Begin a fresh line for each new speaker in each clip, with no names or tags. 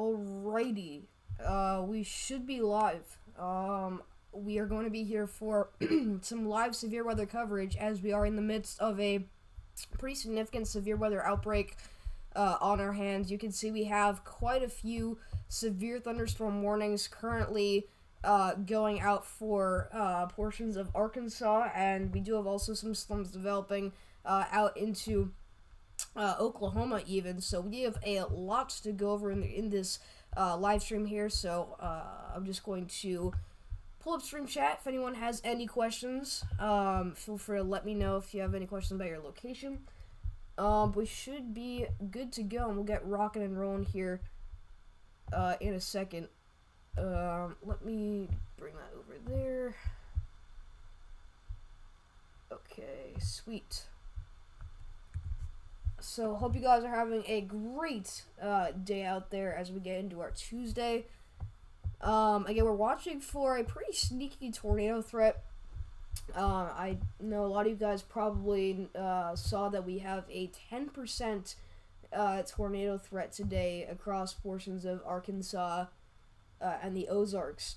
Alrighty, we should be live. We are going to be here for some live severe weather coverage as we are in the midst of a pretty significant severe weather outbreak on our hands. You can see we have quite a few severe thunderstorm warnings currently going out for portions of Arkansas, and we do have also some storms developing out into Oklahoma even. So we have a lot to go over in this live stream here. So I'm just going to pull up stream chat. If anyone has any questions, feel free to let me know if you have any questions about your location. We should be good to go, and we'll get rocking and rolling here in a second. Let me bring that over there. Okay, sweet. So, hope you guys are having a great day out there as we get into our Tuesday. Again, we're watching for a pretty sneaky tornado threat. I know a lot of you guys probably saw that we have a 10% tornado threat today across portions of Arkansas and the Ozarks.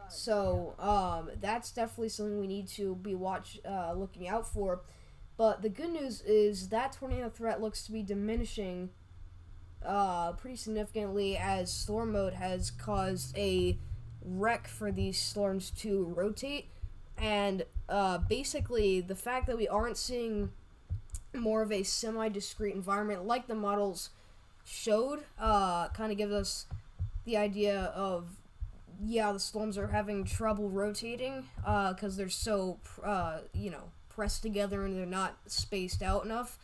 So, that's definitely something we need to be looking out for. But the good news is that tornado threat looks to be diminishing pretty significantly as storm mode has caused a wreck for these storms to rotate. And basically, the fact that we aren't seeing more of a semi-discrete environment like the models showed kind of gives us the idea of, yeah, the storms are having trouble rotating because they're so, pressed together and they're not spaced out enough.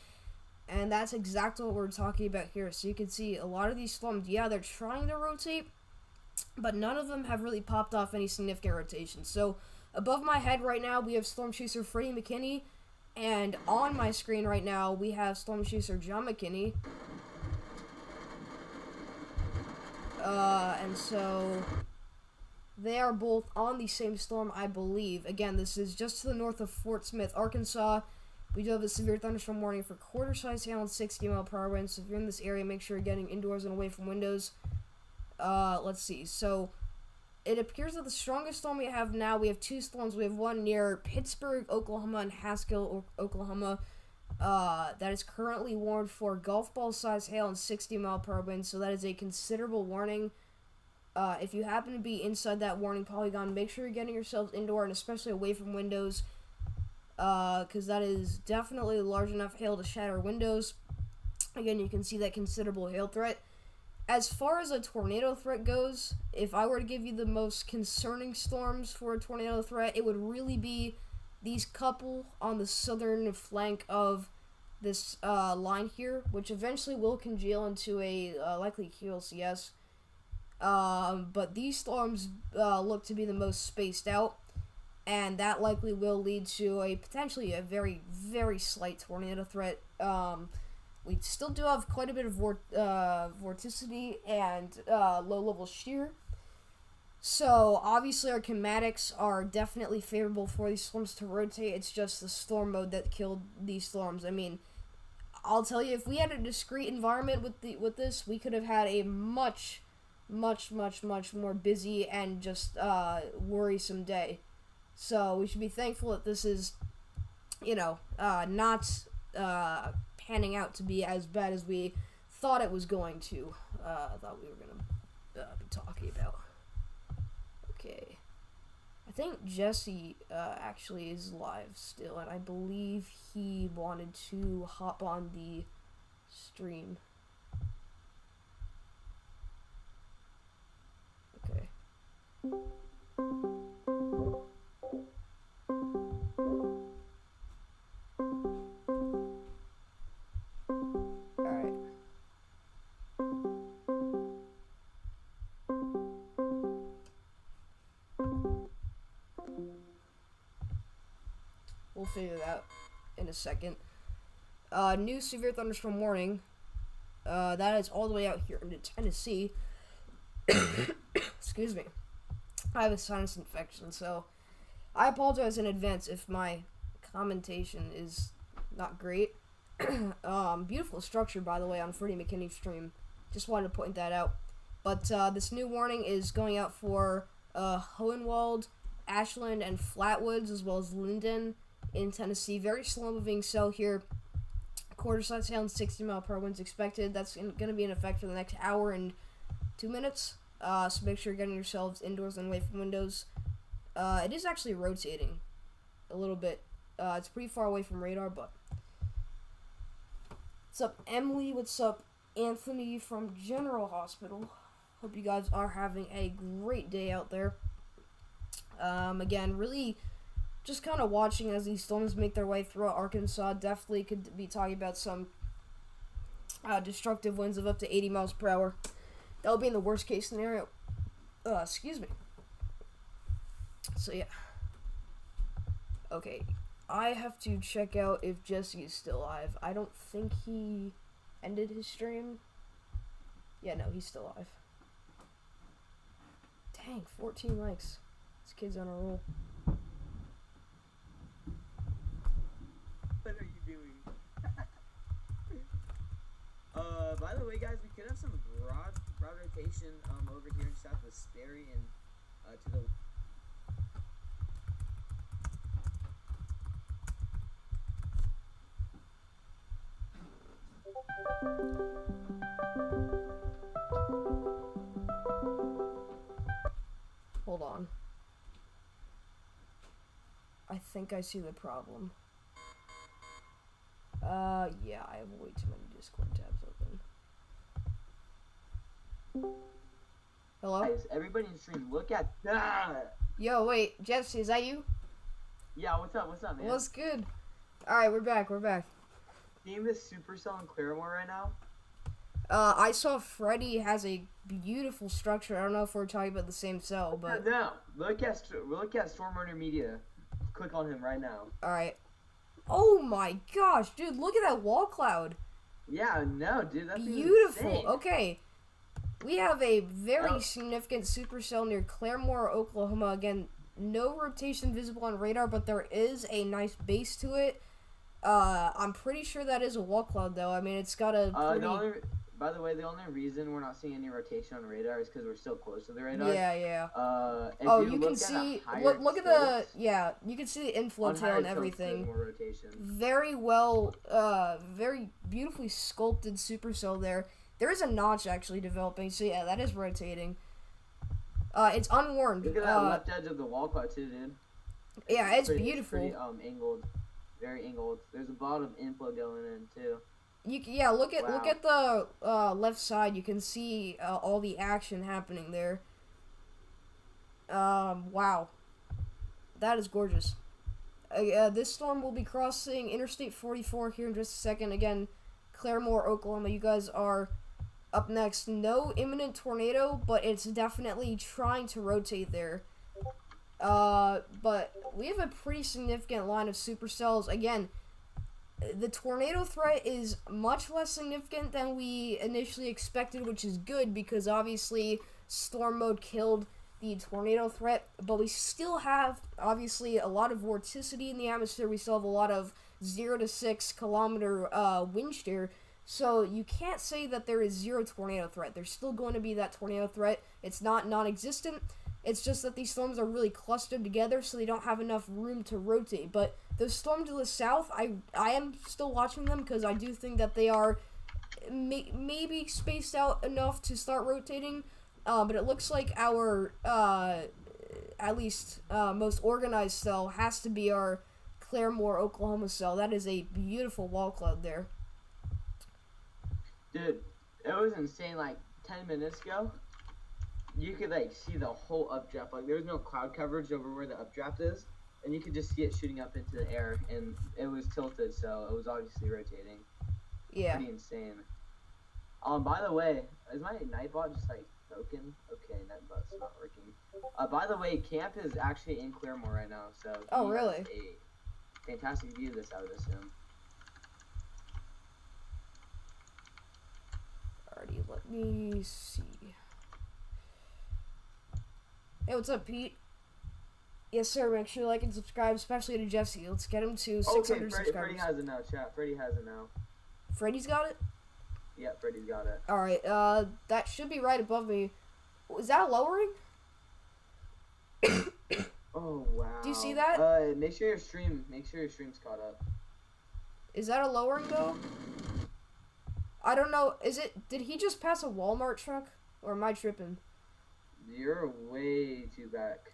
And that's exactly what we're talking about here. So you can see a lot of these storms, yeah, they're trying to rotate, but none of them have really popped off any significant rotation. So above my head right now, we have Storm Chaser Freddie McKinney, and on my screen right now, we have Storm Chaser John McKinney. And so they are both on the same storm, I believe. Again, this is just to the north of Fort Smith, Arkansas. We do have a severe thunderstorm warning for quarter-size hail and 60-mile-per-hour winds. So if you're in this area, make sure you're getting indoors and away from windows. Let's see. So it appears that the strongest storm we have now, we have two storms. We have one near Pittsburgh, Oklahoma, and Haskell, Oklahoma. That is currently warned for golf ball-size hail and 60-mile-per-hour winds. So that is a considerable warning. If you happen to be inside that warning polygon, make sure you're getting yourselves indoor and especially away from windows, because that is definitely large enough hail to shatter windows. Again, you can see that considerable hail threat. As far as a tornado threat goes, if I were to give you the most concerning storms for a tornado threat, it would really be these couple on the southern flank of this line here, which eventually will congeal into a likely QLCS. But these storms look to be the most spaced out, and that likely will lead to potentially a very, very slight tornado threat. We still do have quite a bit of vorticity and low-level shear. So, obviously, our kinematics are definitely favorable for these storms to rotate. It's just the storm mode that killed these storms. I mean, I'll tell you, if we had a discrete environment with this, we could have had a much more busy and just worrisome day. So we should be thankful that this is, not panning out to be as bad as we thought it was going to. Thought we were going to be talking about. Okay. I think Jesse actually is live still, and I believe he wanted to hop on the stream. Okay. Alright. We'll figure it out in a second. New severe thunderstorm warning. That is all the way out here into Tennessee. Excuse me. I have a sinus infection, so I apologize in advance if my commentation is not great. Beautiful structure, by the way, on Freddie McKinney's stream. Just wanted to point that out. But this new warning is going out for Hohenwald, Ashland, and Flatwoods, as well as Linden in Tennessee. Very slow-moving cell here. Quarter-size hail and 60-mile-per-hour winds expected. That's going to be in effect for the next hour and 2 minutes. So make sure you're getting yourselves indoors and away from windows. It is actually rotating a little bit. It's pretty far away from radar, but... What's up, Emily? What's up, Anthony from General Hospital? Hope you guys are having a great day out there. Again, really just kind of watching as these storms make their way through Arkansas. Definitely could be talking about some destructive winds of up to 80 miles per hour. That would be in the worst case scenario. Excuse me. So, yeah. Okay. I have to check out if Jesse is still alive. I don't think he ended his stream. Yeah, no, he's still alive. Dang, 14 likes. This kid's on a roll.
What are you doing? By the way, guys, we could have some broad rotation over here in south of Sperry and to the...
Hold on. I think I see the problem. Yeah, I have way too many Discord tabs open. Hello?
Guys, everybody in the stream, look at that!
Yo, wait, Jesse, is that you?
Yeah, what's up, man?
What's good? Alright, we're back.
Seeing this supercell in Claremore right now?
I saw Freddy has a beautiful structure. I don't know if we're talking about the same cell, but...
No, look at Storm Runner Media. Click on him right now.
Alright. Oh my gosh, dude, look at that wall cloud.
Yeah, no, dude, that's
beautiful.
insane.
Okay. We have a very significant supercell near Claremore, Oklahoma. Again, no rotation visible on radar, but there is a nice base to it. I'm pretty sure that is a wall cloud, though. I mean, it's got a pretty...
By the way, the only reason we're not seeing any rotation on radar is because we're still close to the radar.
Yeah.
You
can see. Look at the. Yeah, you can see the inflow tail and everything.
More rotation.
Very well. Very beautifully sculpted supercell there. There is a notch actually developing. So yeah, that is rotating. It's unwarned.
Look at that left edge of the wall cloud too, dude.
Yeah, it's beautiful.
It's pretty angled. Very angled. There's a lot of inflow going in too.
Look at the left side. You can see all the action happening there. Wow, that is gorgeous. This storm will be crossing Interstate 44 here in just a second. Again, Claremore, Oklahoma. You guys are up next. No imminent tornado, but it's definitely trying to rotate there. But we have a pretty significant line of supercells. Again, the tornado threat is much less significant than we initially expected, which is good because obviously storm mode killed the tornado threat, but we still have obviously a lot of vorticity in the atmosphere. We still have a lot of 0 to 6 kilometer wind shear, so you can't say that there is zero tornado threat. There's still going to be that tornado threat. It's not non-existent. It's just that these storms are really clustered together, so they don't have enough room to rotate. But the storm to the south, I am still watching them because I do think that they are maybe spaced out enough to start rotating. But it looks like our, at least most organized cell has to be our Claremore, Oklahoma cell. That is a beautiful wall cloud there.
Dude, it was insane. Like 10 minutes ago, you could like see the whole updraft. Like there's no cloud coverage over where the updraft is, and you could just see it shooting up into the air, and it was tilted, so it was obviously rotating.
Yeah.
Pretty insane. By the way, is my Nightbot just like broken? Okay, Nightbot's not working. By the way, camp is actually in Claremore right now, so
oh really?
A fantastic view of this, I would assume.
Alrighty, let me see. Hey, what's up, Pete? Yes, sir. Make sure you like and subscribe, especially to Jesse. Let's get him to 600 subscribers.
Freddy has it now, chat. Freddy has it now.
Freddy's got it?
Yeah, Freddy's got it.
All right. That should be right above me. Is that lowering?
Oh wow.
Do you see that?
Make sure your stream's caught up.
Is that a lowering though? I don't know. Did he just pass a Walmart truck? Or am I tripping?
You're way too back.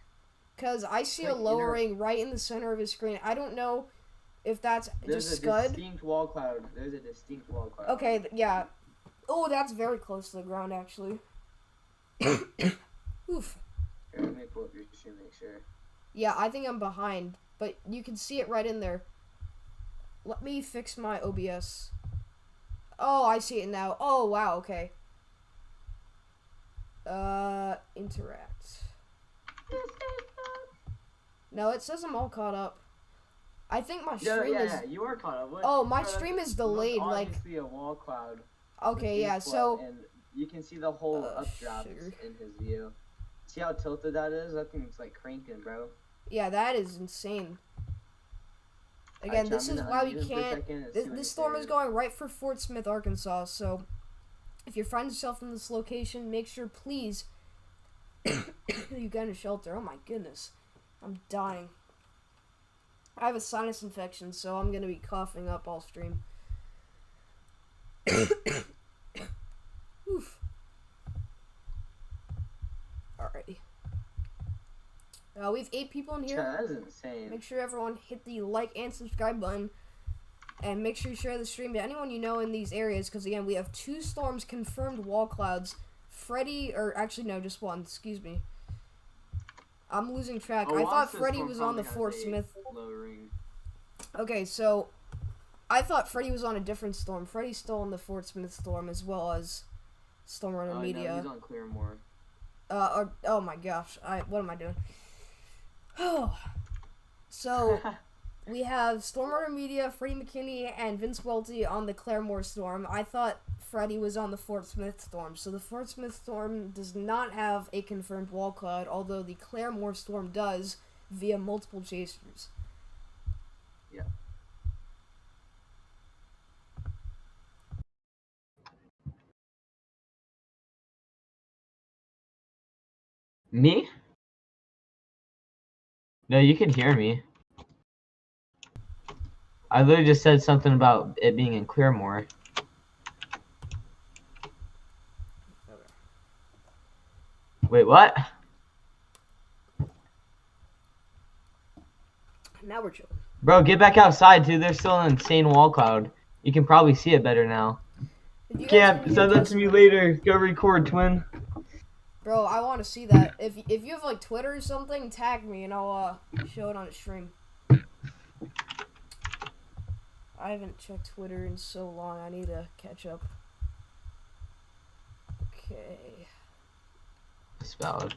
Because I see a lowering right in the center of his screen. I don't know if that's just Scud.
There's a distinct wall cloud.
Okay, yeah. Oh, that's very close to the ground, actually. Oof.
Here, let me pull up your stream, make sure.
Yeah, I think I'm behind, but you can see it right in there. Let me fix my OBS. Oh, I see it now. Oh, wow, okay. Interact. No, it says I'm all caught up. I think my stream is...
Yeah, you are caught up.
Oh, my stream is delayed, like...
obviously a wall cloud.
Okay, yeah, so...
And you can see the whole updraft in his view. See how tilted that is? That thing's like cranking, bro.
Yeah, that is insane. Again, this is why we can't... This storm is going right for Fort Smith, Arkansas, so... If you find yourself in this location, make sure, please, you get a shelter. Oh my goodness. I'm dying. I have a sinus infection, so I'm going to be coughing up all stream. Oof. Alrighty. We have 8 people in here.
That's insane.
Make sure everyone hit the like and subscribe button. And make sure you share the stream to anyone you know in these areas, because again, we have 2 storms confirmed wall clouds. Freddy, or actually no, just 1, excuse me. I'm losing track. I thought Freddy was on the Fort Smith. Okay, so I thought Freddy was on a different storm. Freddy's still on the Fort Smith storm, as well as Storm Runner Media.
No, he's on Claremore.
Oh my gosh, what am I doing? Oh, so we have Storm Runner Media, Freddie McKinney, and Vince Welty on the Claremore storm. I thought Freddy was on the Fort Smith storm. So the Fort Smith storm does not have a confirmed wall cloud, although the Claremore storm does via multiple chasers.
Yeah. Me? No, you can hear me. I literally just said something about it being in Claremore. Wait, what?
Now we're chilling.
Bro, get back outside, dude. There's still an insane wall cloud. You can probably see it better now. Camp, send that to me later. Go record, twin.
Bro, I want to see that. If you have like Twitter or something, tag me and I'll show it on a stream. I haven't checked Twitter in so long. I need to catch up. Okay.
It's valid.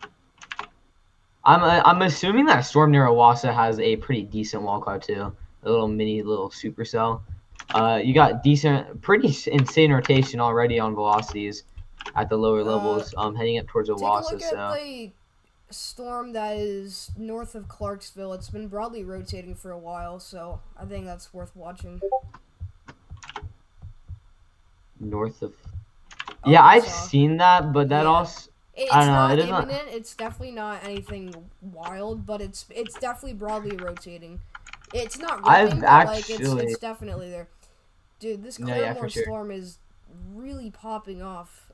I'm assuming that storm near Owasso has a pretty decent wall cloud too. A little supercell. You got pretty insane rotation already on velocities at the lower levels. Heading up towards Owasso.
Take a look at the storm that is north of Clarksville. It's been broadly rotating for a while, so I think that's worth watching.
North of. Yeah, I've seen that, but that also.
It's not imminent. It's definitely not anything wild, but it's definitely broadly rotating. It's not ripping, but like it's definitely there. Dude, this Claremore storm is really popping off.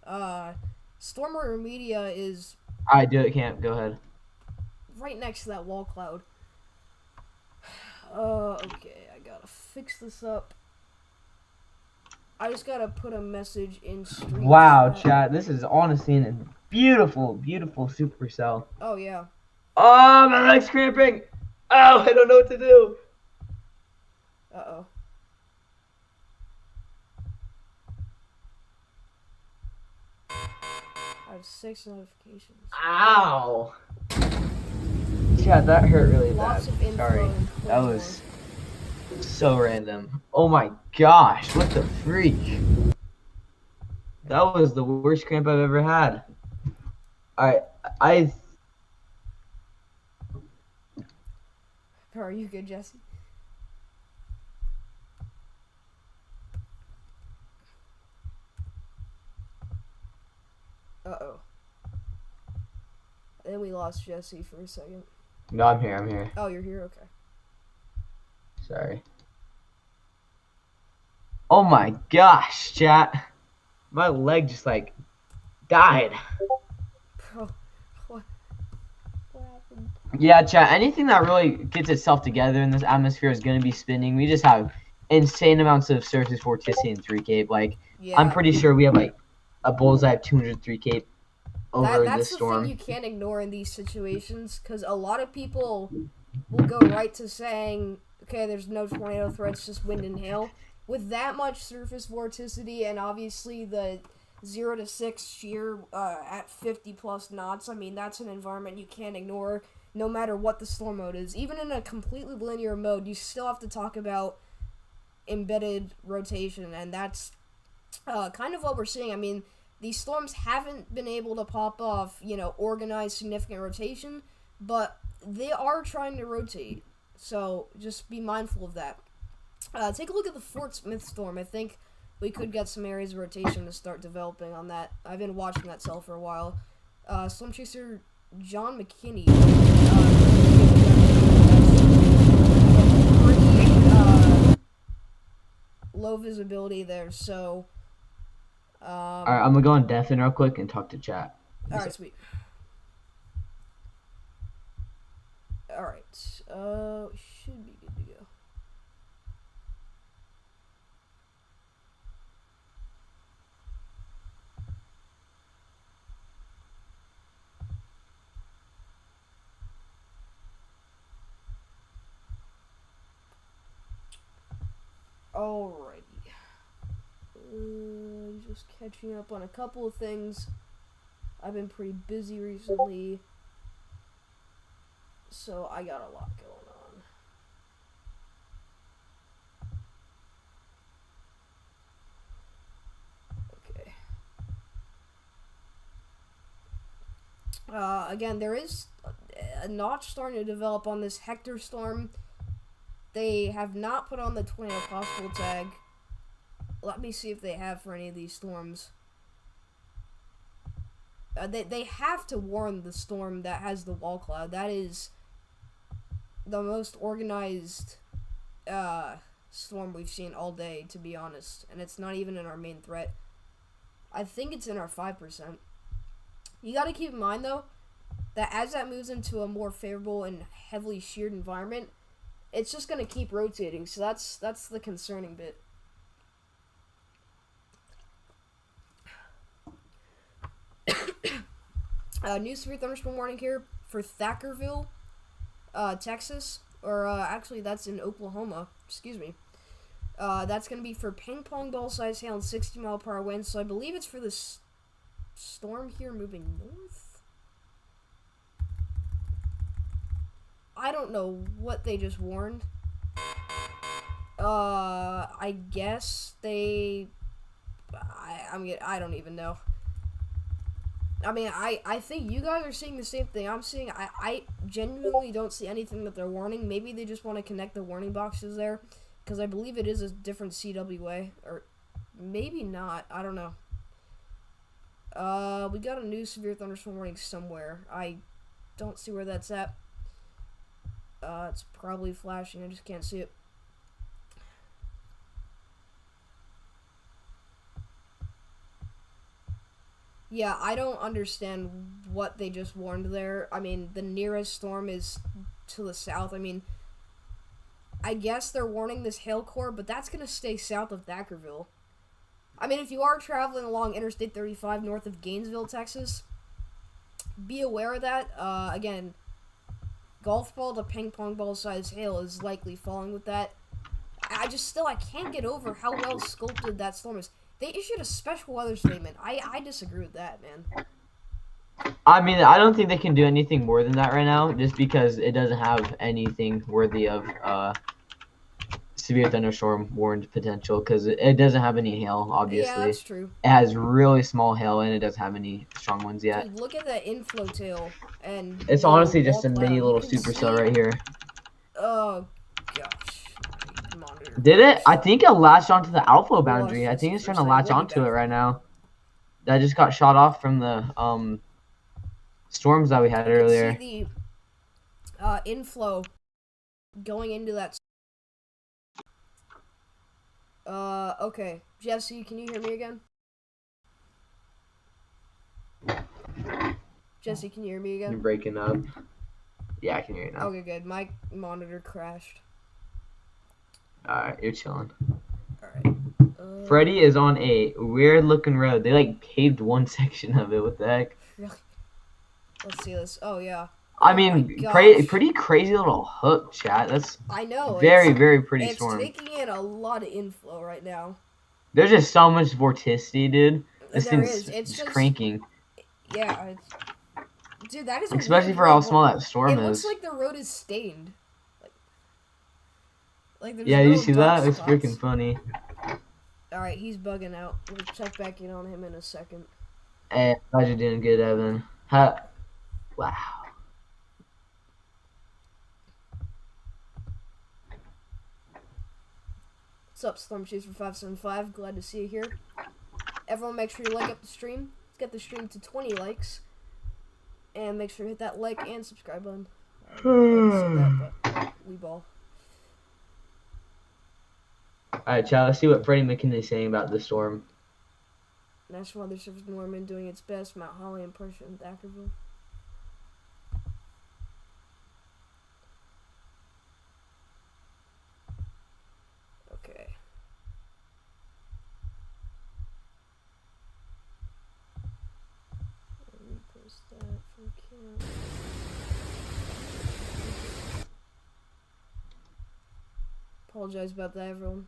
Storm Runner Media is.
Alright, do it, Camp. Go ahead.
Right next to that wall cloud. Okay, I gotta fix this up. I just gotta put a message in stream.
Wow, chat. This is honestly a beautiful, beautiful supercell.
Oh, yeah.
Oh, my leg's cramping. Oh, I don't know what to do.
Uh-oh. I have 6 notifications.
Ow. Chat, that hurt really
Lots
bad.
of info.
Sorry. That was so random. Oh my gosh, what the freak? That was the worst cramp I've ever had. Alright,
Are you good, Jesse? Uh-oh. Then we lost Jesse for a second.
No, I'm here.
Oh, you're here? Okay.
Sorry. Oh my gosh, chat. My leg just like died.
Bro, what happened?
Yeah, chat. Anything that really gets itself together in this atmosphere is going to be spinning. We just have insane amounts of surface vorticity in 3 Cape. Like,
Yeah.
I'm pretty sure we have like a bullseye of 203 Cape over
That's
this
the
storm.
thing you can't ignore in these situations, because a lot of people will go right to saying, okay, there's no tornado threats, just wind and hail. With that much surface vorticity and obviously the 0 to 6 shear at 50 plus knots, I mean, that's an environment you can't ignore no matter what the storm mode is. Even in a completely linear mode, you still have to talk about embedded rotation, and that's kind of what we're seeing. I mean, these storms haven't been able to pop off, organized significant rotation, but they are trying to rotate. So just be mindful of that. Take a look at the Fort Smith storm. I think we could get some areas of rotation to start developing on that. I've been watching that cell for a while. Storm Chaser John McKinney. Pretty low visibility there, so...
Alright, I'm going to go on deafen real quick and talk to chat.
Alright, sweet. Alright, should be good to go. Alrighty. Just catching up on a couple of things. I've been pretty busy recently, so I got a lot going on. Okay. Again, there is a notch starting to develop on this Hector storm. They have not put on the tornado possible tag. Let me see if they have for any of these storms. They have to warn the storm that has the wall cloud. That is the most organized storm we've seen all day, to be honest. And it's not even in our main threat. I think it's in our 5%. You got to keep in mind, though, that as that moves into a more favorable and heavily sheared environment, it's just going to keep rotating. So that's the concerning bit. New severe thunderstorm warning here for Thackerville, Texas, or actually that's in Oklahoma. Excuse me. That's gonna be for ping pong ball size hail and 60-mile-per-hour winds. So I believe it's for this storm here moving north. I don't know what they just warned. I guess they. I don't even know. I mean, I think you guys are seeing the same thing I'm seeing. I genuinely don't see anything that they're warning. Maybe they just want to connect the warning boxes there, because I believe it is a different CWA, or maybe not. I don't know. We got a new severe thunderstorm warning somewhere. I don't see where that's at. It's probably flashing. I just can't see it. Yeah, I don't understand what they just warned there. I mean, the nearest storm is to the south. I mean, I guess they're warning this hail core, but that's going to stay south of Thackerville. I mean, if you are traveling along Interstate 35 north of Gainesville, Texas, be aware of that. Again, golf ball to ping pong ball size hail is likely falling with that. I can't get over how well sculpted that storm is. They issued a special weather statement. I disagree with that, man.
I mean, I don't think they can do anything more than that right now, just because it doesn't have anything worthy of severe thunderstorm warned potential, because it doesn't have any hail, obviously.
Yeah, that's true.
It has really small hail, and it doesn't have any strong ones yet.
Dude, look at that inflow tail. And
it's honestly just a mini little supercell right here.
Oh, gosh. Monitor.
Did it? I think it latched onto the outflow boundary. I think it's trying to latch onto it right now. that just got shot off from the storms that we had
I can
earlier.
see the inflow going into that. Okay. Jesse, can you hear me again? Jesse, can you hear me
You're
again?
breaking up. Yeah, I can hear you now.
Okay, good. My monitor crashed.
Alright, you're chilling.
Alright.
Freddy is on a weird looking road. They like paved one section of it. What the heck?
Really? Let's see this. Oh, yeah.
I
Oh
mean,
my gosh.
pretty crazy little hook, chat. That's
I know.
very pretty
It's
storm.
taking in a lot of inflow right now.
There's just so much vorticity, dude. This
There
thing's
is. It's
just
just
cranking.
Yeah. Dude, that is a
Especially
weird
for how
road.
small that storm
It
is.
looks like the road is stained. Like there's
Yeah,
no
you see
dark
that? It's
spots.
freaking funny.
Alright, he's bugging out. We'll check back in on him in a second.
Hey, glad you're doing good, Evan. Wow.
What's up, Storm Chaser 575? Glad to see you here. Everyone, make sure you like up the stream. Let's get the stream to 20 likes. And make sure you hit that like and subscribe button. I already said that, but we ball.
Alright, chat, let's see what Freddie McKinley's saying about the storm.
National Weather Service Norman doing its best. Mount Holly and Persia and Thackerville. Okay. Repost that from camp. Apologize about that, everyone.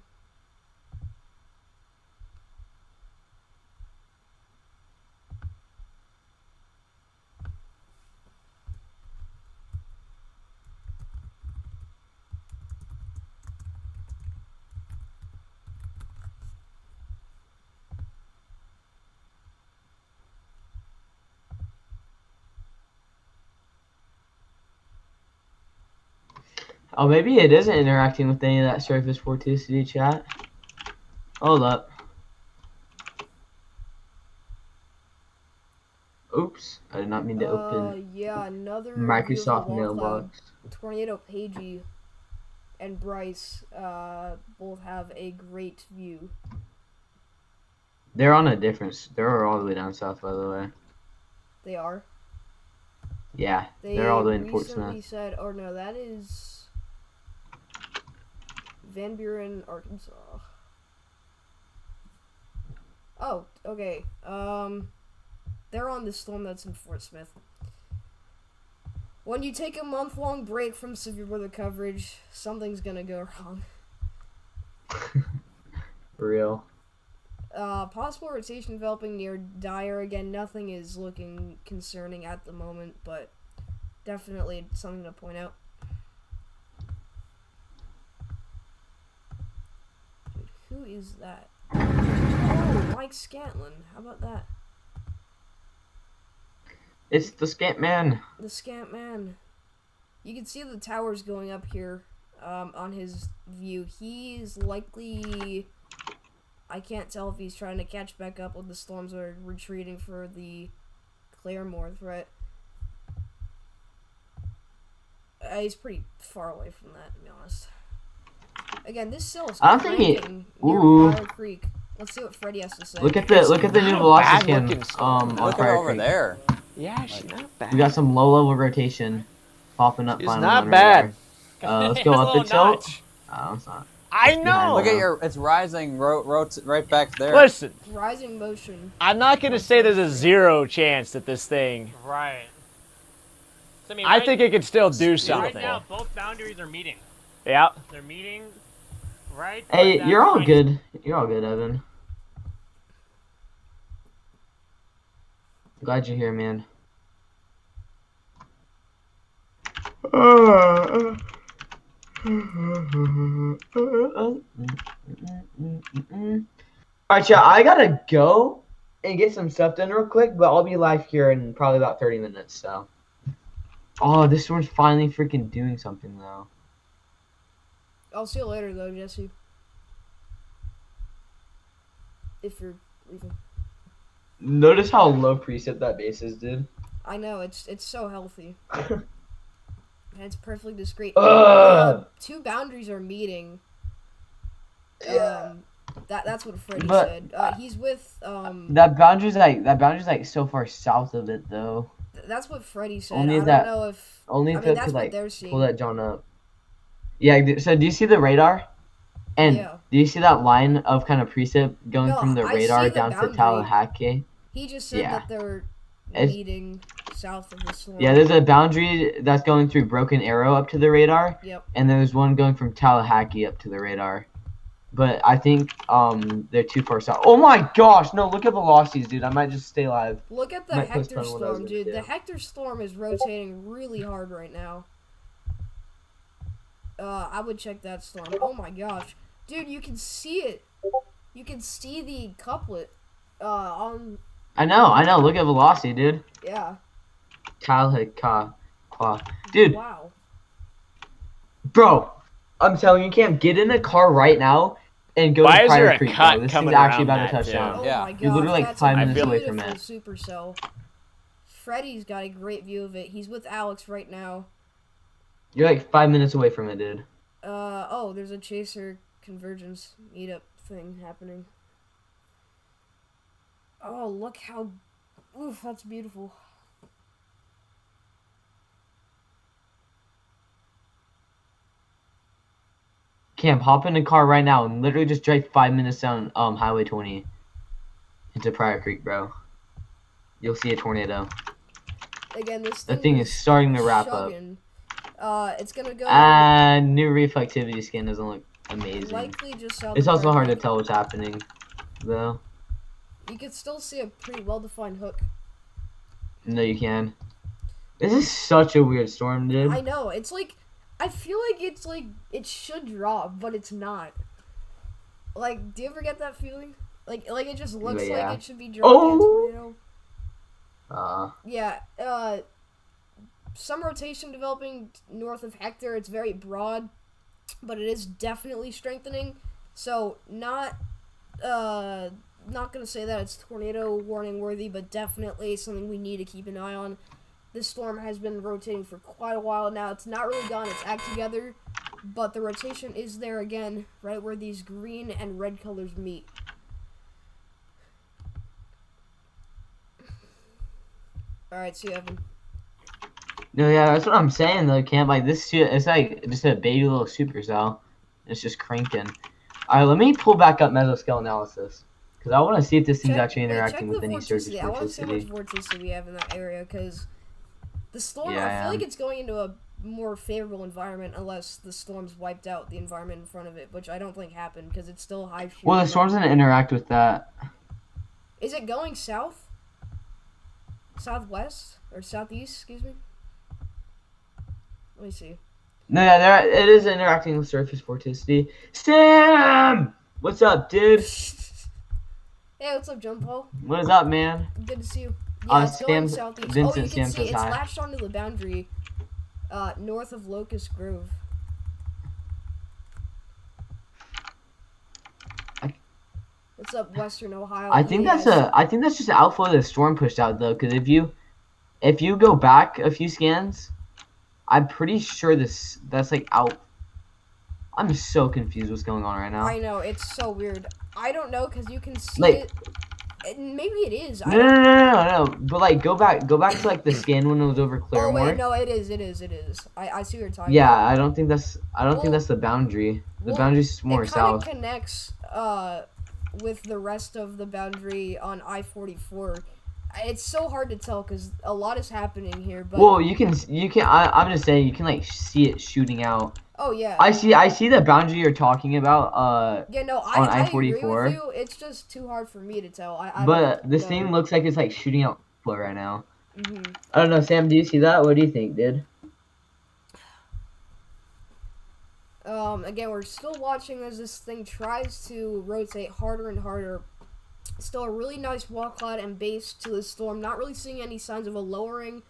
Oh, maybe it isn't interacting with any of that surface vorticity, chat. Hold up. Oops, I did not mean to open
Yeah, another
Microsoft
view of the wall cloud.
mailbox.
Tornado Pagey and Bryce both have a great view.
They're on a different. They're all the way down south, by the way.
They are.
Yeah,
They
they're all the way in
recently
Portsmouth.
said, or no, that is Van Buren, Arkansas. Oh, okay. They're on the storm that's in Fort Smith. When you take a month-long break from severe weather coverage, something's gonna go wrong.
For real.
Possible rotation developing near Dyer. Again, nothing is looking concerning at the moment, but definitely something to point out. Dude, who is that? Oh, Mike Scantlin. How about that?
It's the Scant Man.
The Scant Man. You can see the towers going up here on his view. He's likely... I can't tell if he's trying to catch back up when the storms are retreating for the Claremore threat. He's pretty far away from that, to be honest. Again, this cell is
I don't think he-
cranking near
Ooh.
Fire Creek. Let's see what Freddy has to say.
Look at the new velocity scan on
Look at
Fire
over
Creek.
there.
Yeah, she's not bad.
We got some low level rotation popping up.
She's
finally
not
on
bad.
radar. Let's
It
go
has a
up
little
the tilt.
notch.
Oh, it's not.
I
behind
know.
Look
it.
at your, it's rising right back there.
Listen,
Rising motion.
I'm not gonna say there's a 0 chance that this thing.
Right. So, I mean,
I think it could still do
right
something.
now, both boundaries are meeting.
Yeah.
They're meeting, right?
Hey,
But
you're
that's
all
fine.
good. You're all good, Evan. Glad you're here, man. Alright, y'all, I gotta go and get some stuff done real quick, but I'll be live here in probably about 30 minutes, so. Oh, this one's finally freaking doing something, though.
I'll see you later, though, Jesse. If you're leaving.
Notice how low precip that base is, dude.
I know, it's so healthy. And it's perfectly discreet.
Ugh.
Two boundaries are meeting.
Yeah.
That's what Freddy
But,
said. He's with
That boundary's like so far south of it though.
That's what Freddy said.
Only
I don't
that-
know if
Only
I
if
mean
it
that's
could
what
like
they're
pull
seeing.
that John up. Yeah. So do you see the radar? And
Yeah.
do you see that line of kind of precip going
No,
from the
I
radar
see the
down to
boundary.
Tallahassee?
He just said
Yeah.
that they're
It's-
meeting south of the storm.
Yeah, there's a boundary that's going through Broken Arrow up to the radar,
Yep.
and there's one going from Tallahassee up to the radar. But I think they're too far south. Oh my gosh, no, look at velocities, dude. I might just stay alive.
Look at the
Might
Hector
postpone what I was
storm,
gonna
dude.
do.
The Hector storm is rotating really hard right now. I would check that storm. Oh my gosh. Dude, you can see it. You can see the couplet on
I know. Look at velocity, dude.
yeah.
Tallahassee. Dude,
Wow.
bro, I'm telling you, you can't get in a car right now and go
Why
to
is there
Pryor
a
Creek,
cut
bro. This
coming
thing's actually
around
about to
that,
touch down.
Oh
Yeah.
my gosh.
You're literally like
that's
5
a
minutes away from
beautiful
it.
Supercell. Freddy's got a great view of it. He's with Alex right now.
You're like 5 minutes away from it, dude.
Oh, there's a Chaser Convergence meetup thing happening. Oh, look how... Oof, that's beautiful.
Camp, hop in a car right now and literally just drive 5 minutes down Highway 20 into Pryor Creek, bro. You'll see a tornado.
Again, this
The thing is starting to wrap up.
chugging. It's gonna go
And new reflectivity skin doesn't look amazing.
likely just south
It's
of
also hard to
Pryor
tell what's happening, though.
Creek. You can still see a pretty well-defined hook.
No, you can. This is such a weird storm, dude.
I know, it's like... I feel like it's like... It should drop, but it's not. Like, do you ever get that feeling? Like it just looks
Yeah.
like it should be dropping.
Oh!
You know?
Uh,
Yeah, some rotation developing north of Hector. It's very broad, but it is definitely strengthening. So not gonna say that it's tornado warning worthy, but definitely something we need to keep an eye on. This storm has been rotating for quite a while now. It's not really gone its act together, but the rotation is there again, right where these green and red colors meet. Alright, see you, Evan.
no, yeah, that's what I'm saying, though, Camp. Like, this shit, it's like just a baby little supercell. It's just cranking. Alright, let me pull back up mesoscale analysis. Because I want to see if this thing's actually interacting with any surface
I want to see how much
vorticity.
vorticity we have in that area, because the storm,
Yeah,
I feel like it's going into a more favorable environment unless the storm's wiped out the environment in front of it, which I don't think happened, because it's still high.
Well, the storm's gonna interact with that.
Is it going south? Southwest? Or southeast, excuse me? Let me see.
No, yeah, it is interacting with surface vorticity. Sam! What's up, dude?
Hey, what's up, Jump Paul?
What is up, man?
Good to see you. Yeah, it's going
Sam's-
southeast.
Vincent
oh, you can
Sam
see
says
it's
hi.
latched onto the boundary north of Locust Grove. What's up, Western Ohio?
I think
Yes.
that's just outflow the storm pushed out, though, because if you go back a few scans, I'm pretty sure that's like out. I'm so confused what's going on right now.
I know, it's so weird. I don't know, because you can see
Like-
it. Maybe it is. I
No,
don't...
no. But like, go back to like the scan when it was over
Oh
Claremore.
wait, no, it is. I see what you're talking
Yeah,
about.
I don't think that's the boundary. The
well,
boundary's more
it kind of
south.
connects with the rest of the boundary on I-44. It's so hard to tell because a lot is happening here. But
Well, you can. I'm just saying you can like see it shooting out.
oh yeah.
I see the boundary you're talking about.
Yeah, no,
on
I agree
I-44.
with you. It's just too hard for me to tell. I
But
don't
this
know.
thing looks like it's like shooting out flow right now.
Mhm.
I don't know, Sam. Do you see that? What do you think, dude?
Again, we're still watching as this thing tries to rotate harder and harder. Still a really nice wall cloud and base to the storm. Not really seeing any signs of a lowering,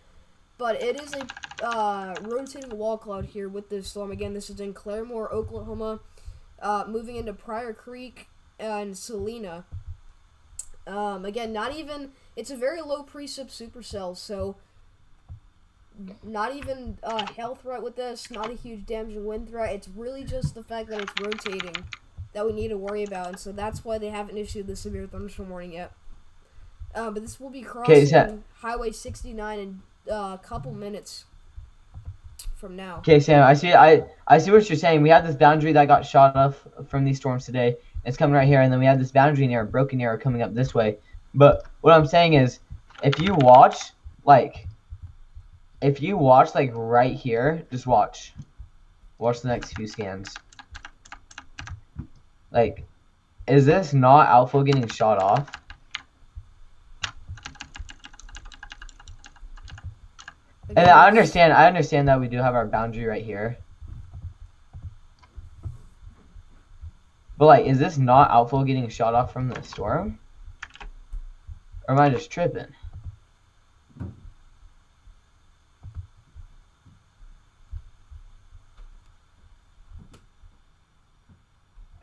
but it is a rotating wall cloud here with this storm. Again, this is in Claremore, Oklahoma, moving into Pryor Creek and Salina. Again, not even, it's a very low precip supercell, so not even a hail threat with this, not a huge damaging wind threat. It's really just the fact that it's rotating that we need to worry about, and so that's why they haven't issued the severe thunderstorm warning yet. But this will be crossing Highway 69 in a couple minutes from now.
Okay, Sam, I see what you're saying. We had this boundary that got shot off from these storms today. It's coming right here, and then we had this boundary arrow, broken arrow coming up this way. But what I'm saying is, if you watch like right here, just watch the next few scans. Like, is this not Alpha getting shot off? And I understand that we do have our boundary right here. But like, is this not Alpha getting shot off from the storm? Or am I just tripping?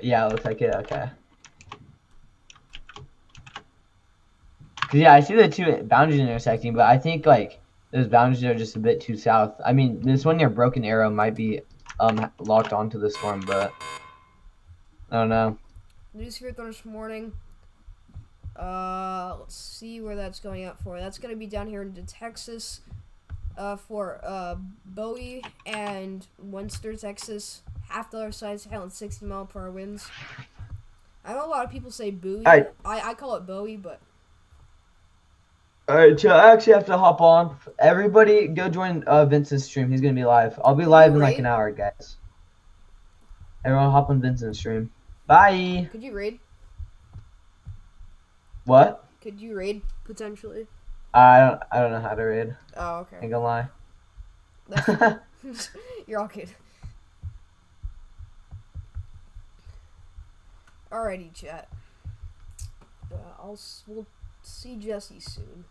Yeah, it looks like it, okay. 'Cause yeah, I see the two boundaries intersecting, but I think like those boundaries are just a bit too south. I mean, this one near Broken Arrow might be locked onto the storm, but I don't know.
New severe thunderstorm warning. Let's see where that's going out for. That's gonna be down here into Texas, for Bowie and Winster, Texas. Half the other side's hail and 60-mile-per-hour winds. I know a lot of people say Bowie. I call it Bowie, but.
Alright, Joe, I actually have to hop on. Everybody, go join Vincent's stream. He's gonna be live. I'll be live in like an hour, guys. Everyone, hop on Vincent's stream. Bye.
Could you raid?
What?
Could you raid potentially?
I don't know how to raid.
Oh, okay.
Ain't gonna lie.
You're all good. Alrighty, chat. We'll see Jesse soon.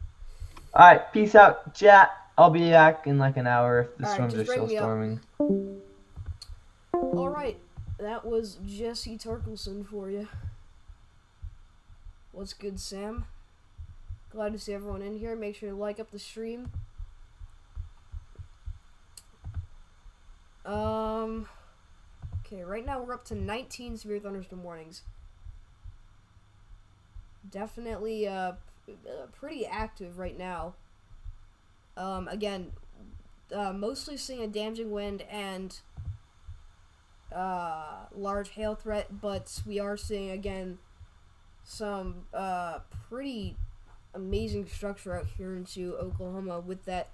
Alright, peace out, chat. I'll be back in like an hour if the storms are still
bring me up.
storming.
Alright, that was Jesse Torkelson for you. What's good, Sam? Glad to see everyone in here. Make sure to like up the stream. Okay, right now we're up to 19 severe thunderstorm warnings. Definitely pretty active right now. Again, mostly seeing a damaging wind and large hail threat, but we are seeing again some pretty amazing structure out here into Oklahoma with that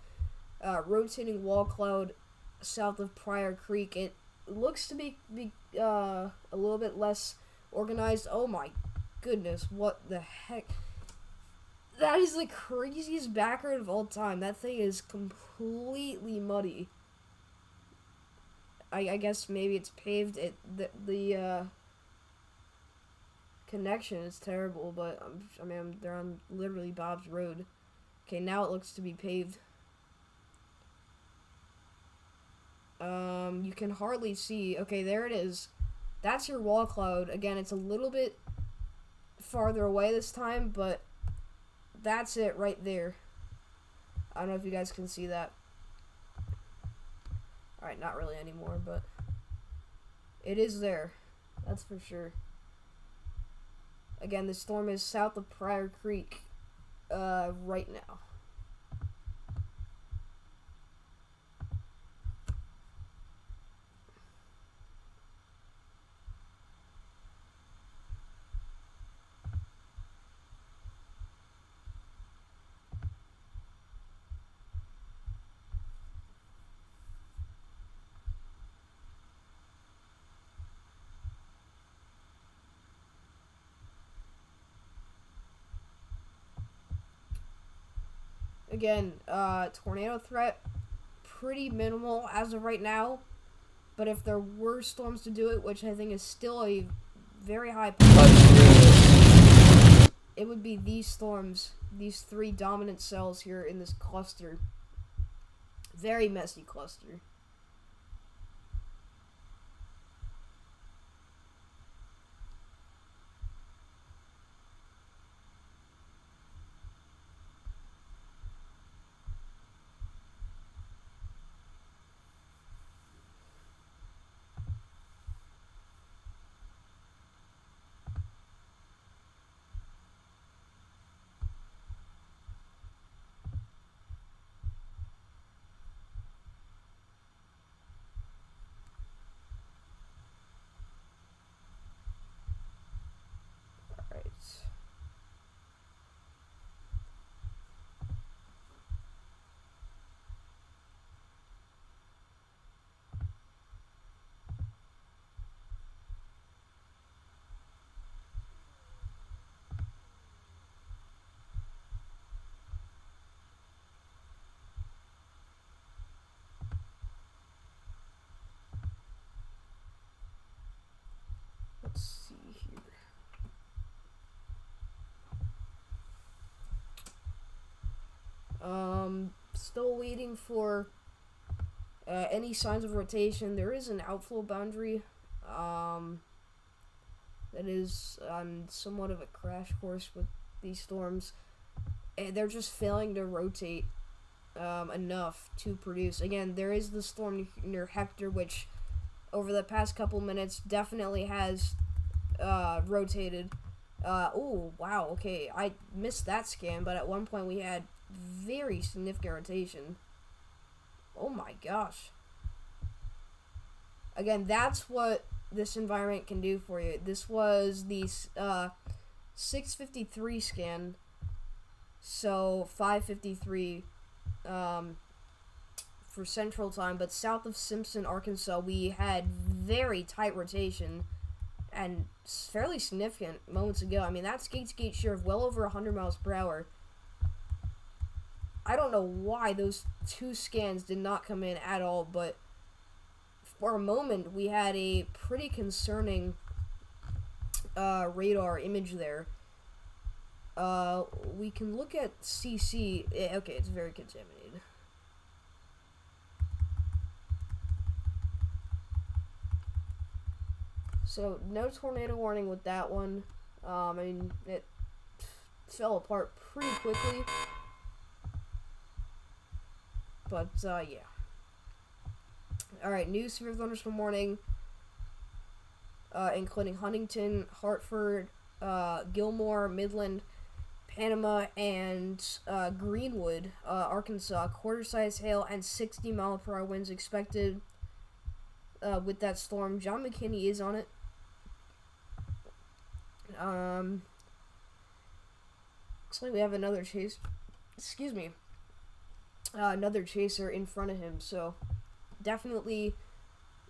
rotating wall cloud south of Pryor Creek. It looks to be a little bit less organized. Oh my goodness, what the heck? That is the craziest back road of all time. That thing is completely muddy. I guess maybe it's paved. The connection is terrible, but they're on literally Bob's Road. Okay, now it looks to be paved. You can hardly see. Okay, there it is. That's your wall cloud. Again, it's a little bit farther away this time, but that's it right there. I don't know if you guys can see that. Alright, not really anymore, but it is there. That's for sure. Again, the storm is south of Pryor Creek right now. Again, tornado threat, pretty minimal as of right now. But if there were storms to do it, which I think is still a very high possibility, it would be these storms, these three dominant cells here in this cluster. Very messy cluster. let's see here. Still waiting for any signs of rotation. There is an outflow boundary. That is somewhat of a crash course with these storms. And they're just failing to rotate enough to produce. Again, there is the storm near Hector, which over the past couple minutes definitely has rotated. Oh, wow, okay. I missed that scan, but at one point we had very significant rotation. Oh my gosh. Again, that's what this environment can do for you. This was the 6:53 scan, so 5:53 for Central Time, but south of Simpson, Arkansas, we had very tight rotation and fairly significant moments ago. I mean, that's gate-to-gate shear of well over 100 miles per hour. I don't know why those two scans did not come in at all, but for a moment we had a pretty concerning radar image there. We can look at CC. Okay, it's very contaminated. So, no tornado warning with that one. I mean, it fell apart pretty quickly. But, yeah. Alright, new severe thunderstorm warning, including Huntington, Hartford, Gilmore, Midland, Panama, and Greenwood, Arkansas. Quarter-size hail and 60-mile-per-hour winds expected with that storm. John McKinney is on it. Looks like we have another chase. Excuse me. Another chaser in front of him, so definitely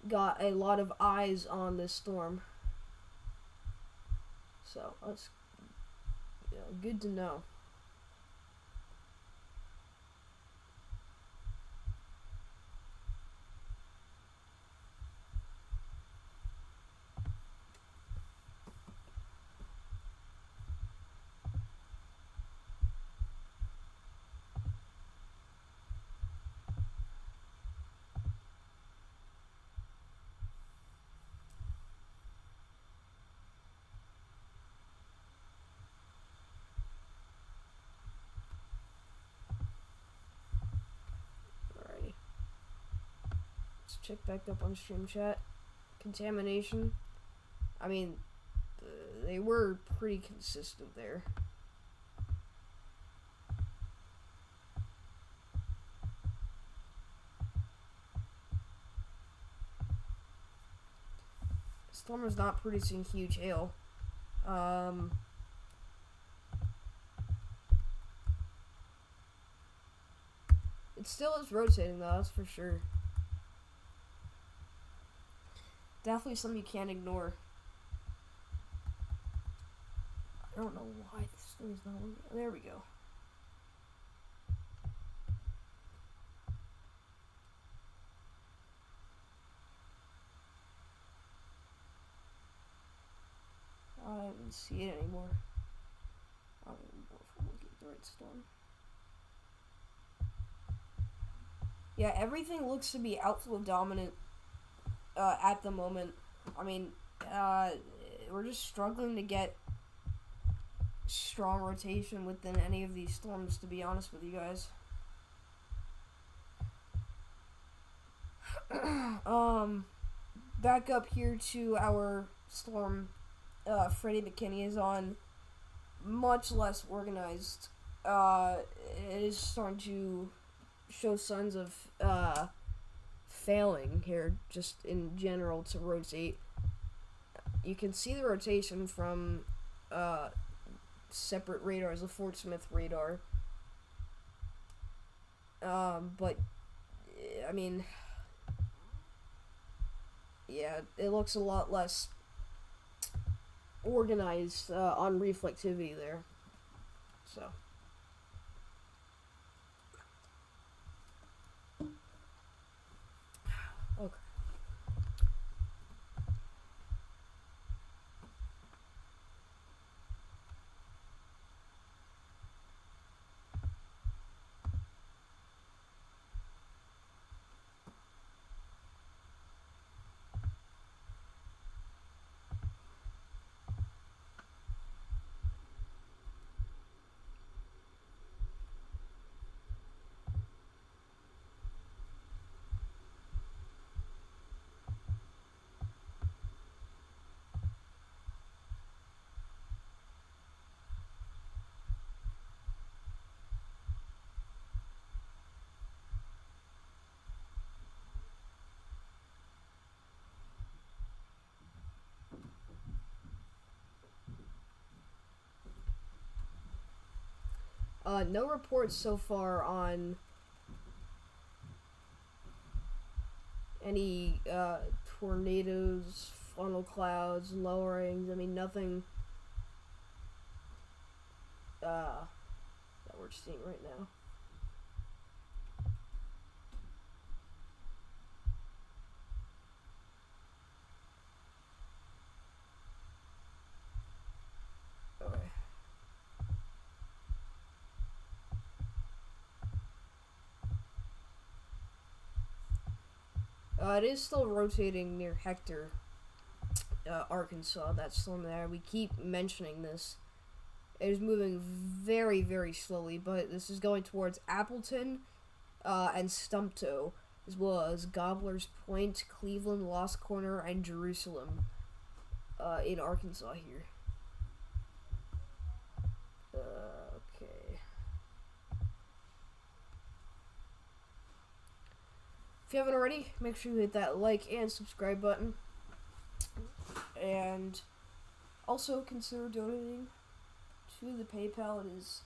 got a lot of eyes on this storm. So that's good to know. Check back up on stream chat. Contamination. I mean, they were pretty consistent there. Storm is not producing huge hail. It still is rotating though, that's for sure. Definitely something you can't ignore. I don't know why this thing is not working. There we go. I don't even see it anymore. I don't even know if I'm looking at the right storm. Yeah, everything looks to be outflow dominant at the moment. I mean, we're just struggling to get strong rotation within any of these storms, to be honest with you guys. Back up here to our storm Freddie McKinney is on, much less organized. It is starting to show signs of failing here, just in general, to rotate. You can see the rotation from separate radars, the Fort Smith radar. But I mean, yeah, it looks a lot less organized on reflectivity there. So. Okay. No reports so far on any tornadoes, funnel clouds, lowerings. I mean, nothing that we're seeing right now. Okay. It is still rotating near Hector, Arkansas. That storm there. We keep mentioning this. It is moving very, very slowly, but this is going towards Appleton and Stumptoe, as well as Gobbler's Point, Cleveland, Lost Corner, and Jerusalem in Arkansas here. Okay. If you haven't already, make sure you hit that like and subscribe button. And also consider donating to the PayPal. It is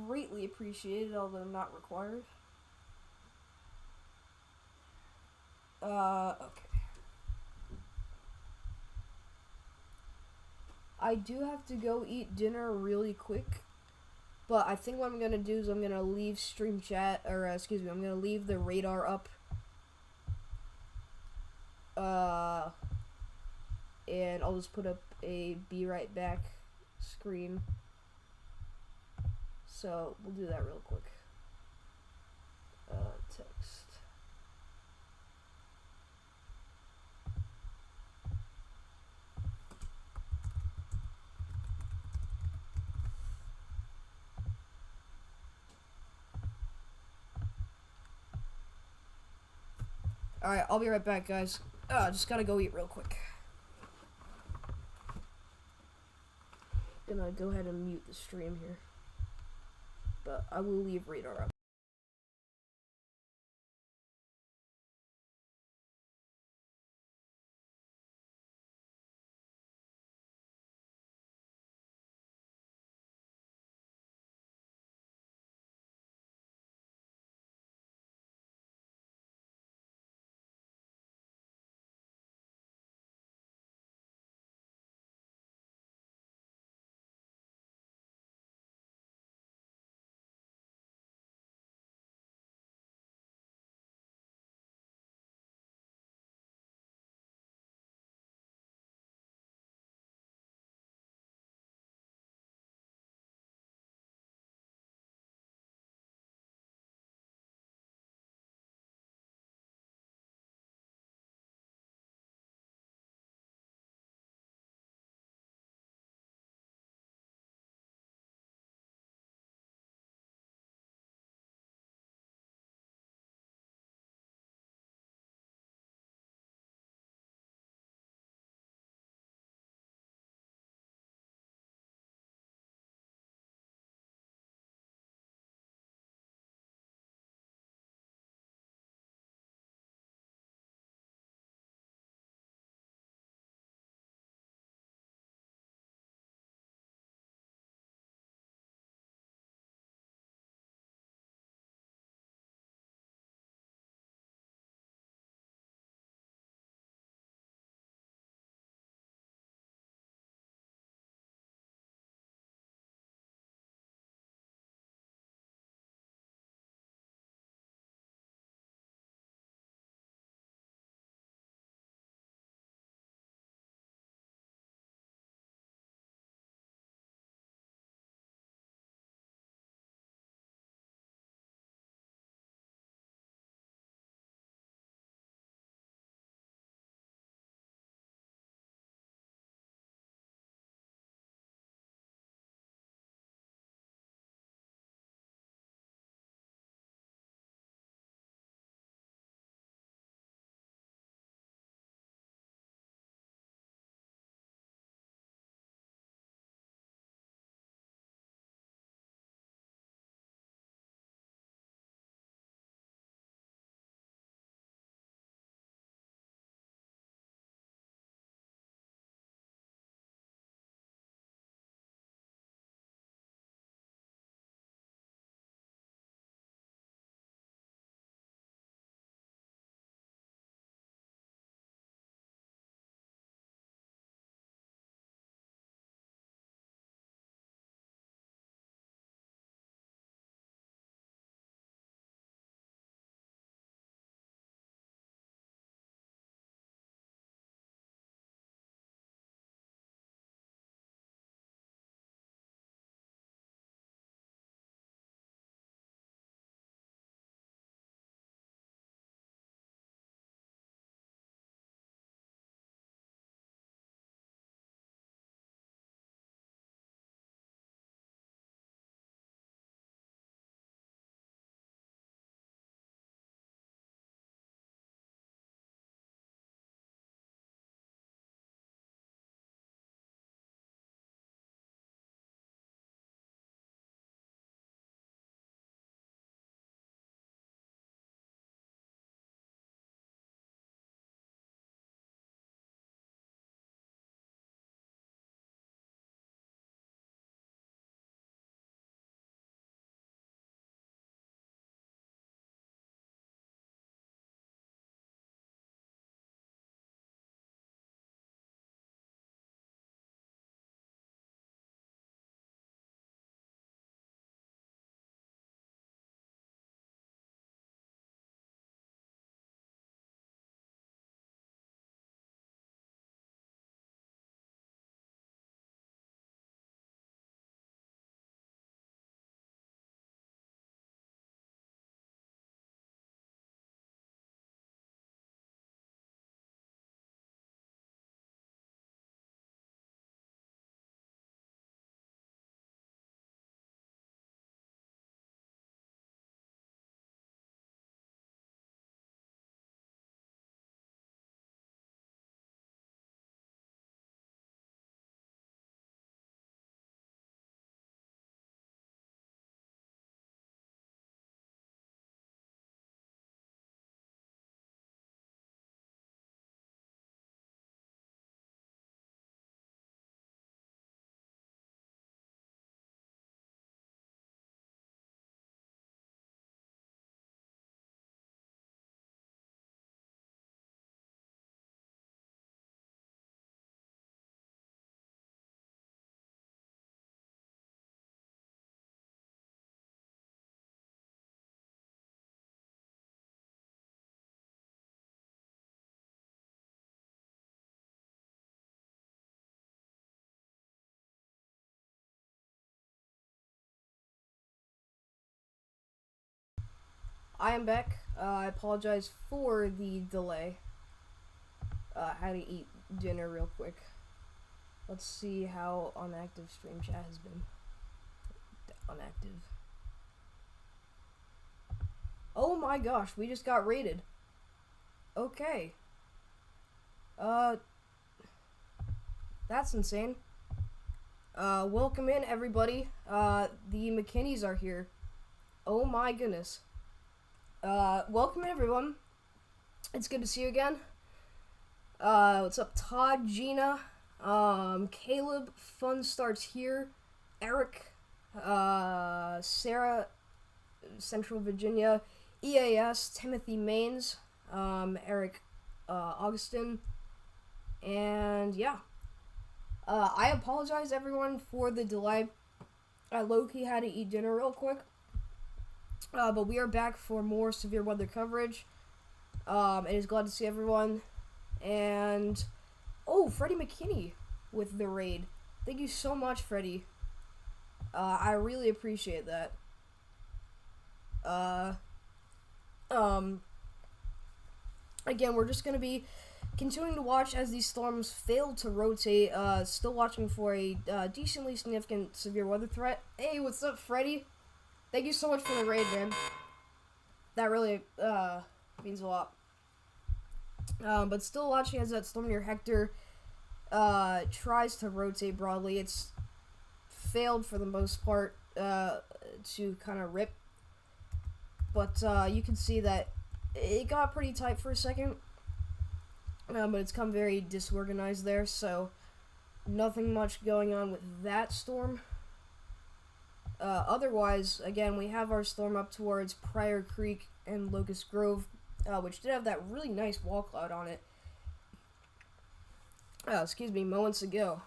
greatly appreciated, although not required. Okay. I do have to go eat dinner really quick, but I think what I'm gonna do is I'm gonna leave stream chat, or excuse me, I'm gonna leave the radar up. And I'll just put up a be right back screen. So we'll do that real quick. Text. Alright, I'll be right back, guys. Just gotta go eat real quick. Gonna go ahead and mute the stream here. But I will leave radar up. I am back. I apologize for the delay. Had to eat dinner real quick. Let's see how unactive stream chat has been. Unactive. Oh my gosh, we just got raided. Okay. That's insane. Welcome in, everybody. The McKinneys are here. Oh my goodness. Welcome in, everyone. It's good to see you again. What's up, Todd, Gina, Caleb, Fun Starts Here, Eric, Sarah, Central Virginia, EAS, Timothy Maines, Eric, Augustin, and yeah. I apologize, everyone, for the delay. I low-key had to eat dinner real quick. But we are back for more severe weather coverage. It is glad to see everyone. And, oh, Freddie McKinney with the raid. Thank you so much, Freddie. I really appreciate that. Again, we're just going to be continuing to watch as these storms fail to rotate. Still watching for a decently significant severe weather threat. Hey, what's up, Freddie? Thank you so much for the raid, man. That really means a lot. But still watching as that storm near Hector tries to rotate broadly. It's failed for the most part to kind of rip. But you can see that it got pretty tight for a second. But it's come very disorganized there, so nothing much going on with that storm. Otherwise, again, we have our storm up towards Pryor Creek and Locust Grove, which did have that really nice wall cloud on it. Moments ago.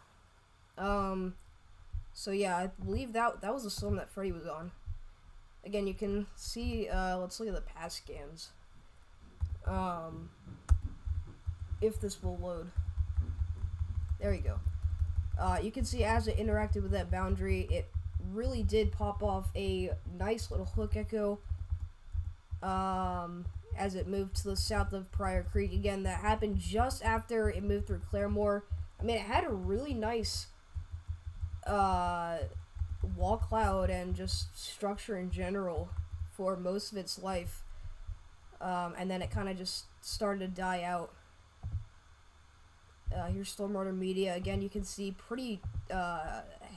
So yeah, I believe that was the storm that Freddy was on. Again, you can see, let's look at the past scans. If this will load. There you go. You can see as it interacted with that boundary, it really did pop off a nice little hook echo as it moved to the south of Pryor Creek. Again, that happened just after it moved through Claremore. I mean, it had a really nice wall cloud and just structure in general for most of its life. And then it kind of just started to die out. Here's Stormwater Media. Again, you can see pretty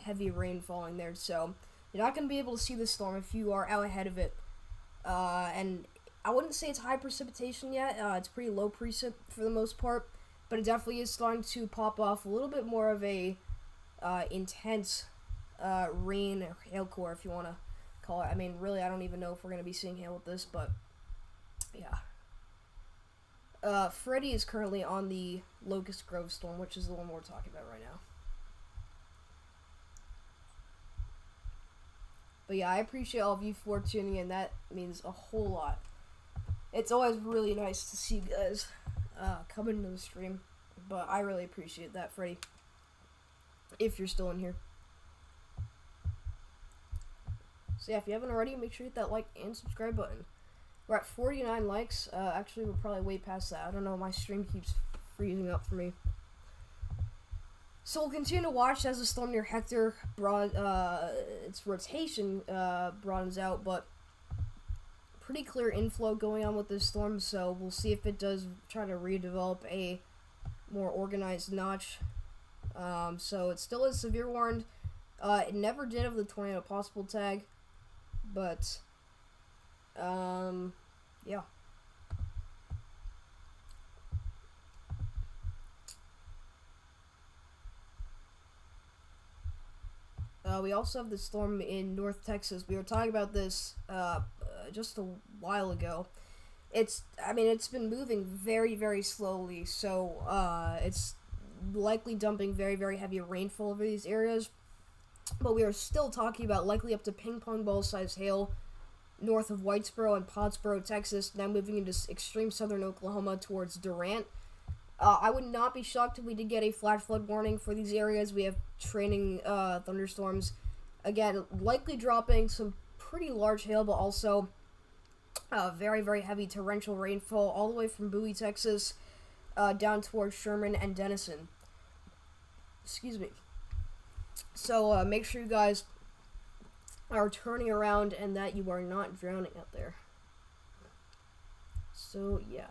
heavy rain falling there, so you're not going to be able to see the storm if you are out ahead of it. And I wouldn't say it's high precipitation yet. It's pretty low precip for the most part, but it definitely is starting to pop off a little bit more of a intense rain or hail core, if you want to call it. I mean, really, I don't even know if we're going to be seeing hail with this, but yeah. Freddy is currently on the Locust Grove storm, which is the one we're talking about right now. But yeah, I appreciate all of you for tuning in. That means a whole lot. It's always really nice to see you guys come into the stream. But I really appreciate that, Freddy. If you're still in here. So yeah, if you haven't already, make sure you hit that like and subscribe button. We're at 49 likes. Actually, we're probably way past that. I don't know. My stream keeps freezing up for me. So we'll continue to watch as the storm near Hector its rotation broadens out, but pretty clear inflow going on with this storm. So we'll see if it does try to redevelop a more organized notch. So it still is severe warned. It never did have the tornado possible tag, but yeah. We also have the storm in North Texas. We were talking about this just a while ago. It's been moving very, very slowly, so it's likely dumping very, very heavy rainfall over these areas. But we are still talking about likely up to ping pong ball size hail north of Whitesboro and Pottsboro, Texas, now moving into extreme southern Oklahoma towards Durant. I would not be shocked if we did get a flash flood warning for these areas. We have training thunderstorms. Again, likely dropping some pretty large hail, but also Very, very heavy torrential rainfall all the way from Bowie, Texas, down towards Sherman and Denison. Excuse me. So make sure you guys are turning around and that you are not drowning out there. So, yeah.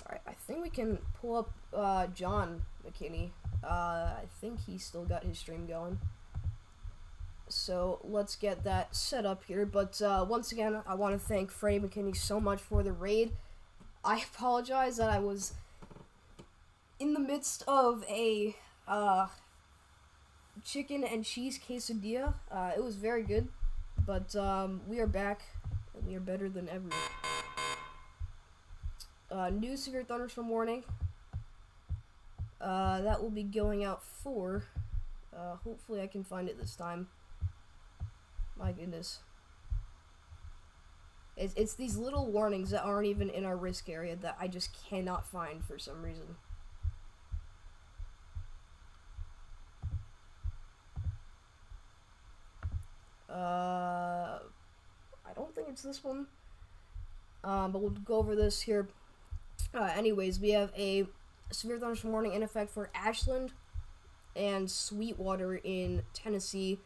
Alright, I think we can pull up John McKinney. I think he's still got his stream going. So, let's get that set up here. But once again, I want to thank Freddie McKinney so much for the raid. I apologize that I was in the midst of a chicken and cheese quesadilla. It was very good. But we are back, and we are better than ever. New severe thunderstorm warning. That will be going out for. Hopefully I can find it this time. My goodness. It's these little warnings that aren't even in our risk area that I just cannot find for some reason. I don't think it's this one. But we'll go over this here. Anyways, we have a severe thunderstorm warning in effect for Ashland and Sweetwater in Tennessee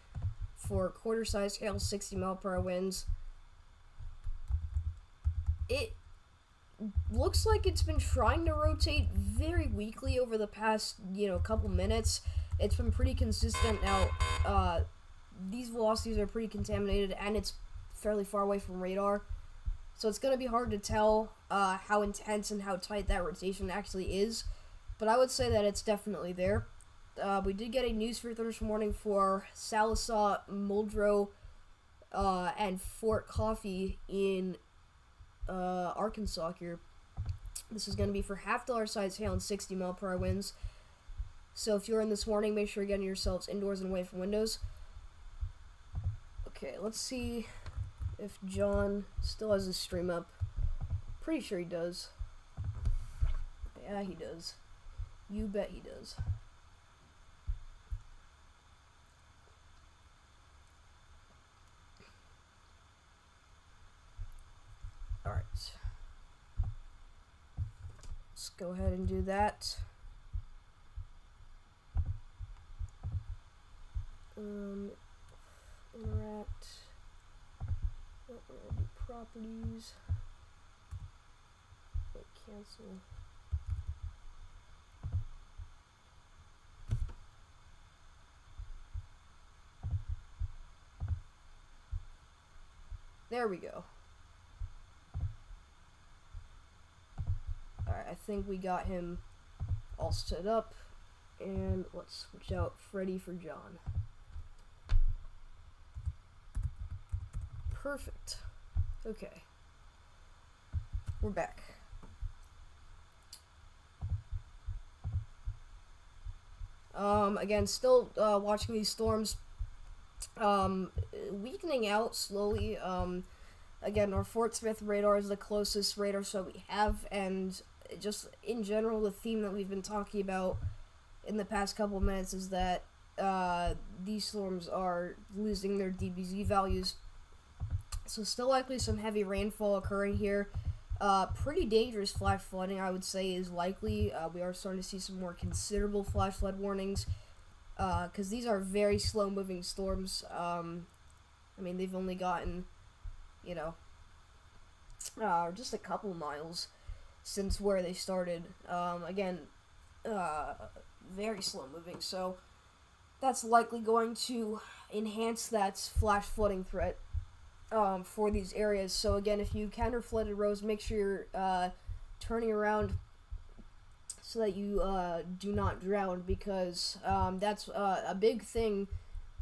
for quarter-sized hail, 60-mile-per-hour winds. It looks like it's been trying to rotate very weakly over the past, couple minutes. It's been pretty consistent now. These velocities are pretty contaminated, and it's fairly far away from radar. So it's going to be hard to tell how intense and how tight that rotation actually is. But I would say that it's definitely there. We did get a new severe thunderstorm warning for Sallisaw, Muldrow, and Fort Coffee in Arkansas here. This is going to be for half-dollar size hail and 60-mile-per-hour winds. So if you're in this warning, make sure you're getting yourselves indoors and away from windows. Okay, let's see if John still has his stream up. Pretty sure he does. Yeah, he does. You bet he does. Alright. Let's go ahead and do that. Interact. Properties. Cancel. There we go. Alright, I think we got him all set up. And let's switch out Freddy for John. Perfect. Okay. We're back. Again, still watching these storms weakening out slowly. Again, our Fort Smith radar is the closest radar so we have, and just in general, the theme that we've been talking about in the past couple of minutes is that these storms are losing their DBZ values. So still likely some heavy rainfall occurring here. Pretty dangerous flash flooding, I would say, is likely. We are starting to see some more considerable flash flood warnings because these are very slow-moving storms. I mean, they've only gotten, just a couple miles since where they started. Again, very slow-moving, so that's likely going to enhance that flash flooding threat for these areas. So again, if you encounter flooded roads, make sure you're turning around so that you do not drown, because that's a big thing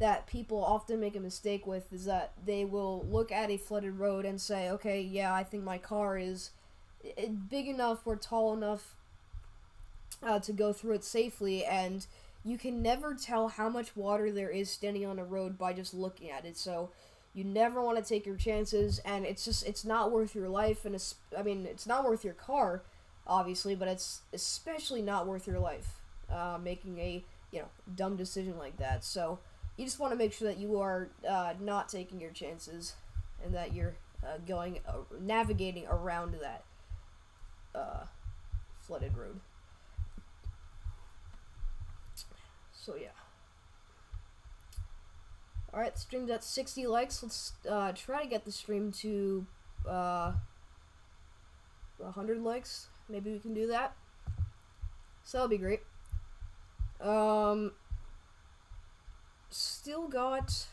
that people often make a mistake with, is that they will look at a flooded road and say, okay, yeah, I think my car is big enough or tall enough to go through it safely, and you can never tell how much water there is standing on a road by just looking at it. So you never want to take your chances, and it's not worth your life, and it's not worth your car, obviously, but it's especially not worth your life, making a, dumb decision like that. So you just want to make sure that you are not taking your chances, and that you're navigating around that flooded road. So yeah. Alright, the stream's at 60 likes. Let's try to get the stream to 100 likes. Maybe we can do that. So that'll be great. Still got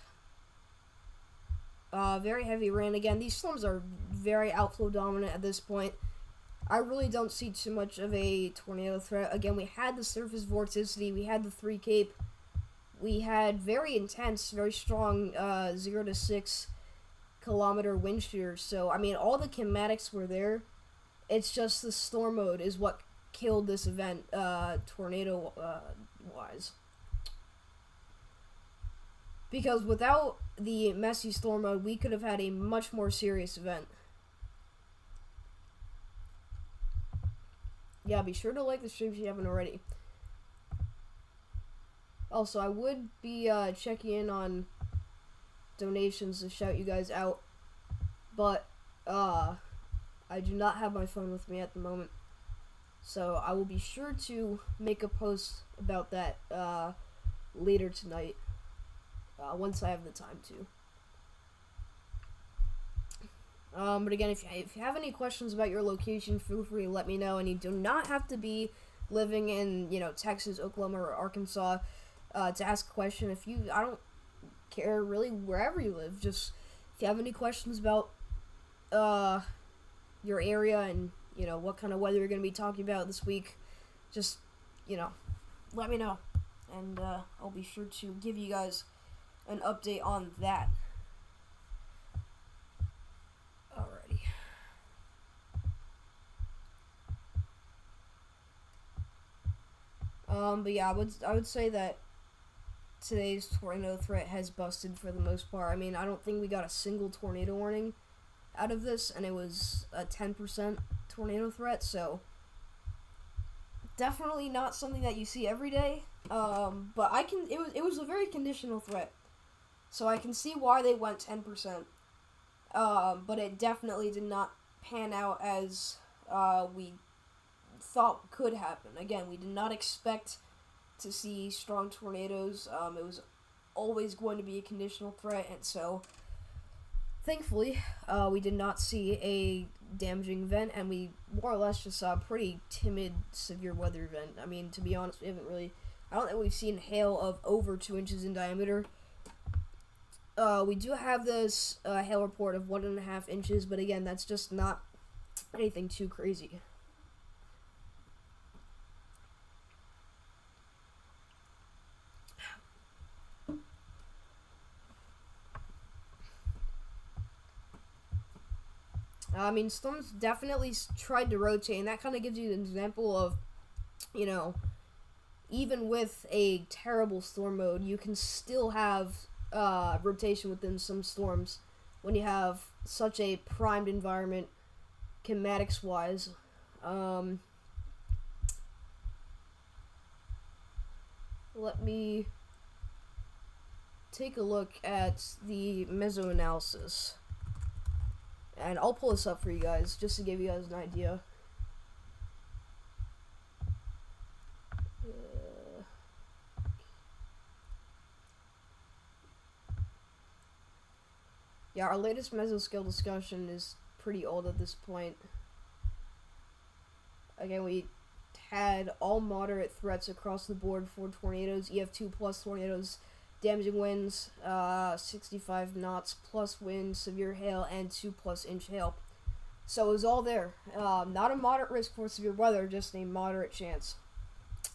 very heavy rain. Again, these storms are very outflow dominant at this point. I really don't see too much of a tornado threat. Again, we had the surface vorticity, we had the 3 Cape, we had very intense, very strong 0 to 6 kilometer wind shears. So, I mean, all the kinematics were there. It's just the storm mode is what killed this event, tornado wise. Because without the messy storm mode, we could have had a much more serious event. Yeah, be sure to like the stream if you haven't already. Also, I would be checking in on donations to shout you guys out, but I do not have my phone with me at the moment. So I will be sure to make a post about that later tonight, once I have the time to. But again, if you have any questions about your location, feel free to let me know. And you do not have to be living in, Texas, Oklahoma, or Arkansas to ask a question. I don't care really wherever you live. Just if you have any questions about your area and what kind of weather you're going to be talking about this week, just let me know, and I'll be sure to give you guys an update on that. Alrighty. But yeah, I would say that today's tornado threat has busted for the most part. I mean, I don't think we got a single tornado warning out of this, and it was a 10% tornado threat, so definitely not something that you see every day. But it was a very conditional threat, so I can see why they went 10%. But it definitely did not pan out as we thought could happen. Again, we did not expect to see strong tornadoes. It was always going to be a conditional threat, and so thankfully we did not see a damaging event, and we more or less just saw a pretty timid severe weather event. I mean, to be honest, I don't think we've seen hail of over 2 inches in diameter. We do have this hail report of 1.5 inches, but again, that's just not anything too crazy. I mean, storms definitely tried to rotate, and that kind of gives you an example of, even with a terrible storm mode, you can still have rotation within some storms when you have such a primed environment, kinematics-wise. Let me take a look at the mesoanalysis. And I'll pull this up for you guys, just to give you guys an idea. Yeah, our latest mesoscale discussion is pretty old at this point. Again, we had all moderate threats across the board for tornadoes, EF2 plus tornadoes, damaging winds, 65 knots plus wind, severe hail, and 2+ inch hail. So it was all there. Not a moderate risk for severe weather, just a moderate chance.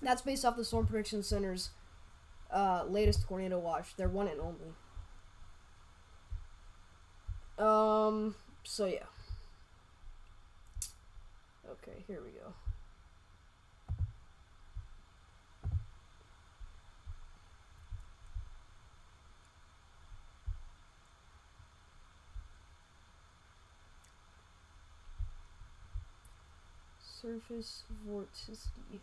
That's based off the Storm Prediction Center's latest tornado watch, their one and only. So yeah. Okay, here we go. Surface vorticity.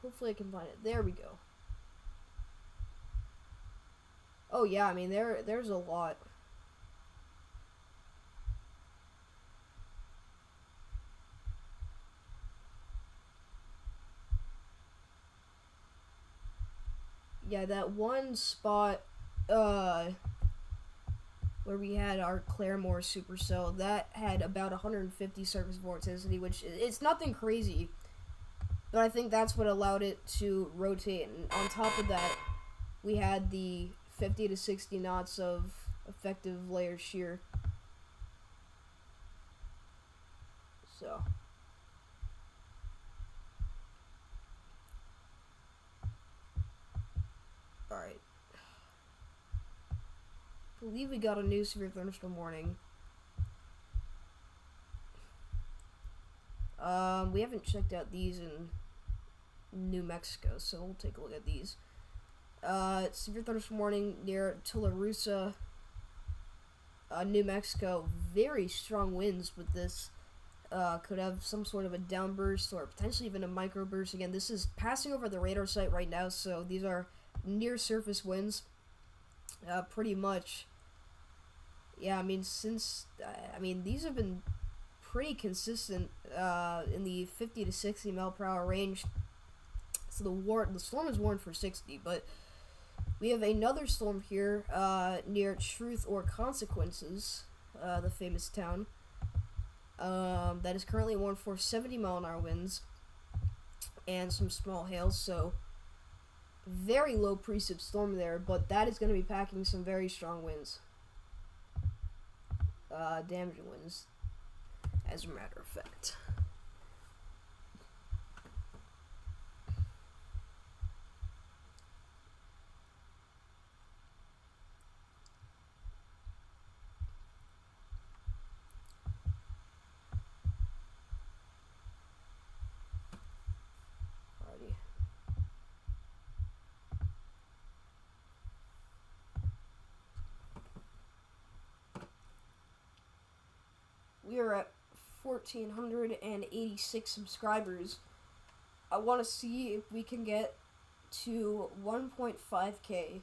Hopefully I can find it. There we go. Oh yeah, I mean there's a lot. Yeah, that one spot where we had our Claremore supercell, that had about 150 surface vorticity, which it's nothing crazy. But I think that's what allowed it to rotate. And on top of that, we had the 50 to 60 knots of effective layer shear. So. Alright. I believe we got a new severe thunderstorm warning. We haven't checked out these in New Mexico, so we'll take a look at these. Severe thunderstorm warning near Tularosa, New Mexico. Very strong winds with this. Could have some sort of a downburst or potentially even a microburst. Again, this is passing over the radar site right now, so these are near surface winds. Pretty much. Yeah, I mean, these have been pretty consistent in the 50 to 60 mile per hour range. So the storm is warned for 60, but we have another storm here near Truth or Consequences, the famous town, that is currently warned for 70 mile an hour winds and some small hail. So very low precip storm there, but that is going to be packing some very strong winds, damaging winds, as a matter of fact. We are at 1,486 subscribers. I want to see if we can get to 1.5k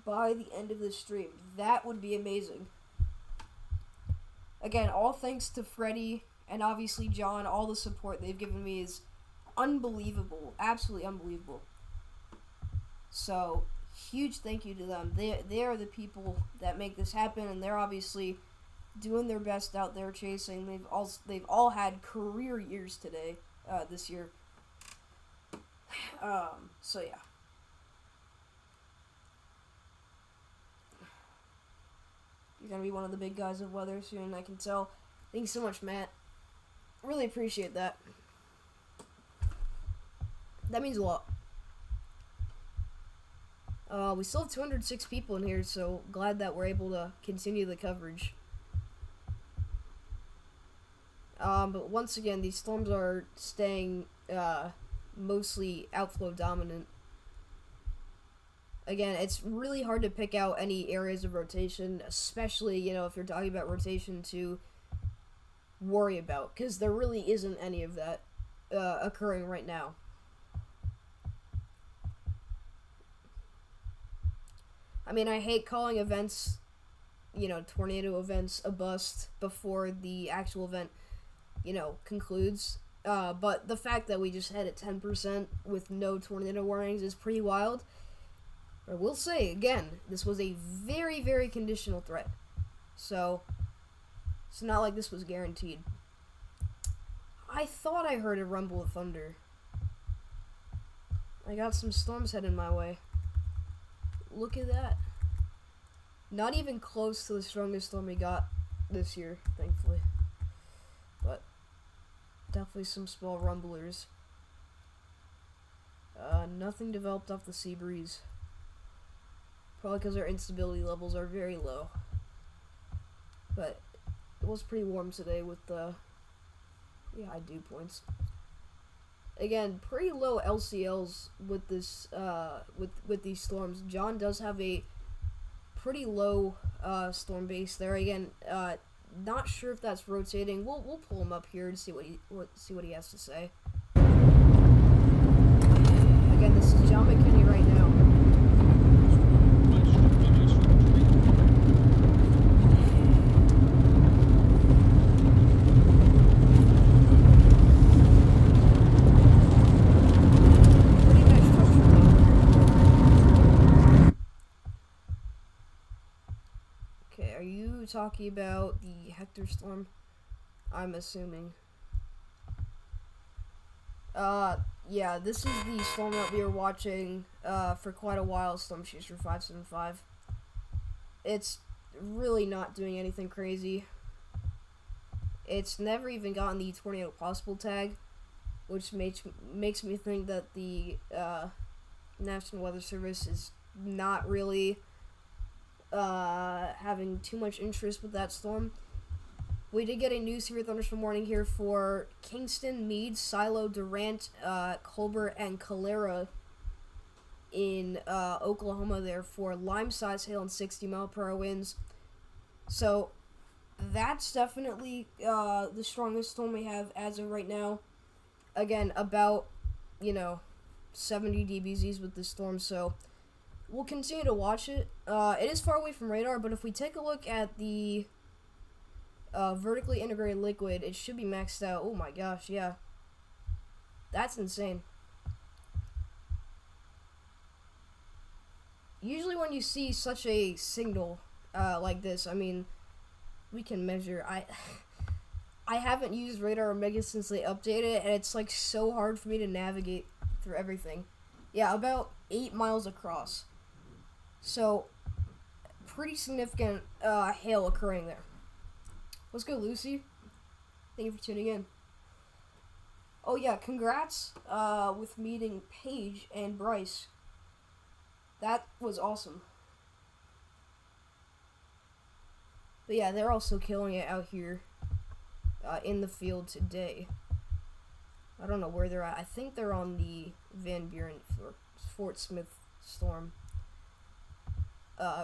by the end of the stream. That would be amazing. Again, all thanks to Freddie and obviously John. All the support they've given me is unbelievable. Absolutely unbelievable. So, huge thank you to them. They are the people that make this happen, and they're obviously doing their best out there chasing. They've all had career years today, this year. So yeah. You're gonna be one of the big guys of weather soon, I can tell. Thanks so much, Matt. Really appreciate that. That means a lot. We still have 206 people in here, so glad that we're able to continue the coverage. But once again, these storms are staying mostly outflow dominant. Again, it's really hard to pick out any areas of rotation, especially, if you're talking about rotation to worry about, because there really isn't any of that occurring right now. I mean, I hate calling events, tornado events a bust before the actual event concludes. But the fact that we just had it 10% with no tornado warnings is pretty wild. I will say, again, this was a very, very conditional threat. So, it's not like this was guaranteed. I thought I heard a rumble of thunder. I got some storms heading my way. Look at that. Not even close to the strongest storm we got this year, thankfully. But definitely some small rumblers. Nothing developed off the sea breeze. Probably because our instability levels are very low. But it was pretty warm today with the high dew points. Again, pretty low LCLs with this with these storms. John does have a pretty low storm base there. Again, not sure if that's rotating. We'll pull him up here and see what he has to say. talking about the Hector storm, I'm assuming. Yeah, this is the storm that we were watching for quite a while, Storm Chaser 575. It's really not doing anything crazy. It's never even gotten the tornado possible tag, which makes me think that the National Weather Service is not really having too much interest with that storm. We did get a new severe thunderstorm warning here for Kingston, Meade, Silo, Durant, Colbert, and Calera in Oklahoma there for lime-sized hail and 60-mile-per-hour winds. So that's definitely the strongest storm we have as of right now. Again, about, 70 dBZs with this storm, so we'll continue to watch it. It is far away from radar, but if we take a look at the vertically integrated liquid, it should be maxed out. Oh my gosh, yeah. That's insane. Usually when you see such a signal like this, I mean, we can measure. I haven't used radar or Mega since they updated it, and it's like so hard for me to navigate through everything. Yeah, about 8 miles across. So, pretty significant hail occurring there. Let's go, Lucy. Thank you for tuning in. Oh yeah, congrats with meeting Paige and Bryce. That was awesome. But yeah, they're also killing it out here in the field today. I don't know where they're at. I think they're on the Van Buren Fort Smith storm.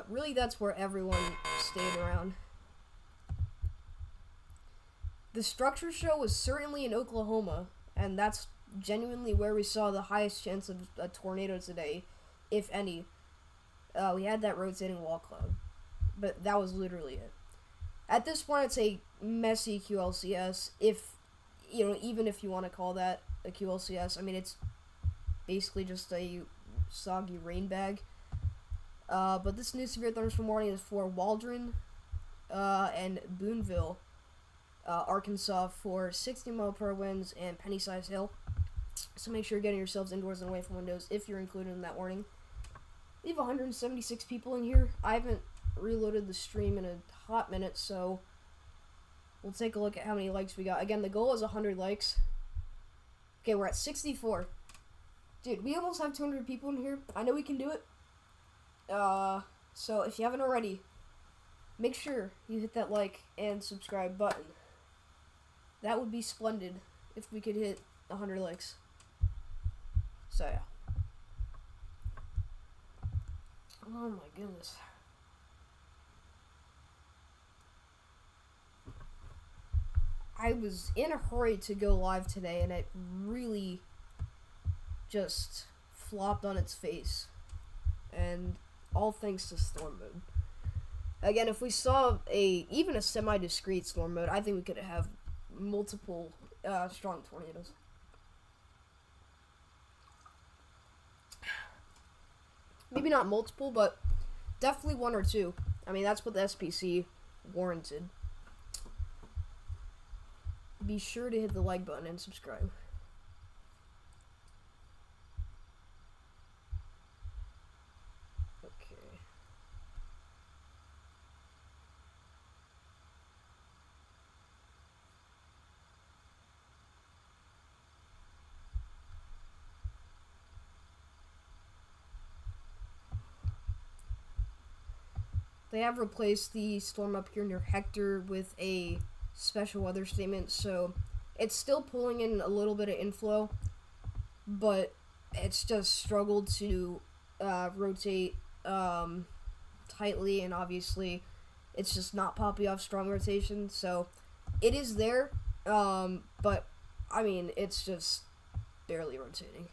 Really, that's where everyone stayed around. The structure show was certainly in Oklahoma, and that's genuinely where we saw the highest chance of a tornado today, if any. We had that rotating wall cloud, but that was literally it. At this point, it's a messy QLCS, even if you want to call that a QLCS. I mean, it's basically just a soggy rain bag. But this new severe thunderstorm warning is for Waldron and Boonville, Arkansas, for 60-mile-per-hour winds and penny-sized hail. So make sure you're getting yourselves indoors and away from windows if you're included in that warning. We have 176 people in here. I haven't reloaded the stream in a hot minute, so we'll take a look at how many likes we got. Again, the goal is 100 likes. Okay, we're at 64. Dude, we almost have 200 people in here. I know we can do it. So if you haven't already, make sure you hit that like and subscribe button. That would be splendid if we could hit 100 likes. So yeah. Oh my goodness. I was in a hurry to go live today, and it really just flopped on its face. And all thanks to storm mode. Again, if we saw even a semi-discrete storm mode, I think we could have multiple strong tornadoes. Maybe not multiple, but definitely one or two. I mean, that's what the SPC warranted. Be sure to hit the like button and subscribe. Okay. They have replaced the storm up here near Hector with a special weather statement, so it's still pulling in a little bit of inflow, but it's just struggled to rotate tightly, and obviously it's just not popping off strong rotation, so it is there, but I mean, it's just barely rotating.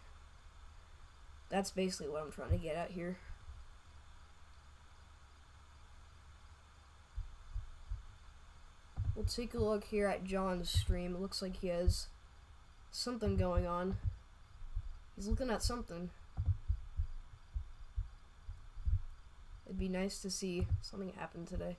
That's basically what I'm trying to get at here. We'll take a look here at John's stream. It looks like he has something going on. He's looking at something. It'd be nice to see something happen today.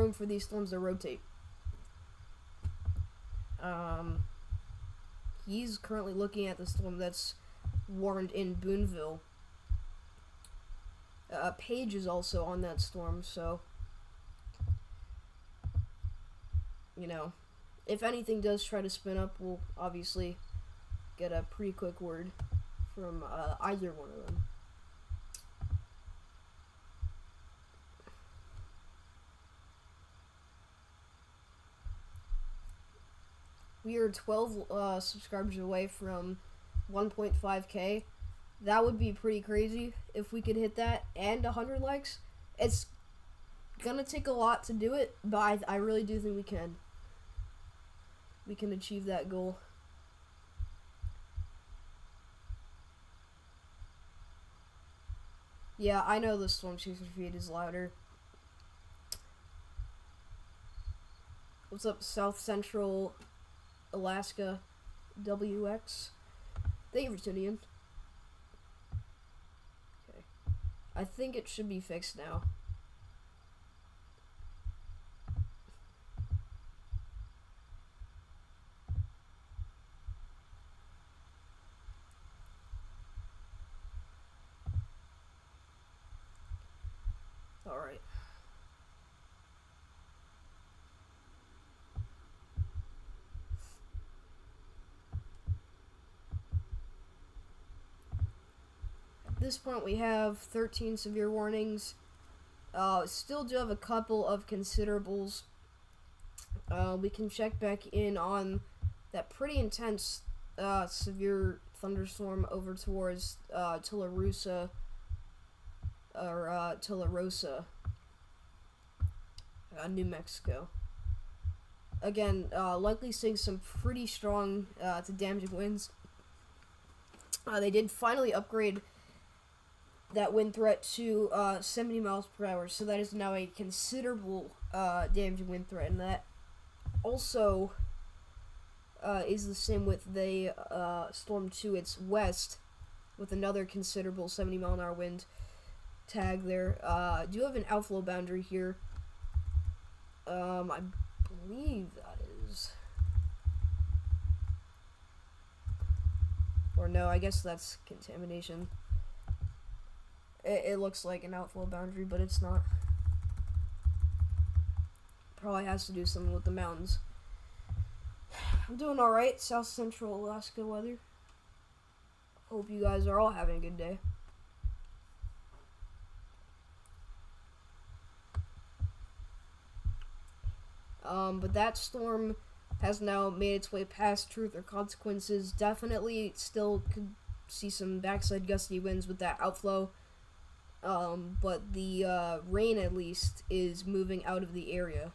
room for these storms to rotate. He's currently looking at the storm that's warned in Boonville. Paige is also on that storm, so you know, if anything does try to spin up, we'll obviously get a pretty quick word from either one of them. We are 12 subscribers away from 1.5k. That would be pretty crazy if we could hit that, and 100 likes. It's gonna take a lot to do it, but I really do think we can. We can achieve that goal. Yeah, I know the storm chaser feed is louder. What's up, South Central Alaska WX? Thank you for tuning in. Okay. I think it should be fixed now. Alright. At this point, we have 13 severe warnings. Still do have a couple of considerables. We can check back in on that pretty intense severe thunderstorm over towards Tularosa, New Mexico. Again, likely seeing some pretty strong to damaging winds. They did finally upgrade that wind threat to 70 miles per hour, so that is now a considerable damaging wind threat, and that also is the same with the storm to its west, with another considerable 70 mile an hour wind tag there. Do have an outflow boundary here. I believe that is, or no, I guess that's contamination. It looks like an outflow boundary, but it's not. Probably has to do something with the mountains. I'm doing alright, South Central Alaska weather. Hope you guys are all having a good day. But that storm has now made its way past Truth or Consequences. Definitely still could see some backside gusty winds with that outflow. But the rain, at least, is moving out of the area.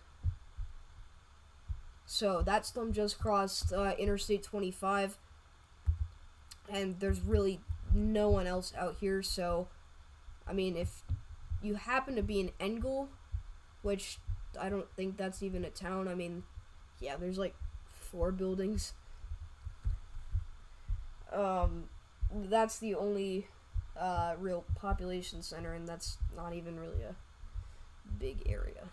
So that storm just crossed Interstate 25, and there's really no one else out here. So, I mean, if you happen to be in Engel, which I don't think that's even a town. I mean, yeah, there's like 4 buildings. That's the only real population center, and that's not even really a big area.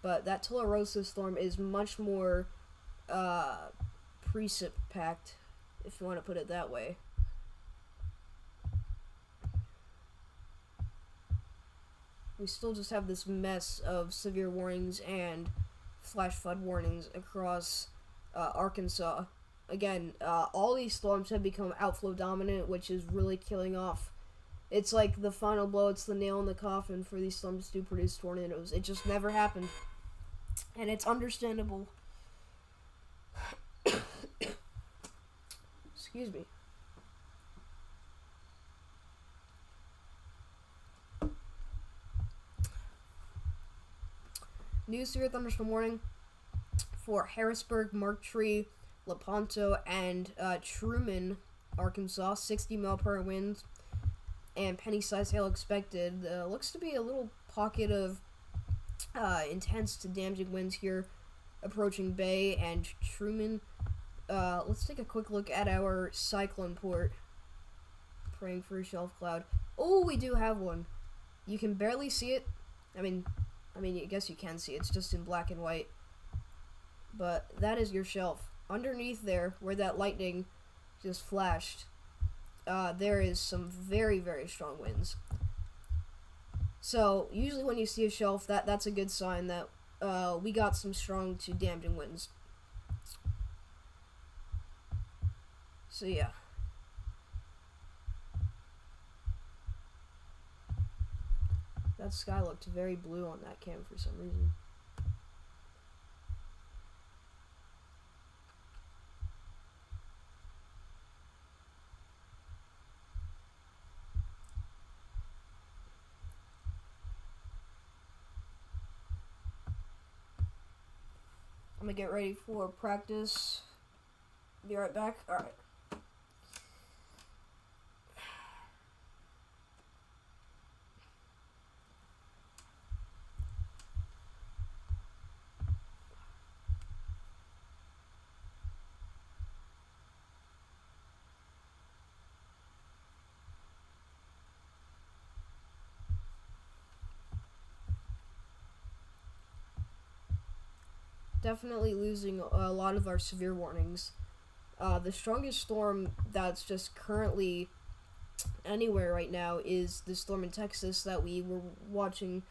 But that Tularosa storm is much more precip packed, if you want to put it that way. We still just have this mess of severe warnings and flash flood warnings across Arkansas. Again, all these storms have become outflow dominant, which is really killing off. It's like the final blow, it's the nail in the coffin for these storms to produce tornadoes. It just never happened. And it's understandable. Excuse me. New severe thunderstorm warning for Harrisburg, Marktree, Lepanto, and Truman, Arkansas. 60 mile per hour winds and penny-sized hail expected. Looks to be a little pocket of intense to damaging winds here approaching Bay and Truman. Let's take a quick look at our cyclone port. Praying for a shelf cloud. Oh, we do have one. You can barely see it. I mean, I mean, I guess you can see. It's just in black and white. But that is your shelf. Underneath there, where that lightning just flashed, there is some very, very strong winds. So, usually when you see a shelf, that's a good sign that we got some strong to damaging winds. So, yeah. That sky looked very blue on that cam for some reason. I'm gonna get ready for practice. Be right back. Alright. Definitely losing a lot of our severe warnings. The strongest storm that's just currently anywhere right now is the storm in Texas that we were watching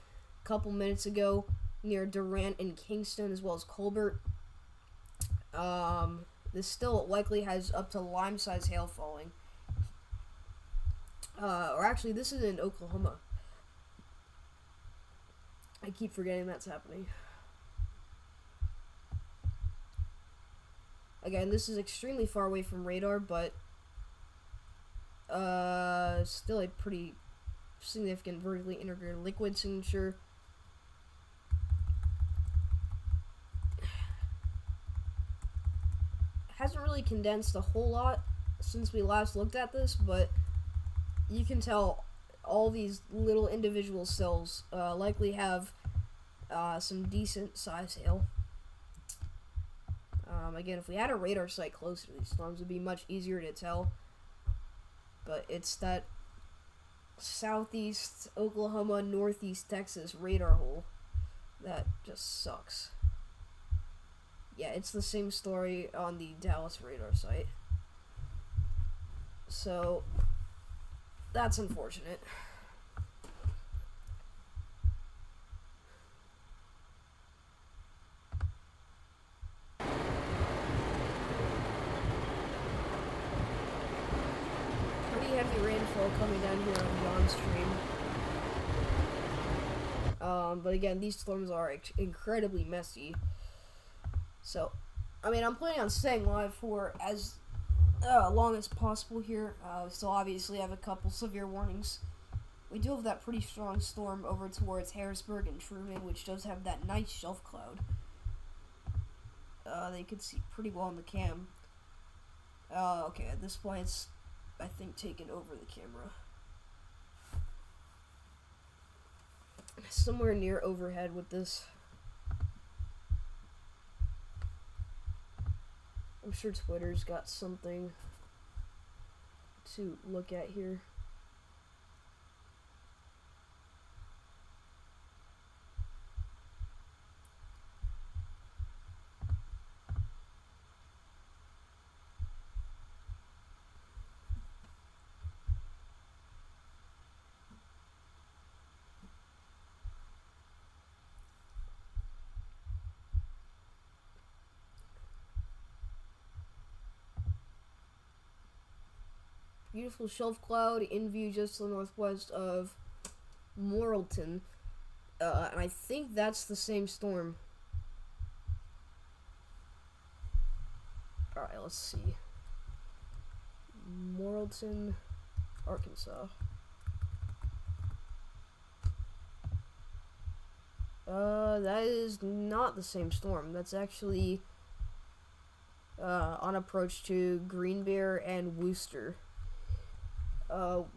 a couple minutes ago near Durant and Kingston, as well as Colbert. This still likely has up to lime-size hail falling. Or actually, this is in Oklahoma. I keep forgetting that's happening. Again, this is extremely far away from radar, but still a pretty significant vertically integrated liquid signature. Hasn't really condensed a whole lot since we last looked at this, but you can tell all these little individual cells likely have some decent size hail. Again, if we had a radar site closer to these storms, it would be much easier to tell. But it's that southeast Oklahoma, northeast Texas radar hole that just sucks. Yeah, it's the same story on the Dallas radar site. So, that's unfortunate. Heavy rainfall coming down here on John's stream. But again, these storms are incredibly messy. So, I mean, I'm planning on staying live for as long as possible here. We still obviously have a couple severe warnings. We do have that pretty strong storm over towards Harrisburg and Truman, which does have that nice shelf cloud. That you can see pretty well on the cam. Okay, at this point it's, I think, taken over the camera. Somewhere near overhead with this. I'm sure Twitter's got something to look at here. Beautiful shelf cloud in view just to the northwest of Morrilton. And I think that's the same storm. Alright, let's see. Morrilton, Arkansas. That is not the same storm. That's actually on approach to Green Bear and Wooster.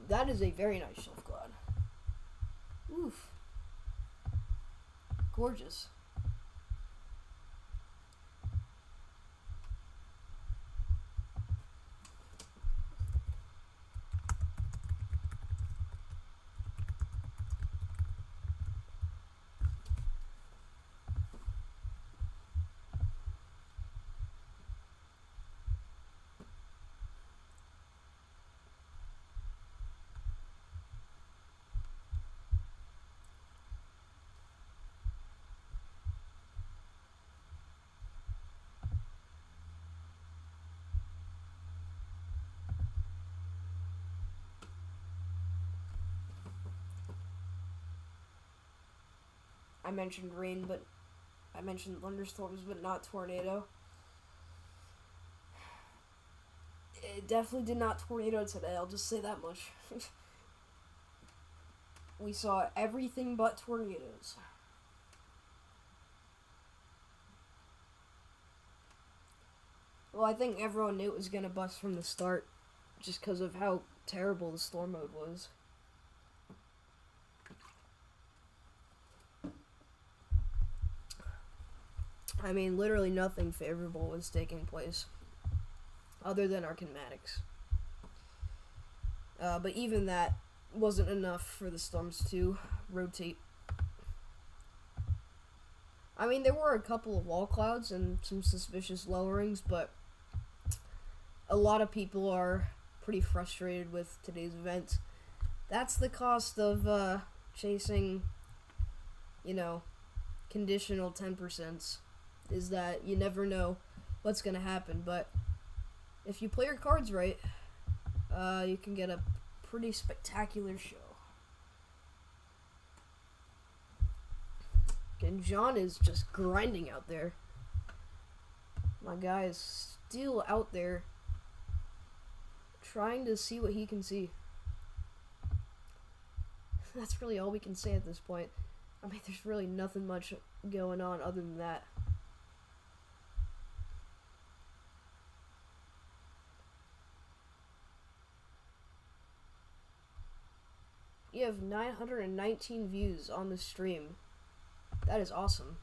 That is a very nice shelf cloud. Oof. Gorgeous. I mentioned rain, but I mentioned thunderstorms, but not tornado. It definitely did not tornado today, I'll just say that much. We saw everything but tornadoes. Well, I think everyone knew it was gonna bust from the start, just because of how terrible the storm mode was. I mean, literally nothing favorable was taking place, other than our kinematics. But even that wasn't enough for the storms to rotate. I mean, there were a couple of wall clouds and some suspicious lowerings, but a lot of people are pretty frustrated with today's event. That's the cost of chasing, conditional 10%, is that you never know what's going to happen. But if you play your cards right, you can get a pretty spectacular show. And John is just grinding out there. My guy is still out there trying to see what he can see. That's really all we can say at this point. I mean, there's really nothing much going on other than that. You have 919 views on the stream. That is awesome.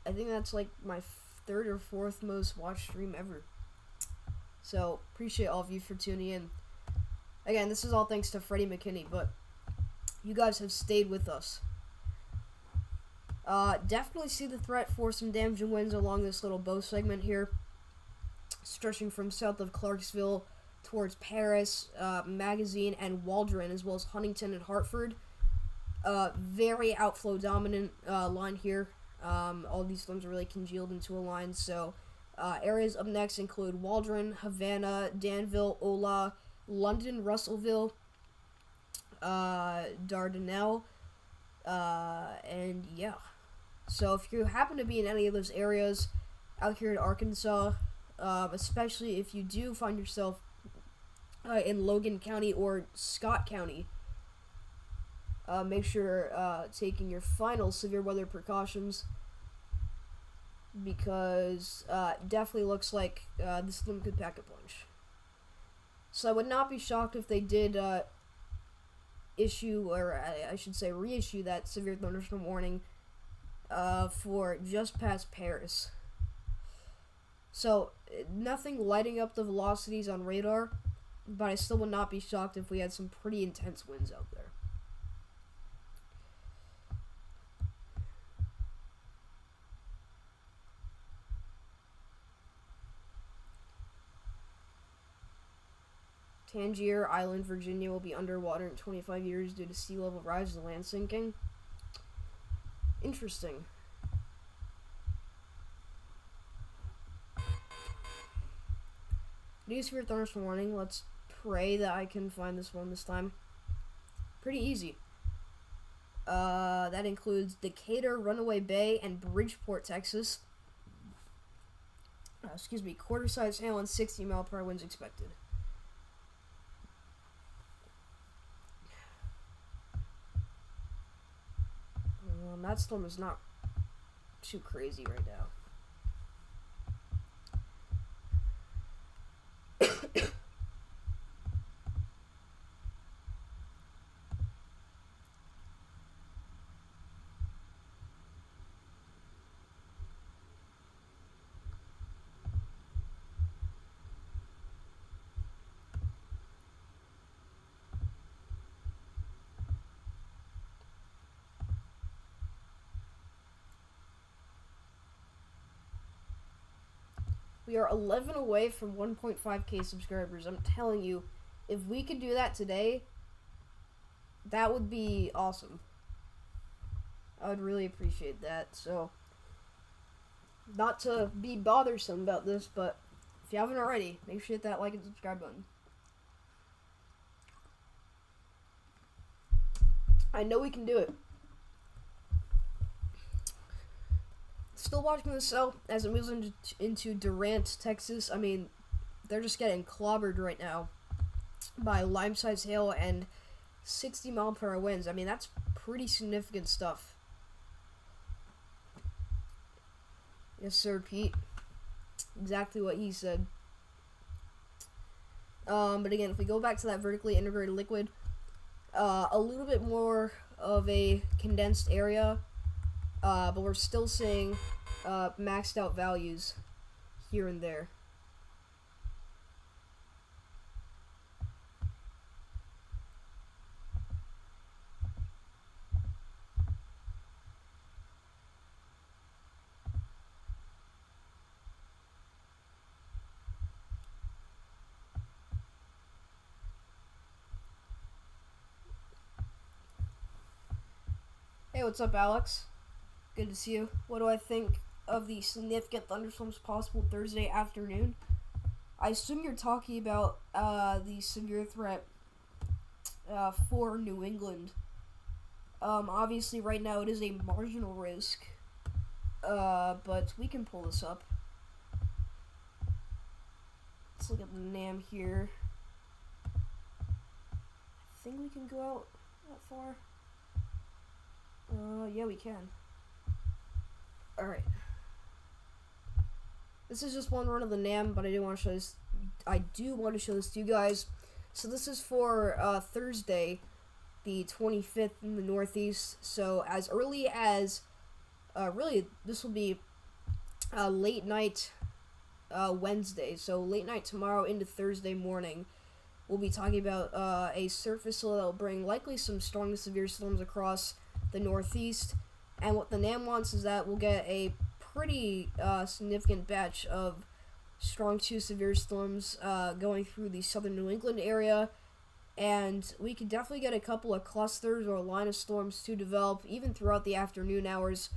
I think that's like my third or fourth most watched stream ever. So, appreciate all of you for tuning in. Again, this is all thanks to Freddie McKinney, but you guys have stayed with us. Definitely see the threat for some damaging winds along this little bow segment here, stretching from south of Clarksville towards Paris, Magazine, and Waldron, as well as Huntington and Hartford. Very outflow dominant line here. All these storms are really congealed into a line, so areas up next include Waldron, Havana, Danville, Ola, London, Russellville, Dardanelle, and yeah. So if you happen to be in any of those areas out here in Arkansas, especially if you do find yourself in Logan County or Scott County, make sure taking your final severe weather precautions, because definitely looks like this storm could pack a punch. So I would not be shocked if they did issue, or I should say reissue, that severe thunderstorm warning for just past Paris. So nothing lighting up the velocities on radar, but I still would not be shocked if we had some pretty intense winds out there. Tangier Island, Virginia will be underwater in 25 years due to sea level rise and land sinking. Interesting. New severe thunderstorm warning. Let's pray that I can find this one this time. Pretty easy. That includes Decatur, Runaway Bay, and Bridgeport, Texas. Quarter-size hail and 60-mile-per-hour winds expected. That storm is not too crazy right now. We are 11 away from 1.5k subscribers. I'm telling you, if we could do that today, that would be awesome. I would really appreciate that. So, not to be bothersome about this, but if you haven't already, make sure you hit that like and subscribe button. I know we can do it. still watching the cell as it moves into Durant, Texas. I mean, they're just getting clobbered right now by lime-sized hail and 60-mile-per-hour winds. I mean, that's pretty significant stuff. Yes, sir, Pete. Exactly what he said. But again, if we go back to that vertically integrated liquid, a little bit more of a condensed area, but we're still seeing maxed out values here and there. Hey, what's up, Alex? Good to see you. What do I think of the significant thunderstorms possible Thursday afternoon? I assume you're talking about the severe threat for New England. Obviously, right now it is a marginal risk, but we can pull this up. Let's look at the NAM here. I think we can go out that far. Yeah, we can. Alright. This is just one run of the NAM, but I do want to show this. I do want to show this to you guys. So this is for Thursday, the 25th in the Northeast. So as early as, really, this will be late night Wednesday. So late night tomorrow into Thursday morning. We'll be talking about a surface that will bring likely some strong to severe storms across the Northeast. And what the NAM wants is that we'll get a pretty significant batch of strong to severe storms going through the southern New England area. And we could definitely get a couple of clusters or a line of storms to develop even throughout the afternoon hours,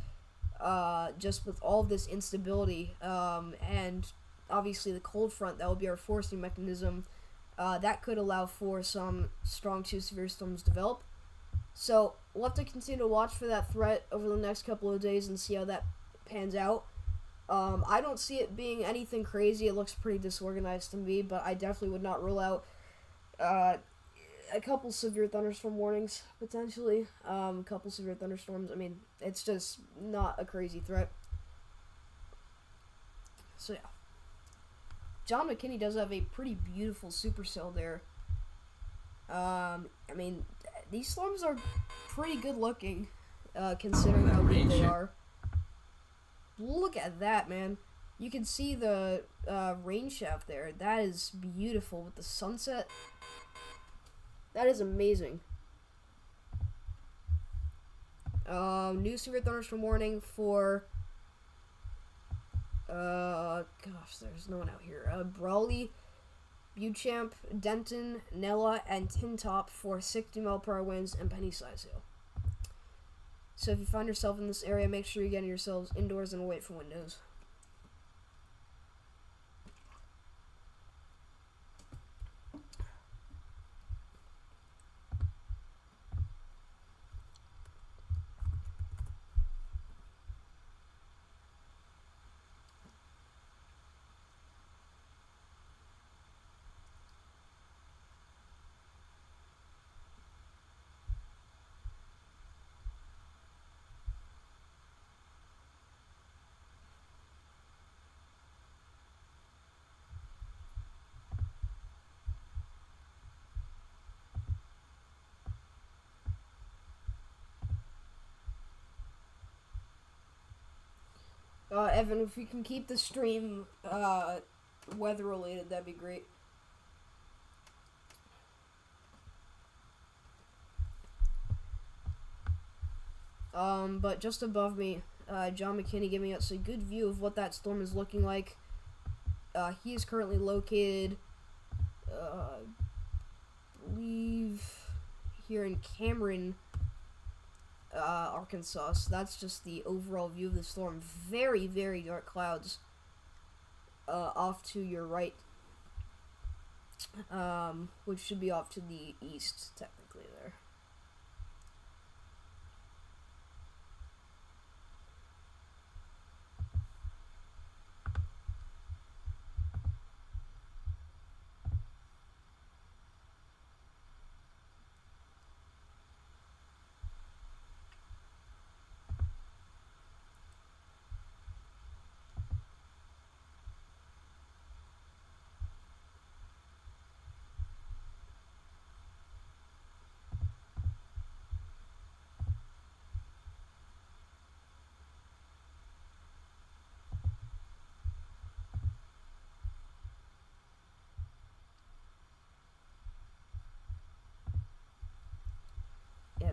just with all of this instability. And obviously the cold front, that will be our forcing mechanism. That could allow for some strong to severe storms to develop. So we'll have to continue to watch for that threat over the next couple of days and see how that pans out. I don't see it being anything crazy. It looks pretty disorganized to me, but I definitely would not rule out a couple severe thunderstorm warnings, potentially. A couple severe thunderstorms. I mean, it's just not a crazy threat. So yeah. John McKinney does have a pretty beautiful supercell there. I mean, these storms are pretty good looking, considering how big they are. Look at that, man. You can see the rain shaft there. That is beautiful with the sunset. That is amazing. New severe thunderstorm warning for gosh, there's no one out here. Brawley, Beauchamp, Denton, Nella, and Tin Top for 60-mile-per-hour winds and penny-size hail. So if you find yourself in this area, make sure you're getting yourselves indoors and away from windows. Evan, if we can keep the stream weather related, that'd be great. But just above me, John McKinney giving us a good view of what that storm is looking like. He is currently located, I believe, here in Cameron, Arkansas. So that's just the overall view of the storm. Very, very dark clouds off to your right, which should be off to the east, technically, there.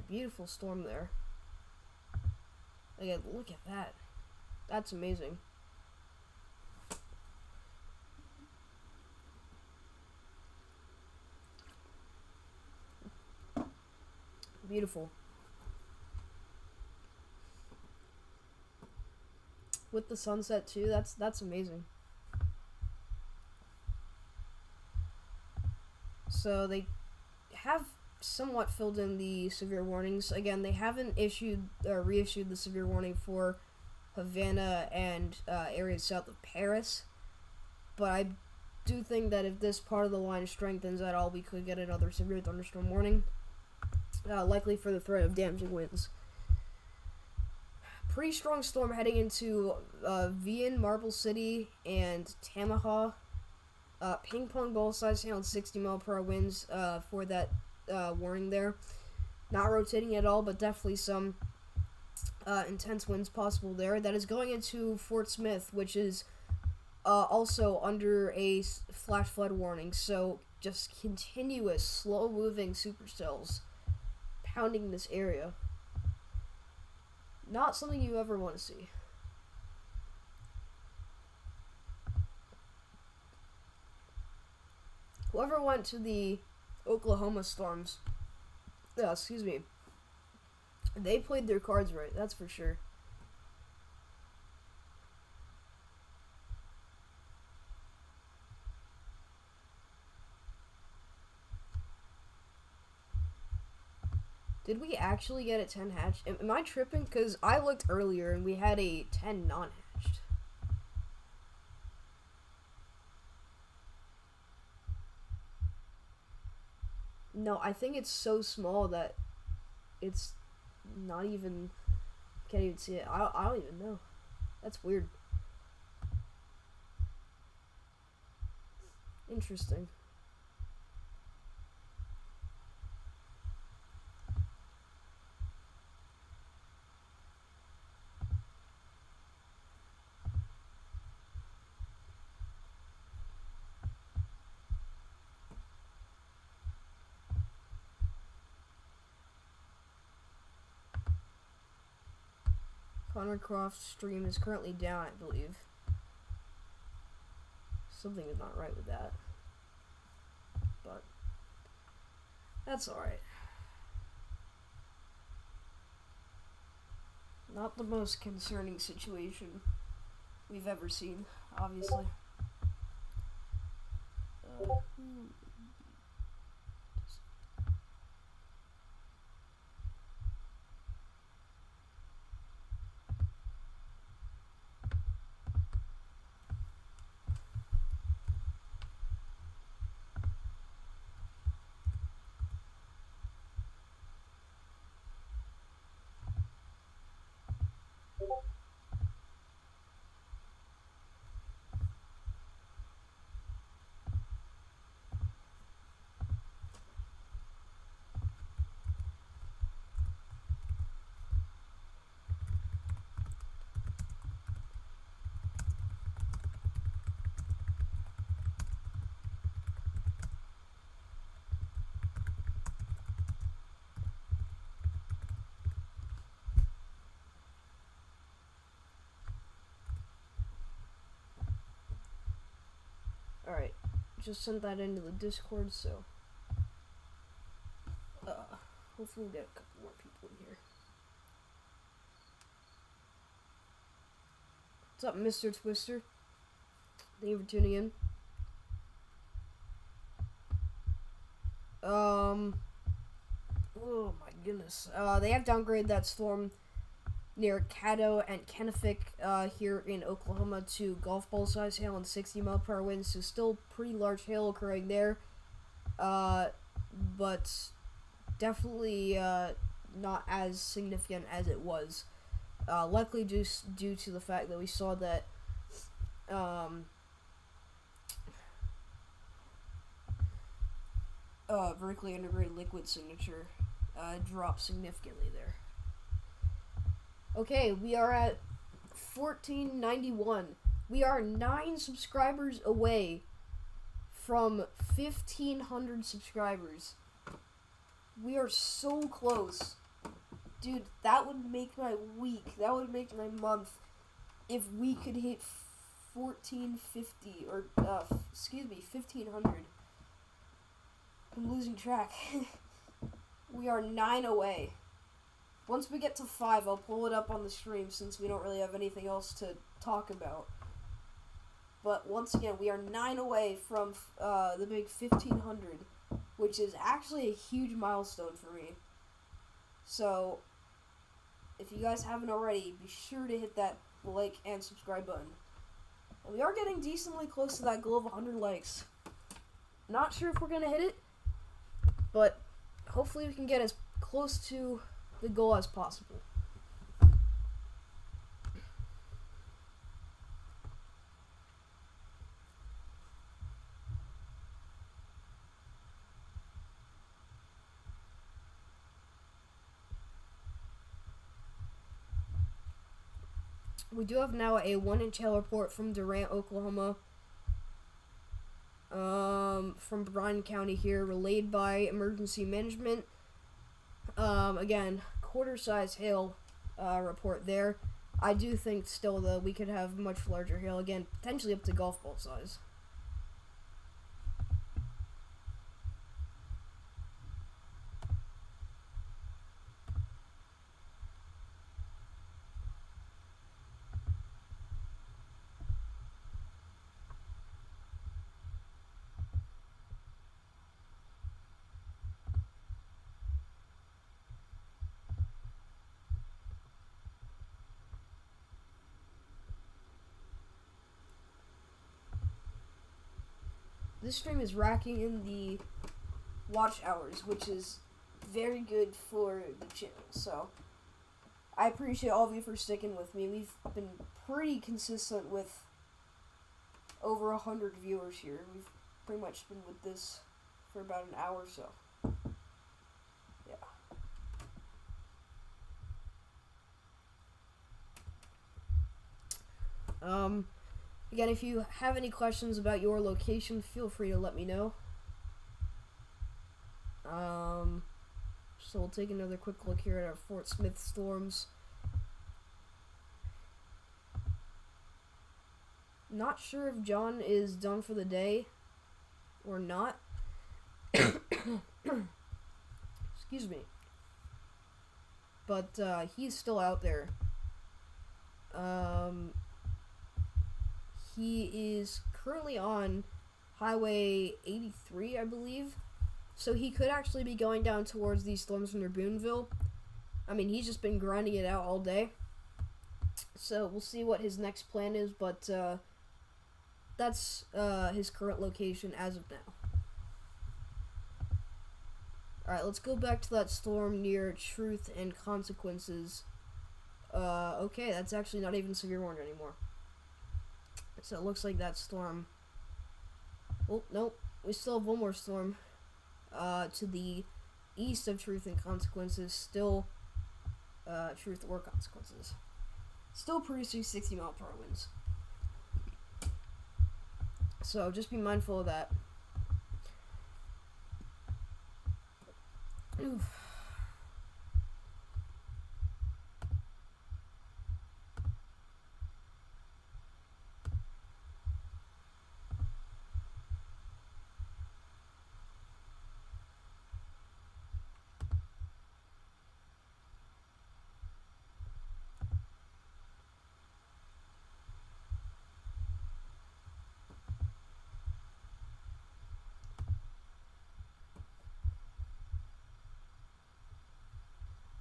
beautiful storm there. Again, look at that. That's amazing. Beautiful. With the sunset too, that's amazing. So they have somewhat filled in the severe warnings. Again, they haven't issued or reissued the severe warning for Havana and areas south of Paris. But I do think that if this part of the line strengthens at all, we could get another severe thunderstorm warning. Likely for the threat of damaging winds. Pretty strong storm heading into Vian, Marble City, and Tamaha. Ping pong ball size hail and 60 mph winds for that warning there. Not rotating at all, but definitely some intense winds possible there. That is going into Fort Smith, which is also under a flash flood warning. So just continuous, slow-moving supercells pounding this area. Not something you ever want to see. Whoever went to the Oklahoma storms, they played their cards right, that's for sure. Did we actually get a 10 hatch? Am I tripping? Because I looked earlier and we had a 10 non-hatched. No, I think it's so small that it's not even... Can't even see it. I don't even know. That's weird. Interesting. Connor Croft's stream is currently down, I believe. Something is not right with that. But that's alright. Not the most concerning situation we've ever seen, obviously. Alright, just sent that into the Discord, so hopefully we'll get a couple more people in here. What's up, Mr. Twister? Thank you for tuning in. Oh my goodness. They have downgraded that storm near Caddo and Kennefic here in Oklahoma to golf ball size hail and 60 mph winds, so still pretty large hail occurring there, but definitely not as significant as it was, likely just due to the fact that we saw that vertically integrated liquid signature drop significantly there. Okay, we are at 1491. We are 9 subscribers away from 1,500 subscribers. We are so close. Dude, that would make my week. That would make my month if we could hit 1450 or 1500. I'm losing track. We are 9 away. Once we get to 5, I'll pull it up on the stream since we don't really have anything else to talk about. But once again, we are 9 away from the big 1500, which is actually a huge milestone for me. So, if you guys haven't already, be sure to hit that like and subscribe button. And we are getting decently close to that goal of 100 likes. Not sure if we're going to hit it, but hopefully we can get as close to the goal as possible. We do have now a 1-inch hail report from Durant, Oklahoma. From Bryan County here, relayed by Emergency Management. Again, quarter-size hail report there. I do think still, though, we could have much larger hail. Again, potentially up to golf ball size. This stream is racking in the watch hours, which is very good for the channel. So, I appreciate all of you for sticking with me. We've been pretty consistent with over 100 viewers here. We've pretty much been with this for about an hour or so. Yeah. Again, if you have any questions about your location, feel free to let me know. So we'll take another quick look here at our Fort Smith storms. Not sure if John is done for the day or not. Excuse me. But he's still out there. He is currently on Highway 83, I believe. So he could actually be going down towards these storms near Boonville. I mean, he's just been grinding it out all day. So we'll see what his next plan is, but that's his current location as of now. Alright, let's go back to that storm near Truth and Consequences. Okay, that's actually not even severe warning anymore. So it looks like that storm... Oh, nope. We still have one more storm to the east of Truth and Consequences. Still Truth or Consequences. Still producing 60-mile-per-hour winds. So just be mindful of that. Oof.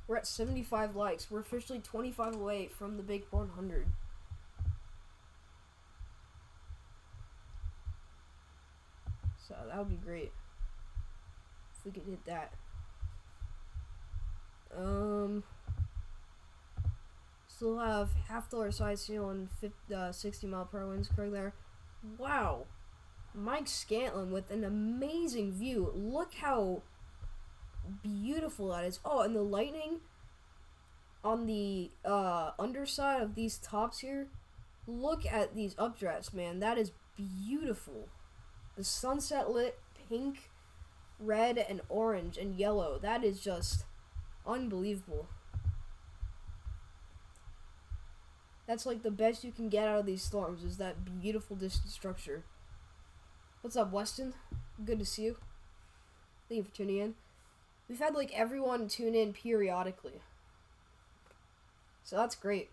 We're at 75 likes. We're officially 25 away from the big 100. So that would be great if we could hit that. Still have half-dollar size hail and 60-mile-per-hour winds occurring there. Wow, Mike Scantlin with an amazing view. Look how beautiful that is. Oh, and the lightning on the underside of these tops here. Look at these updrafts, man. That is beautiful. The sunset lit pink, red, and orange, and yellow. That is just unbelievable. That's like the best you can get out of these storms is that beautiful distant structure. What's up, Weston? Good to see you. Thank you for tuning in. We've had like everyone tune in periodically. So that's great.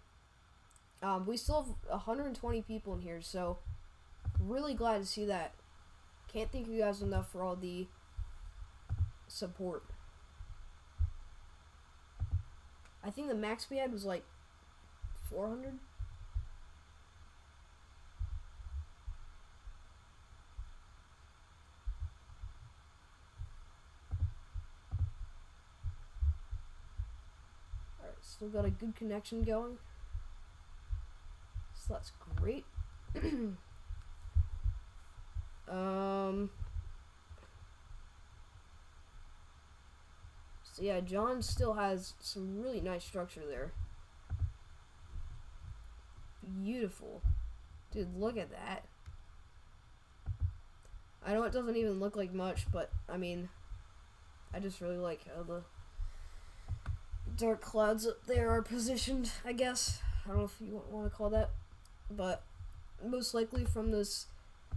We still have 120 people in here, so really glad to see that. Can't thank you guys enough for all the support. I think the max we had was like 400. Alright, still got a good connection going. So that's great. So yeah, John still has some really nice structure there. Beautiful. Dude, look at that. I know it doesn't even look like much, but I mean, I just really like how the dark clouds up there are positioned, I guess. I don't know if you want to call that, but most likely from this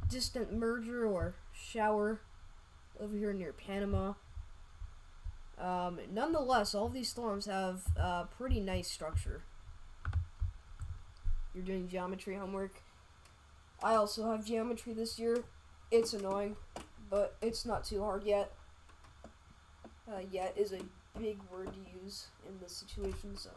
distant merger or shower over here near Panama. Nonetheless, all of these storms have pretty nice structure. You're doing geometry homework. I also have geometry this year. It's annoying, but it's not too hard yet. Yet is a big word to use in this situation, so.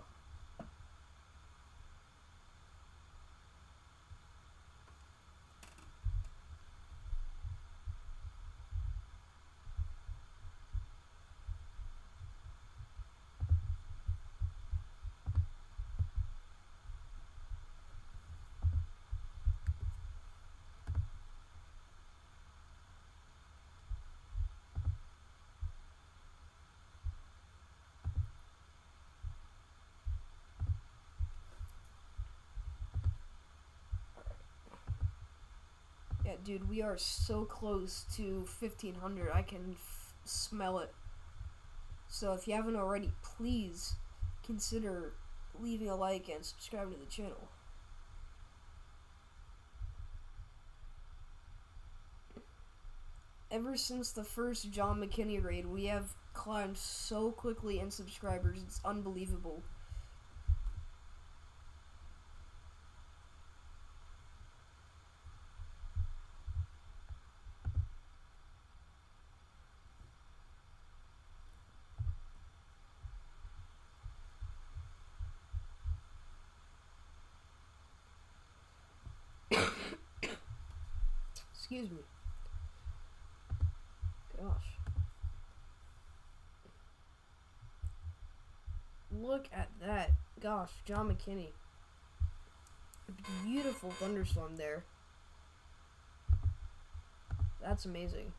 Yeah, dude, we are so close to 1500. I can smell it. So if you haven't already, please consider leaving a like and subscribing to the channel. Ever since the first John McKinney raid, we have climbed so quickly in subscribers. It's unbelievable. Excuse me. Gosh. Look at that. Gosh, John McKinney. A beautiful thunderstorm there. That's amazing.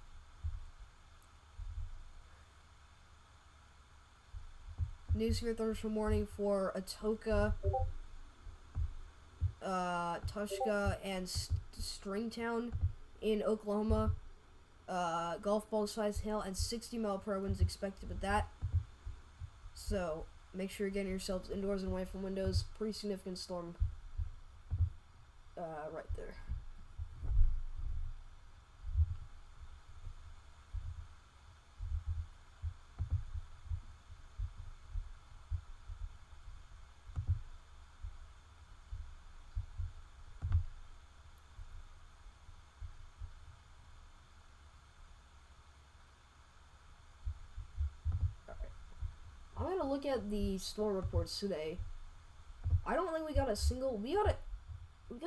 New severe thunderstorm warning for Atoka, Tushka, and Stringtown in Oklahoma. Golf ball size hail and 60-mile-per-hour winds expected with that. So make sure you're getting yourselves indoors and away from windows. Pretty significant storm right there. I'm gonna look at the storm reports today. I don't think we got a single. We got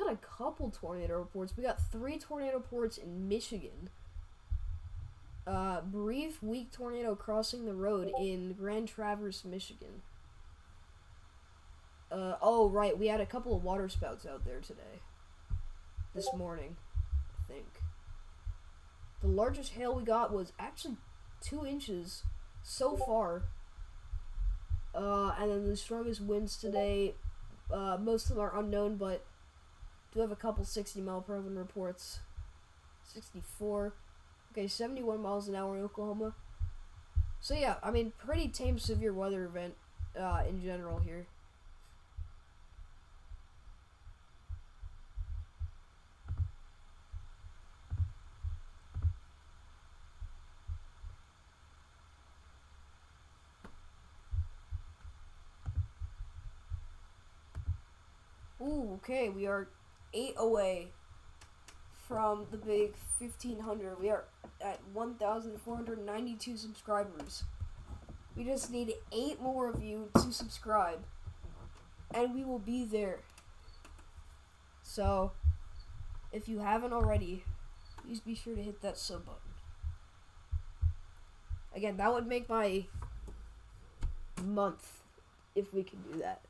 a couple tornado reports. We got 3 tornado reports in Michigan. Brief weak tornado crossing the road in Grand Traverse, Michigan. Oh right, we had a couple of water spouts out there today. This morning, I think. The largest hail we got was actually 2 inches so far. And then the strongest winds today, most of them are unknown, but do have a couple 60-mile-per-hour wind reports. 64. Okay, 71 miles an hour in Oklahoma. So yeah, I mean, pretty tame severe weather event in general here. Ooh, okay, we are 8 away from the big 1500. We are at 1,492 subscribers. We just need 8 more of you to subscribe, and we will be there. So, if you haven't already, please be sure to hit that sub button. Again, that would make my month if we could do that.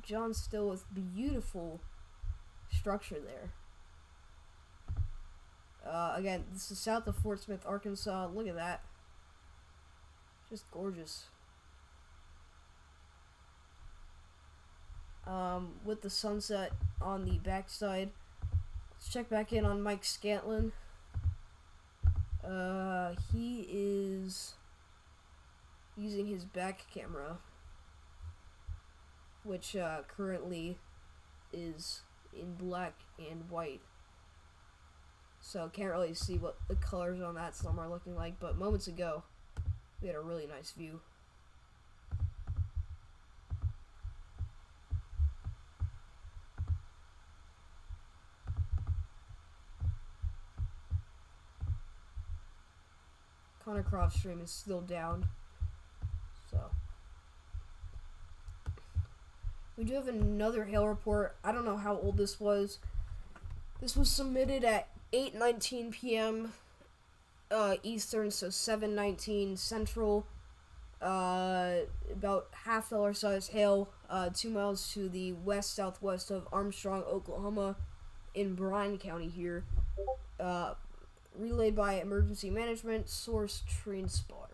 John Still with beautiful structure there. Again, this is south of Fort Smith, Arkansas. Look at that. Just gorgeous. With the sunset on the backside. Let's check back in on Mike Scantlin. He is using his back camera, which currently is in black and white. So can't really see what the colors on that storm are looking like, but moments ago we had a really nice view. Connor Croft stream is still down, so we do have another hail report. I don't know how old this was. This was submitted at 8:19 p.m. Eastern, so 7:19 Central. About $half size hail, 2 miles to the west-southwest of Armstrong, Oklahoma, in Bryan County here. Relayed by Emergency Management, source Train Spotter.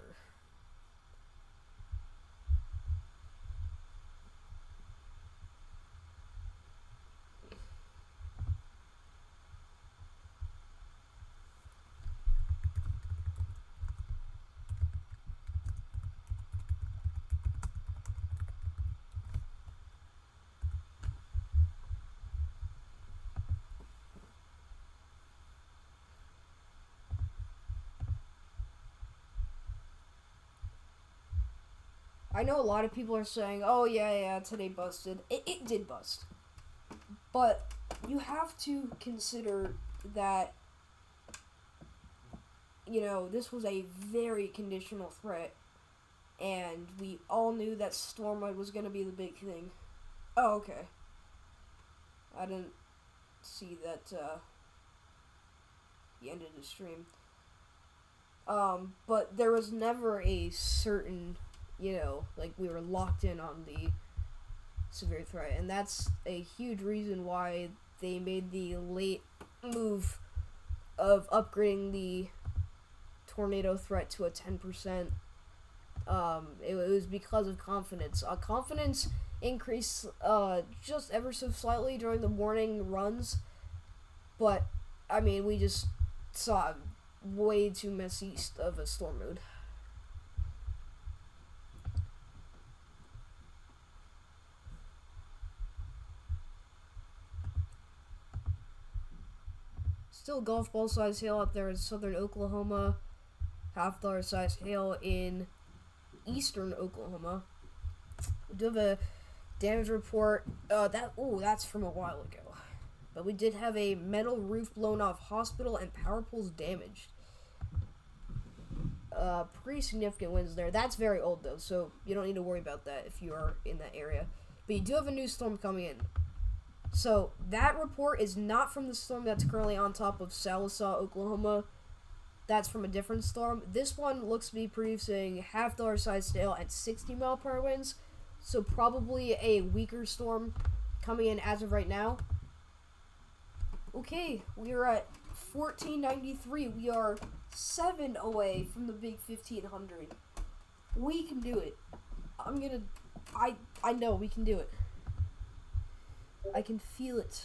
I know a lot of people are saying, oh yeah, today busted. It did bust. But you have to consider that, you know, this was a very conditional threat. And we all knew that storm mode was going to be the big thing. Oh, okay. I didn't see that, the end of the stream. But there was never a certain, you know, like we were locked in on the severe threat, and that's a huge reason why they made the late move of upgrading the tornado threat to a 10%. It was because of confidence. Confidence increased just ever so slightly during the morning runs, but I mean, we just saw way too messy of a storm mode. Still golf ball size hail out there in southern Oklahoma. $half size hail in eastern Oklahoma. We do have a damage report. That's from a while ago. But we did have a metal roof blown off hospital and power poles damaged. Pretty significant winds there. That's very old though, so you don't need to worry about that if you are in that area. But you do have a new storm coming in. So, that report is not from the storm that's currently on top of Sallisaw, Oklahoma. That's from a different storm. This one looks to be producing $half size hail and 60-mile-per-hour winds. So, probably a weaker storm coming in as of right now. Okay, we are at 1493. We are 7 away from the big 1500. We can do it. I know we can do it. I can feel it.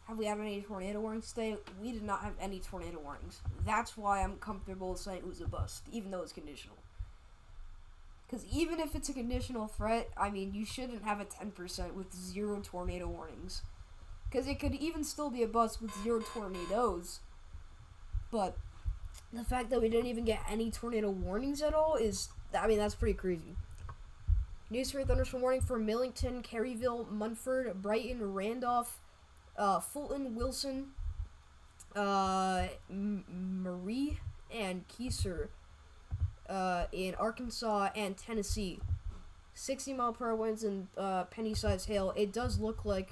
Have we had any tornado warnings today? We did not have any tornado warnings. That's why I'm comfortable saying it was a bust, even though it's conditional. Because even if it's a conditional threat, I mean, you shouldn't have a 10% with 0 tornado warnings. Because it could even still be a bust with 0 tornadoes. But the fact that we didn't even get any tornado warnings at all is, I mean, that's pretty crazy. New severe thunderstorm warning for Millington, Caryville, Munford, Brighton, Randolph, Fulton, Wilson, Marie, and Keiser in Arkansas and Tennessee. 60-mile-per-hour winds and penny-sized hail. It does look like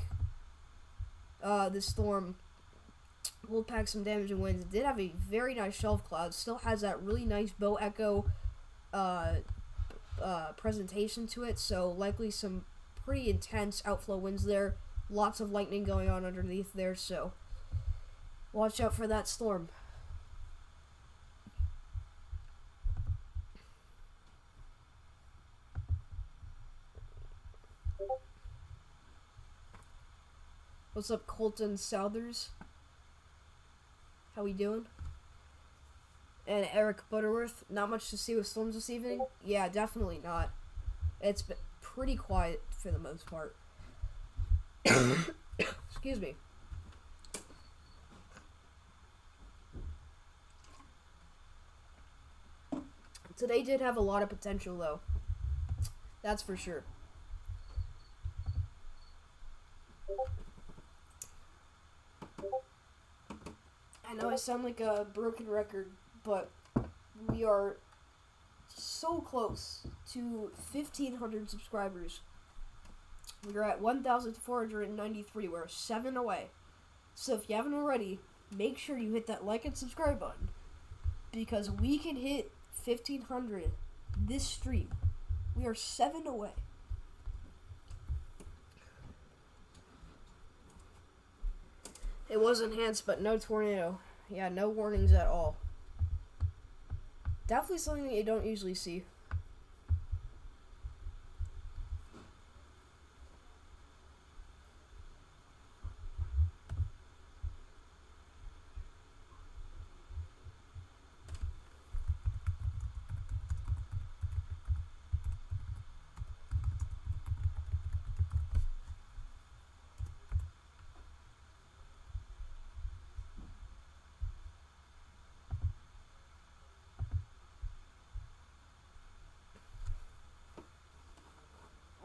this storm will pack some damage and winds. It did have a very nice shelf cloud. Still has that really nice bow echo presentation to it, so likely some pretty intense outflow winds there. Lots of lightning going on underneath there, so watch out for that storm. What's up, Colton Southers? How we doing? And Eric Butterworth. Not much to see with storms this evening? Yeah, definitely not. It's been pretty quiet for the most part. Excuse me. Today did have a lot of potential, though. That's for sure. I know I sound like a broken record, but we are so close to 1,500 subscribers. We're at 1,493. We're 7 away. So if you haven't already, make sure you hit that like and subscribe button, because we can hit 1,500 this stream. We are 7 away. It was enhanced, but no tornado. Yeah, no warnings at all. Definitely something that you don't usually see.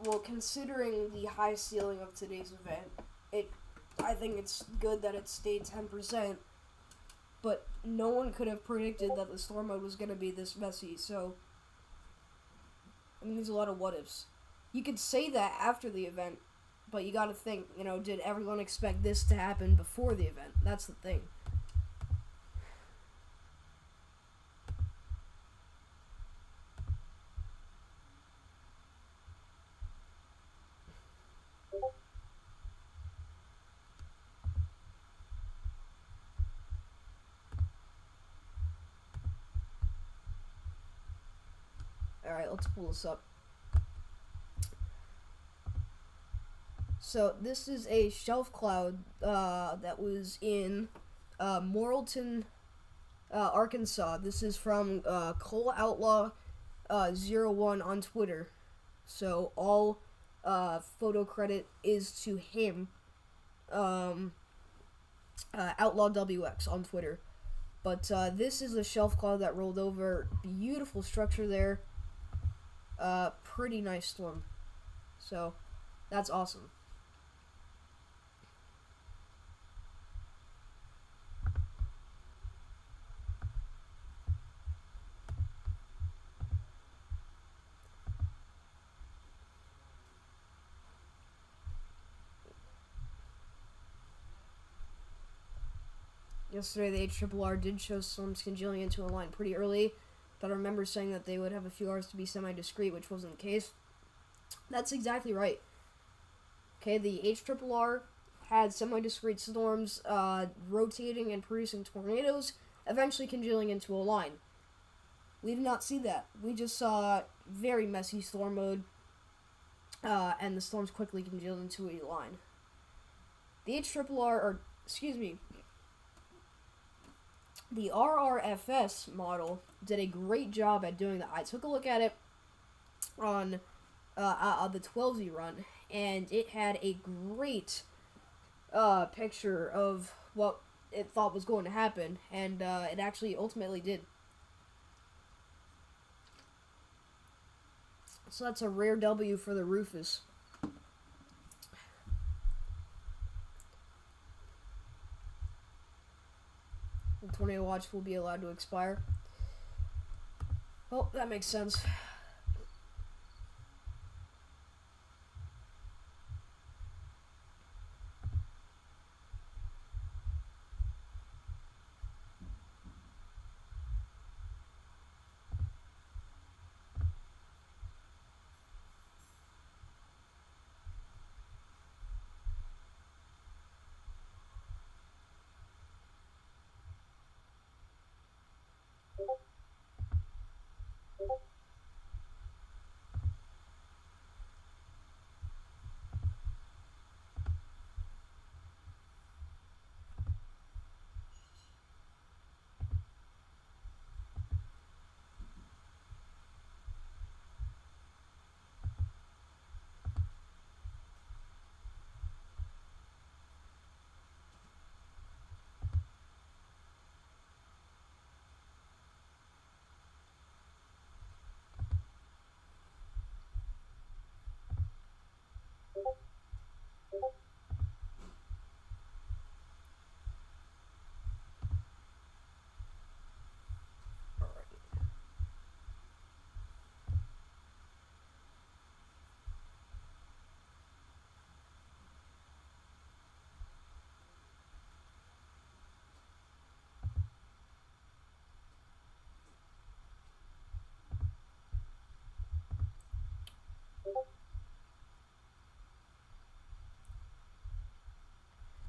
Well, considering the high ceiling of today's event, I think it's good that it stayed 10%, but no one could have predicted that the storm mode was going to be this messy, so, I mean, there's a lot of what-ifs. You could say that after the event, but you gotta think, did everyone expect this to happen before the event? That's the thing. Alright, let's pull this up. So, this is a shelf cloud that was in Morrilton, Arkansas. This is from Cole Outlaw 01 on Twitter. So, all photo credit is to him. Outlaw WX on Twitter. But this is a shelf cloud that rolled over. Beautiful structure there. pretty nice storm. So, that's awesome. Yesterday, the HRRR did show storms congealing into a line pretty early, but I remember saying that they would have a few hours to be semi-discrete, which wasn't the case. That's exactly right. Okay, the HRRR had semi-discrete storms rotating and producing tornadoes, eventually congealing into a line. We did not see that. We just saw very messy storm mode, and the storms quickly congealed into a line. The the RRFS model did a great job at doing that. I took a look at it on the 12Z run, and it had a great picture of what it thought was going to happen, and it actually ultimately did. So that's a rare W for the Rufus. The tornado watch will be allowed to expire. Well, that makes sense.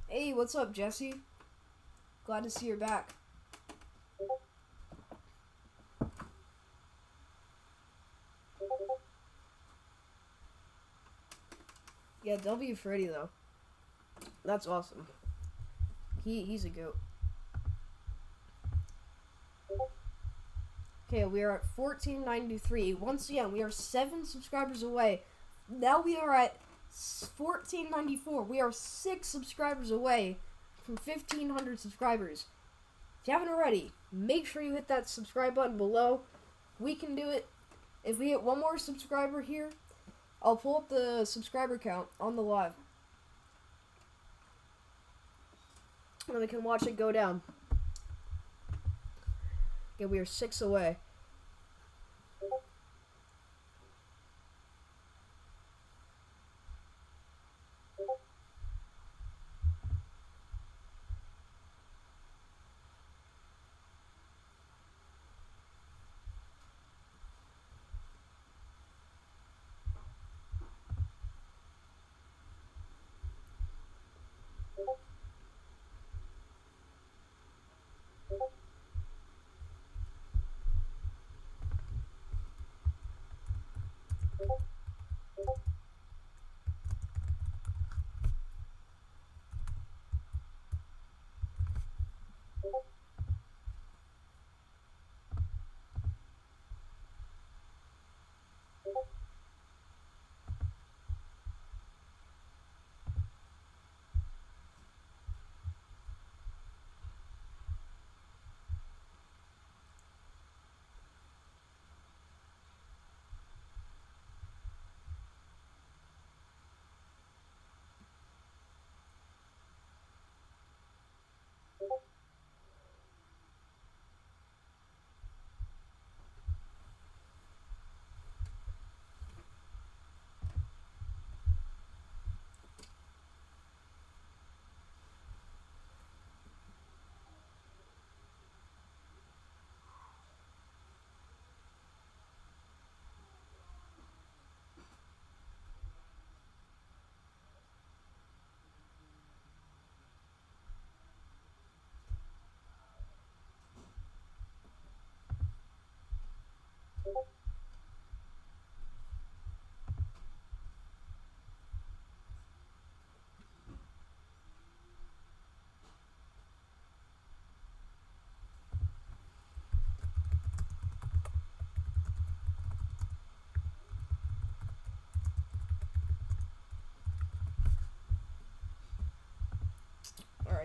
Hey, what's up, Jesse? Glad to see you're back. Yeah, W for Eddie, though. That's awesome. He's a goat. Okay, we are at 1493. Once again, we are 7 subscribers away. Now we are at 1494. We are 6 subscribers away from 1,500 subscribers. If you haven't already, make sure you hit that subscribe button below. We can do it. If we hit one more subscriber here, I'll pull up the subscriber count on the live. And we can watch it go down. Okay, we are 6 away.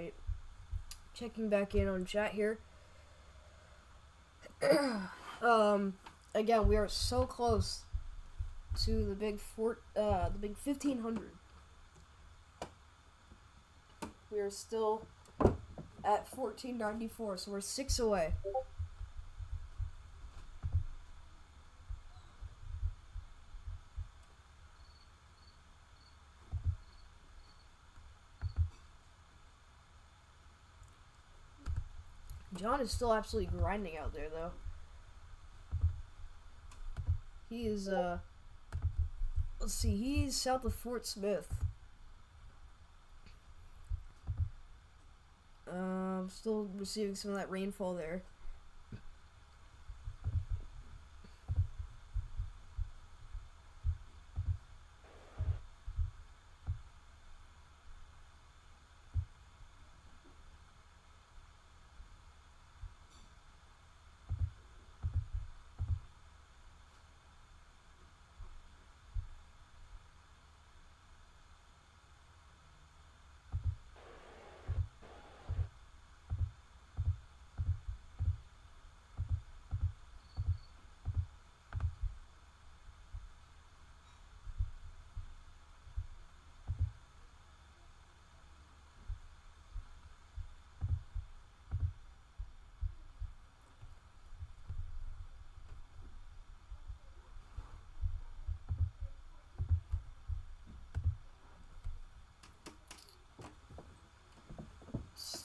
Alright. Checking back in on chat here. Again, we are so close to the big 1500. We are still at 1494, so we're 6 away. John is still absolutely grinding out there, though. He is, let's see, he's south of Fort Smith. Still receiving some of that rainfall there.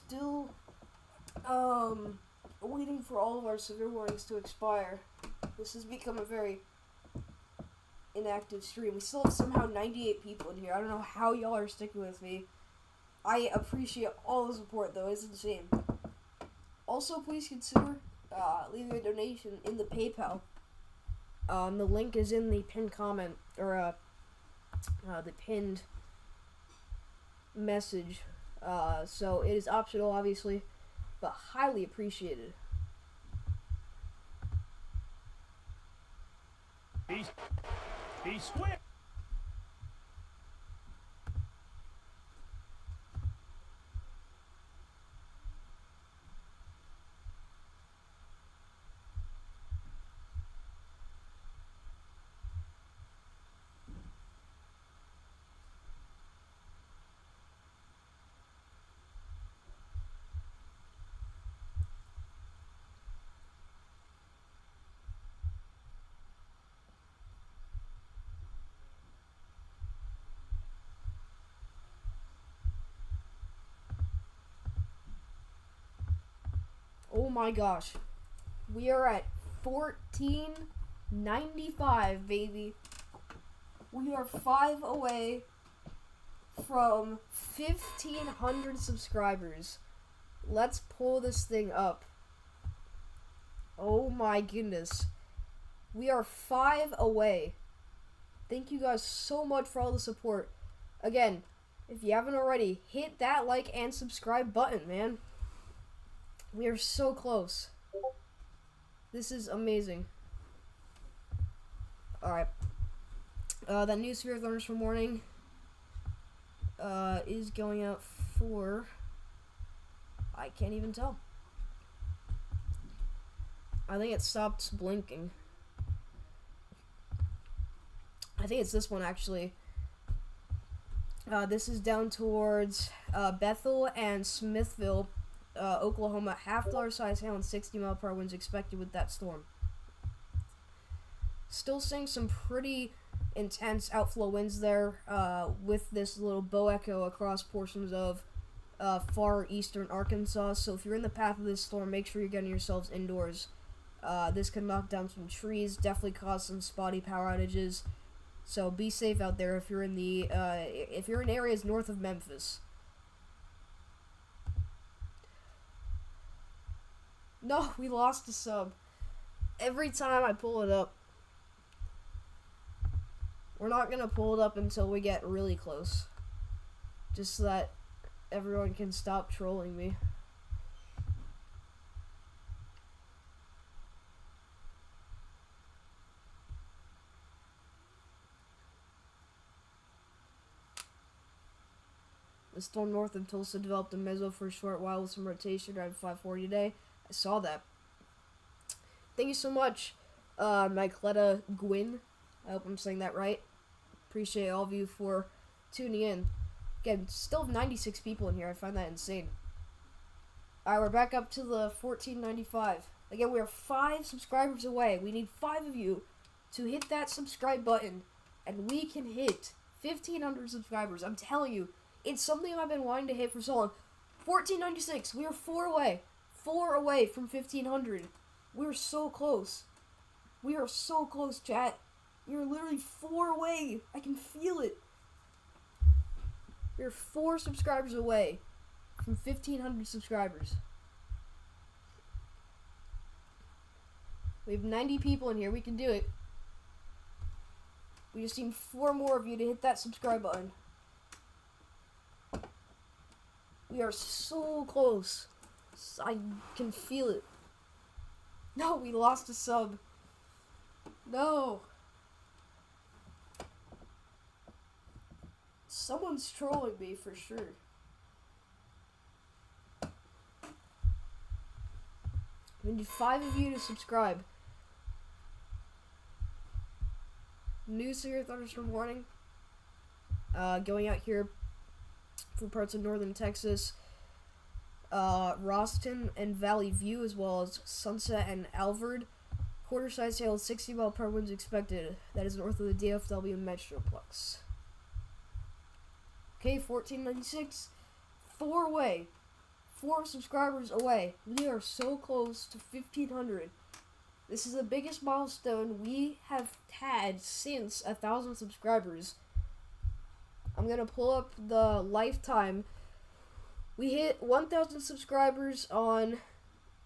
Still, waiting for all of our severe warnings to expire. This has become a very inactive stream. We still have somehow 98 people in here. I don't know how y'all are sticking with me. I appreciate all the support, though. It's insane. Also, please consider leaving a donation in the PayPal. The link is in the pinned comment, or the pinned message. So it is optional, obviously, but highly appreciated.
Be swift.
Oh my gosh. We are at 1495, baby. We are 5 away from 1,500 subscribers. Let's pull this thing up. Oh my goodness. We are 5 away. Thank you guys so much for all the support. Again, if you haven't already, hit that like and subscribe button, man. We are so close. This is amazing. Alright. That new severe thunderstorm from morning is going out for... I can't even tell. I think it stopped blinking. I think it's this one, actually. This is down towards Bethel and Smithville, Oklahoma. Half dollar size hail and 60-mile-per-hour winds expected with that storm. Still seeing some pretty intense outflow winds there, with this little bow echo across portions of far eastern Arkansas. So if you're in the path of this storm, make sure you're getting yourselves indoors. This could knock down some trees, definitely cause some spotty power outages. So be safe out there if you're in the if you're in areas north of Memphis. No, we lost a sub. Every time I pull it up. We're not gonna pull it up until we get really close. Just so that everyone can stop trolling me. The storm north of Tulsa developed a mezzo for a short while with some rotation around 540 today. I saw that. Thank you so much, Michaeletta Gwyn. I hope I'm saying that right. Appreciate all of you for tuning in. Again, still have 96 people in here. I find that insane. Alright, we're back up to the 1495. Again, we are 5 subscribers away. We need 5 of you to hit that subscribe button, and we can hit 1,500 subscribers. I'm telling you, it's something I've been wanting to hit for so long. 1496. We are 4 away. 4 away from 1,500. We're so close. We are so close, chat. We are literally 4 away. I can feel it. We're 4 subscribers away from 1,500 subscribers. We have 90 people in here. We can do it. We just need 4 more of you to hit that subscribe button. We are so close. I can feel it. No, we lost a sub. No. Someone's trolling me for sure. We need 5 of you to subscribe. New severe thunderstorm warning. Going out here for parts of northern Texas. Roston and Valley View, as well as Sunset and Alvord. Quarter-size hail, 60-mile-per-hour winds expected. That is north of the DFW Metroplex. Okay, 1496. 4 away. 4 subscribers away. We are so close to 1,500. This is the biggest milestone we have had since 1,000 subscribers. I'm gonna pull up the lifetime. We hit 1,000 subscribers on,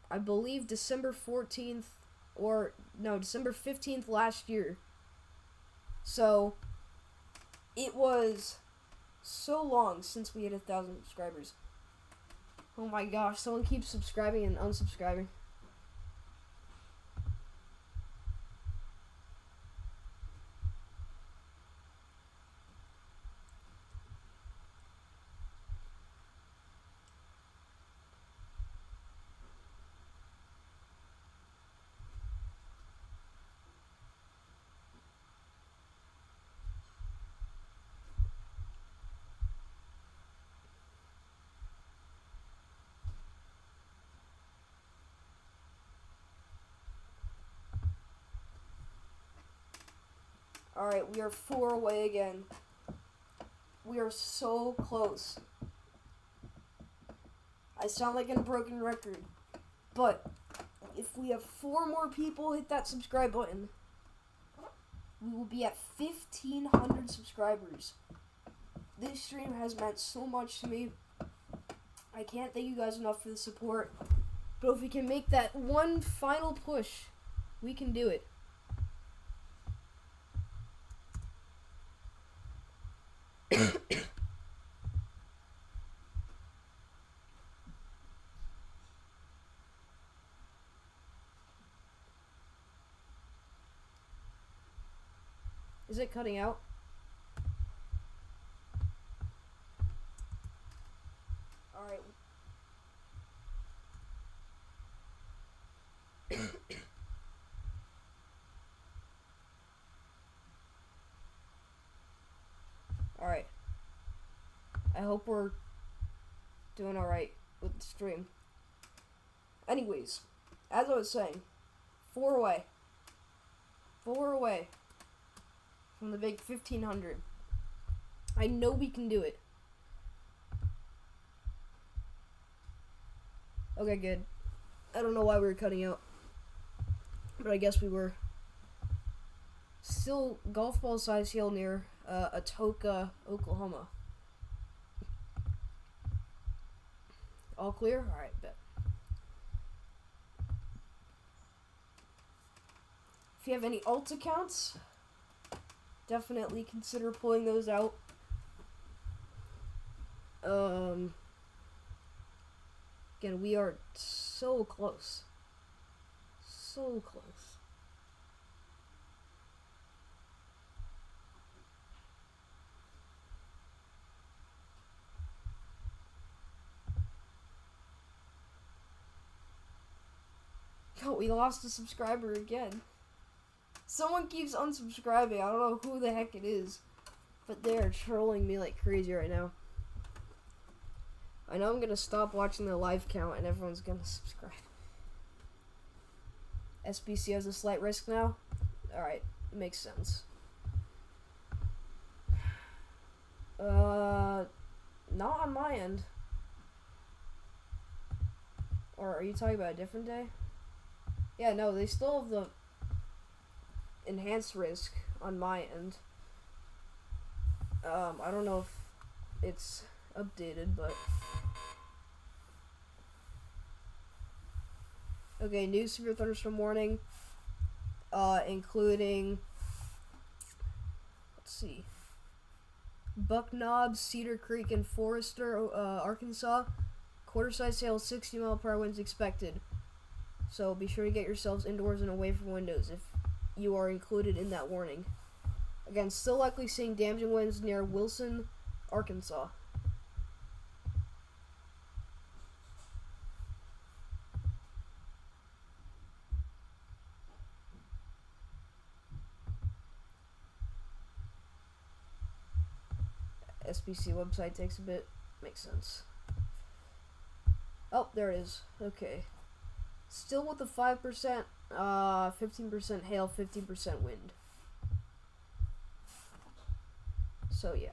I believe, December 14th, or no, December 15th last year. So, it was so long since we hit 1,000 subscribers. Oh my gosh, someone keeps subscribing and unsubscribing. Alright, we are 4 away again. We are so close. I sound like a broken record, but if we have 4 more people hit that subscribe button, we will be at 1,500 subscribers. This stream has meant so much to me. I can't thank you guys enough for the support, but if we can make that one final push, we can do it. Is it cutting out? Alright. Alright. I hope we're doing alright with the stream. Anyways, as I was saying, 4 away. 4 away from the big 1,500. I know we can do it. Okay, good. I don't know why we were cutting out, but I guess we were. Still golf ball size hail near Atoka, Oklahoma. All clear? Alright, bet. If you have any alt accounts, definitely consider pulling those out. Again, we are so close. So close. Oh, we lost a subscriber again. Someone keeps unsubscribing. I don't know who the heck it is. But they are trolling me like crazy right now. I know I'm gonna stop watching the live count and everyone's gonna subscribe. SBC has a slight risk now? Alright, makes sense. Not on my end. Or are you talking about a different day? Yeah, no, they still have the enhanced risk on my end. I don't know if it's updated, but... Okay, new severe thunderstorm warning, including... Let's see. Buck Knob, Cedar Creek, and Forester, Arkansas. Quarter-size hail, 60-mile-per-hour winds expected. So be sure to get yourselves indoors and away from windows if you are included in that warning. Again, still likely seeing damaging winds near Wilson, Arkansas. SBC website takes a bit. Makes sense. Oh, there it is. Okay. Still with the 5%, 15% hail, 15% wind. So, yeah.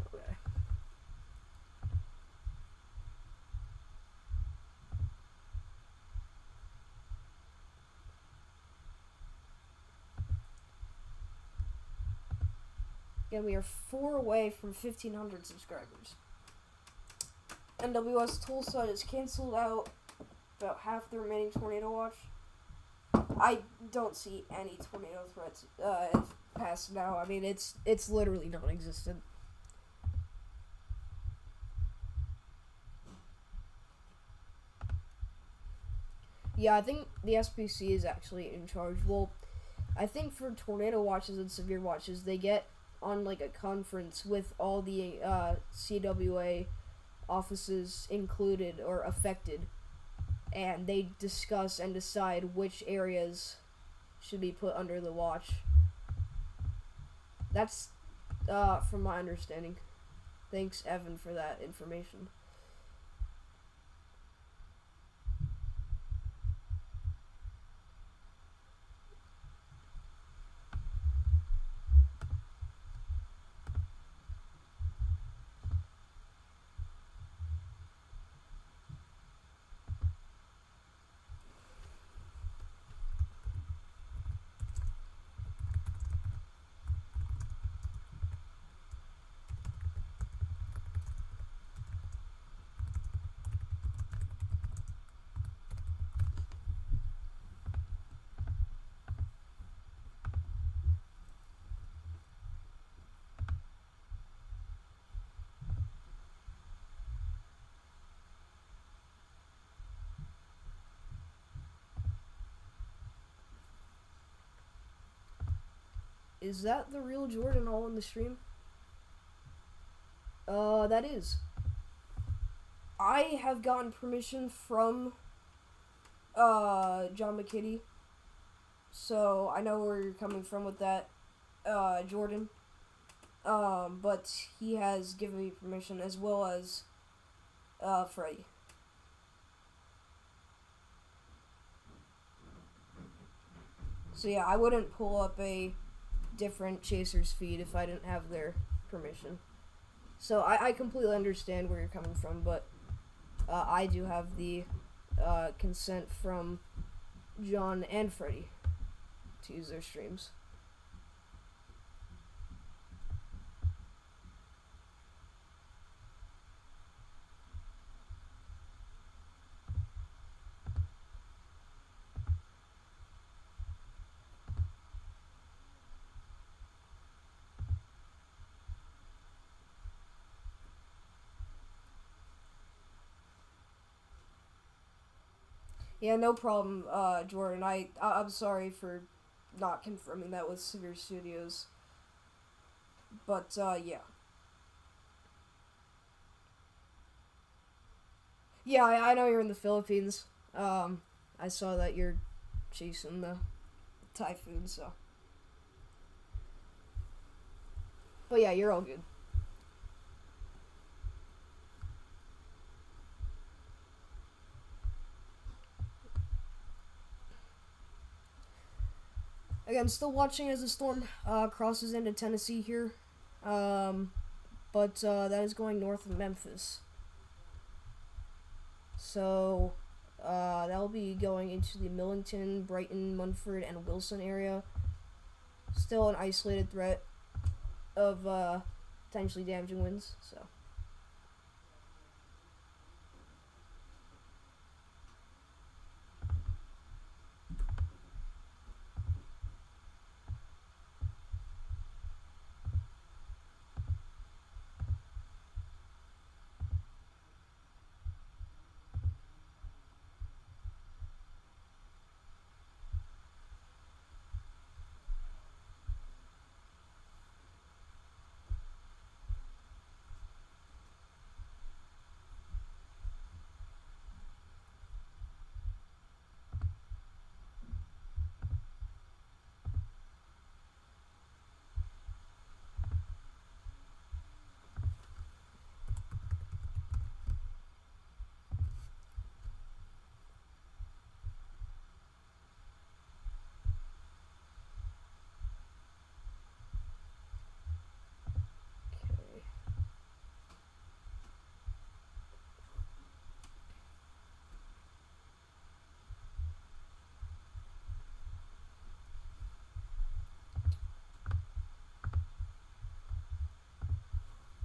Okay. Again, we are 4 away from 1,500 subscribers. NWS Tulsa is canceled out about half the remaining tornado watch. I don't see any tornado threats past now. I mean, it's literally non-existent. Yeah, I think the SPC is actually in charge. Well, I think for tornado watches and severe watches, they get on like a conference with all the CWA offices included or affected, and they discuss and decide which areas should be put under the watch. That's from my understanding. Thanks, Evan, for that information. Is that the real Jordan all in the stream? That is. I have gotten permission from John McKinney. So I know where you're coming from with that, Jordan. But he has given me permission as well as, Freddie. So yeah, I wouldn't pull up a different Chasers feed if I didn't have their permission. So I completely understand where you're coming from, but I do have the consent from John and Freddie to use their streams. Yeah, no problem, Jordan. I'm sorry for not confirming that with Severe Studios. But, yeah. Yeah, I know you're in the Philippines. I saw that you're chasing the typhoon, so. But yeah, you're all good. Again, still watching as the storm crosses into Tennessee here. But that is going north of Memphis. So that'll be going into the Millington, Brighton, Munford, and Wilson area. Still an isolated threat of potentially damaging winds, so.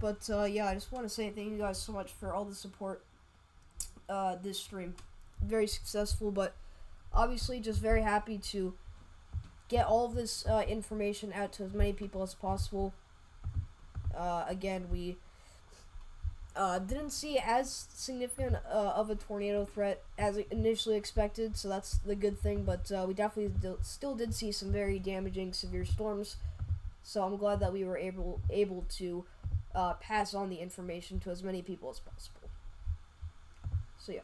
But yeah, I just want to say thank you guys so much for all the support this stream. Very successful, but obviously just very happy to get all of this information out to as many people as possible. Again, we didn't see as significant of a tornado threat as initially expected, so that's the good thing, but we definitely still did see some very damaging severe storms, so I'm glad that we were able to pass on the information to as many people as possible. So yeah.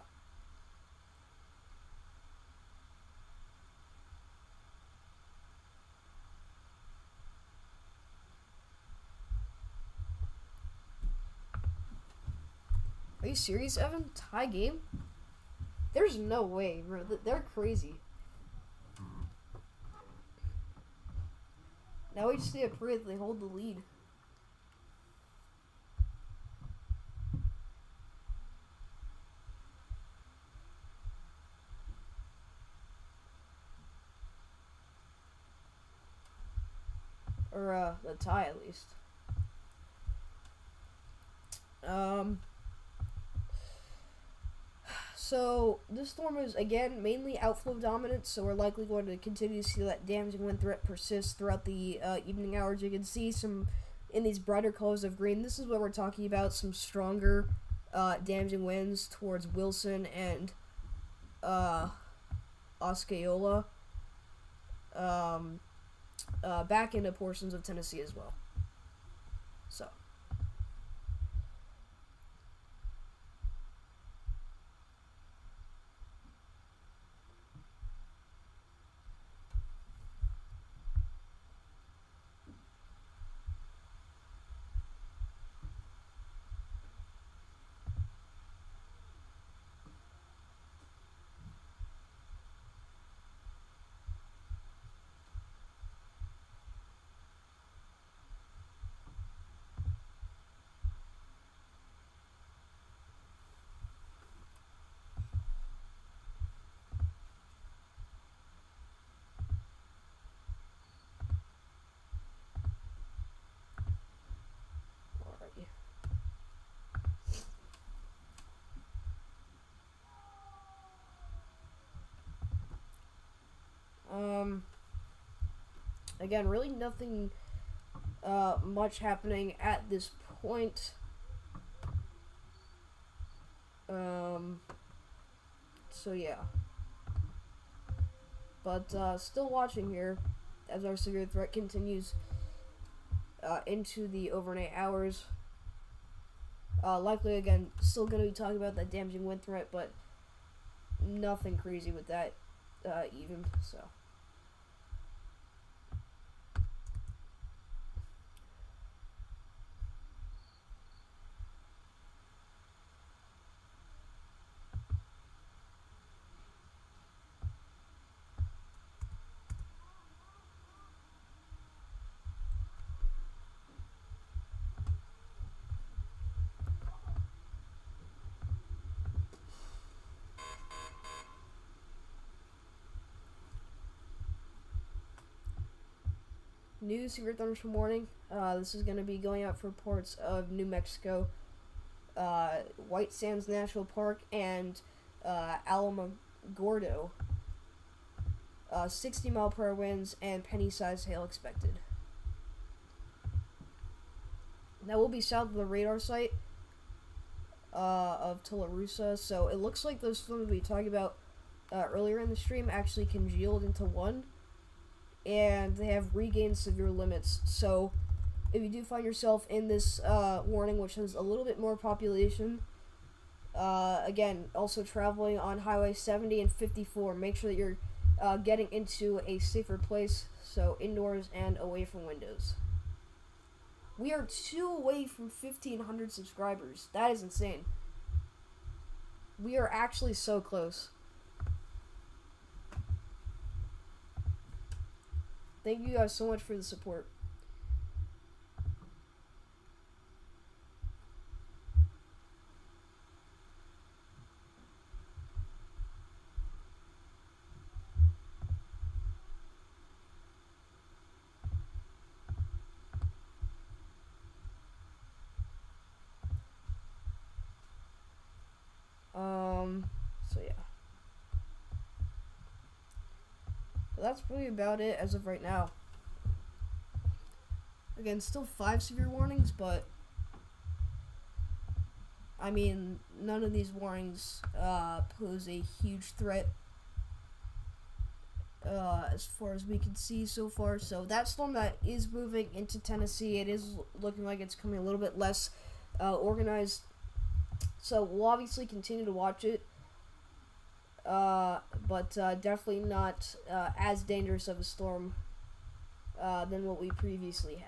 Are you serious, Evan? Tie game? There's no way, bro. They're crazy. Now we just need to pray that they hold the lead. Or, the tie, at least. So, this storm is, again, mainly outflow dominant, so we're likely going to continue to see that damaging wind threat persist throughout the evening hours. You can see some, in these brighter colors of green, this is what we're talking about, some stronger damaging winds towards Wilson and Osceola. Back into portions of Tennessee as well. So. Again, really nothing much happening at this point. So yeah. But still watching here as our severe threat continues into the overnight hours. Likely, again, still going to be talking about that damaging wind threat, but nothing crazy with that even, so. New severe thunderstorm warning. This is going to be going out for parts of New Mexico, White Sands National Park, and Alamogordo. 60-mile-per-hour winds and penny-sized hail expected. That will be south of the radar site of Tularosa, so it looks like those storms we talked about earlier in the stream actually congealed into one, and they have regained severe limits. So if you do find yourself in this warning, which has a little bit more population, again, also traveling on Highway 70 and 54, make sure that you're getting into a safer place, so indoors and away from windows. We are 2 away from 1,500 subscribers. That is insane. We are actually so close. Thank you guys so much for the support. So yeah. But that's really about it as of right now. Again, still 5 severe warnings, but I mean, none of these warnings pose a huge threat as far as we can see so far. So that storm that is moving into Tennessee, it is looking like it's coming a little bit less organized. So we'll obviously continue to watch it, but definitely not as dangerous of a storm than what we previously had.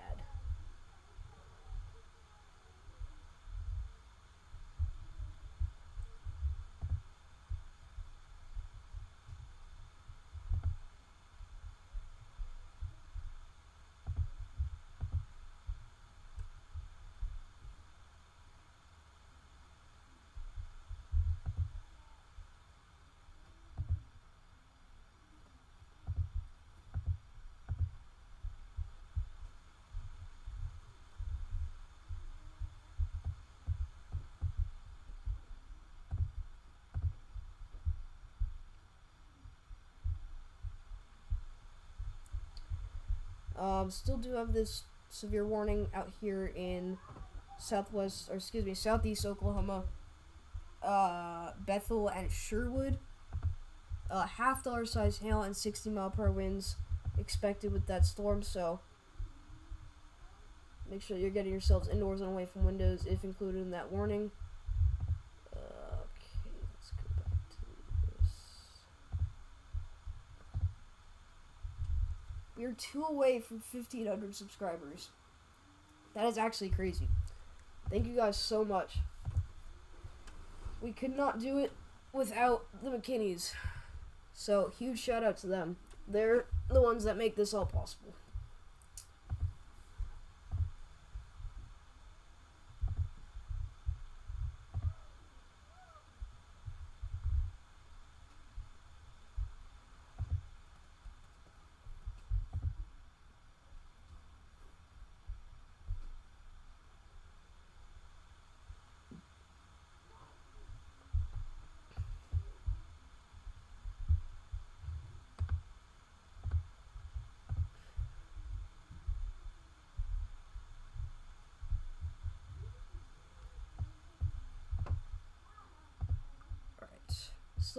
Still do have this severe warning out here in southeast Oklahoma, Bethel and Sherwood. $half size hail and 60-mile-per-hour winds expected with that storm, so make sure you're getting yourselves indoors and away from windows if included in that warning. Okay, let's go back to this. We are 2 away from 1,500 subscribers. That is actually crazy. Thank you guys so much. We could not do it without the McKinneys. So, huge shout out to them. They're the ones that make this all possible.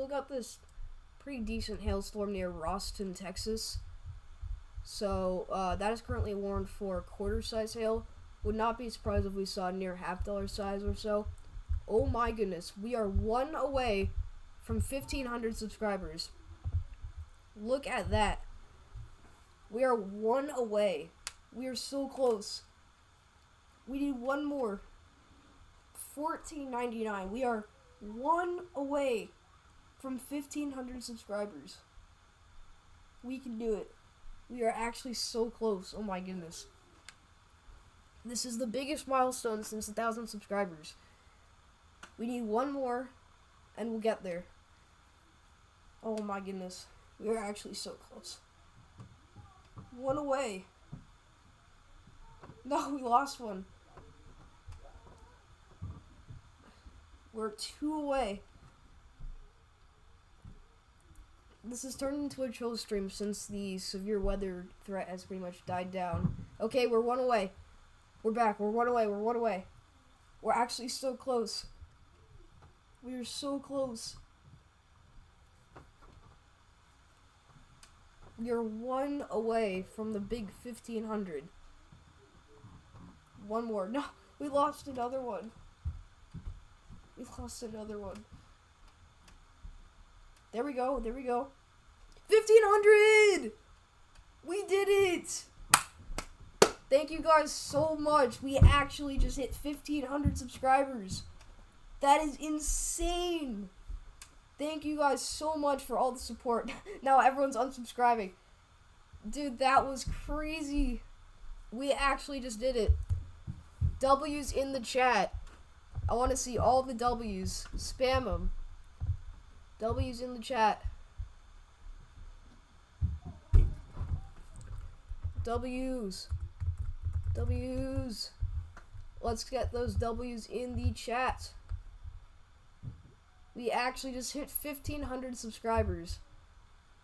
still got this pretty decent hailstorm near Roston, Texas. So that is currently warned for quarter-size hail. Would not be surprised if we saw near $half size or so. Oh my goodness, we are 1 away from 1,500 subscribers. Look at that. We are 1 away. We are so close. We need one more. $14.99. We are 1 away from 1,500 subscribers. We can do it. We are actually so close. Oh my goodness. This is the biggest milestone since 1,000 subscribers. We need one more, and we'll get there. Oh my goodness. We are actually so close. 1 away. No, we lost one. We're 2 away. This has turned into a chill stream since the severe weather threat has pretty much died down. Okay, we're 1 away. We're back. We're 1 away. We're 1 away. We're actually so close. We are so close. We are 1 away from the big 1,500. One more. No, we lost another one. We lost another one. There we go. There we go. 1,500! We did it! Thank you guys so much. We actually just hit 1,500 subscribers. That is insane. Thank you guys so much for all the support. Now everyone's unsubscribing. Dude, that was crazy. We actually just did it. W's in the chat. I want to see all the W's. Spam them. W's in the chat. W's. W's. Let's get those W's in the chat. We actually just hit 1,500 subscribers.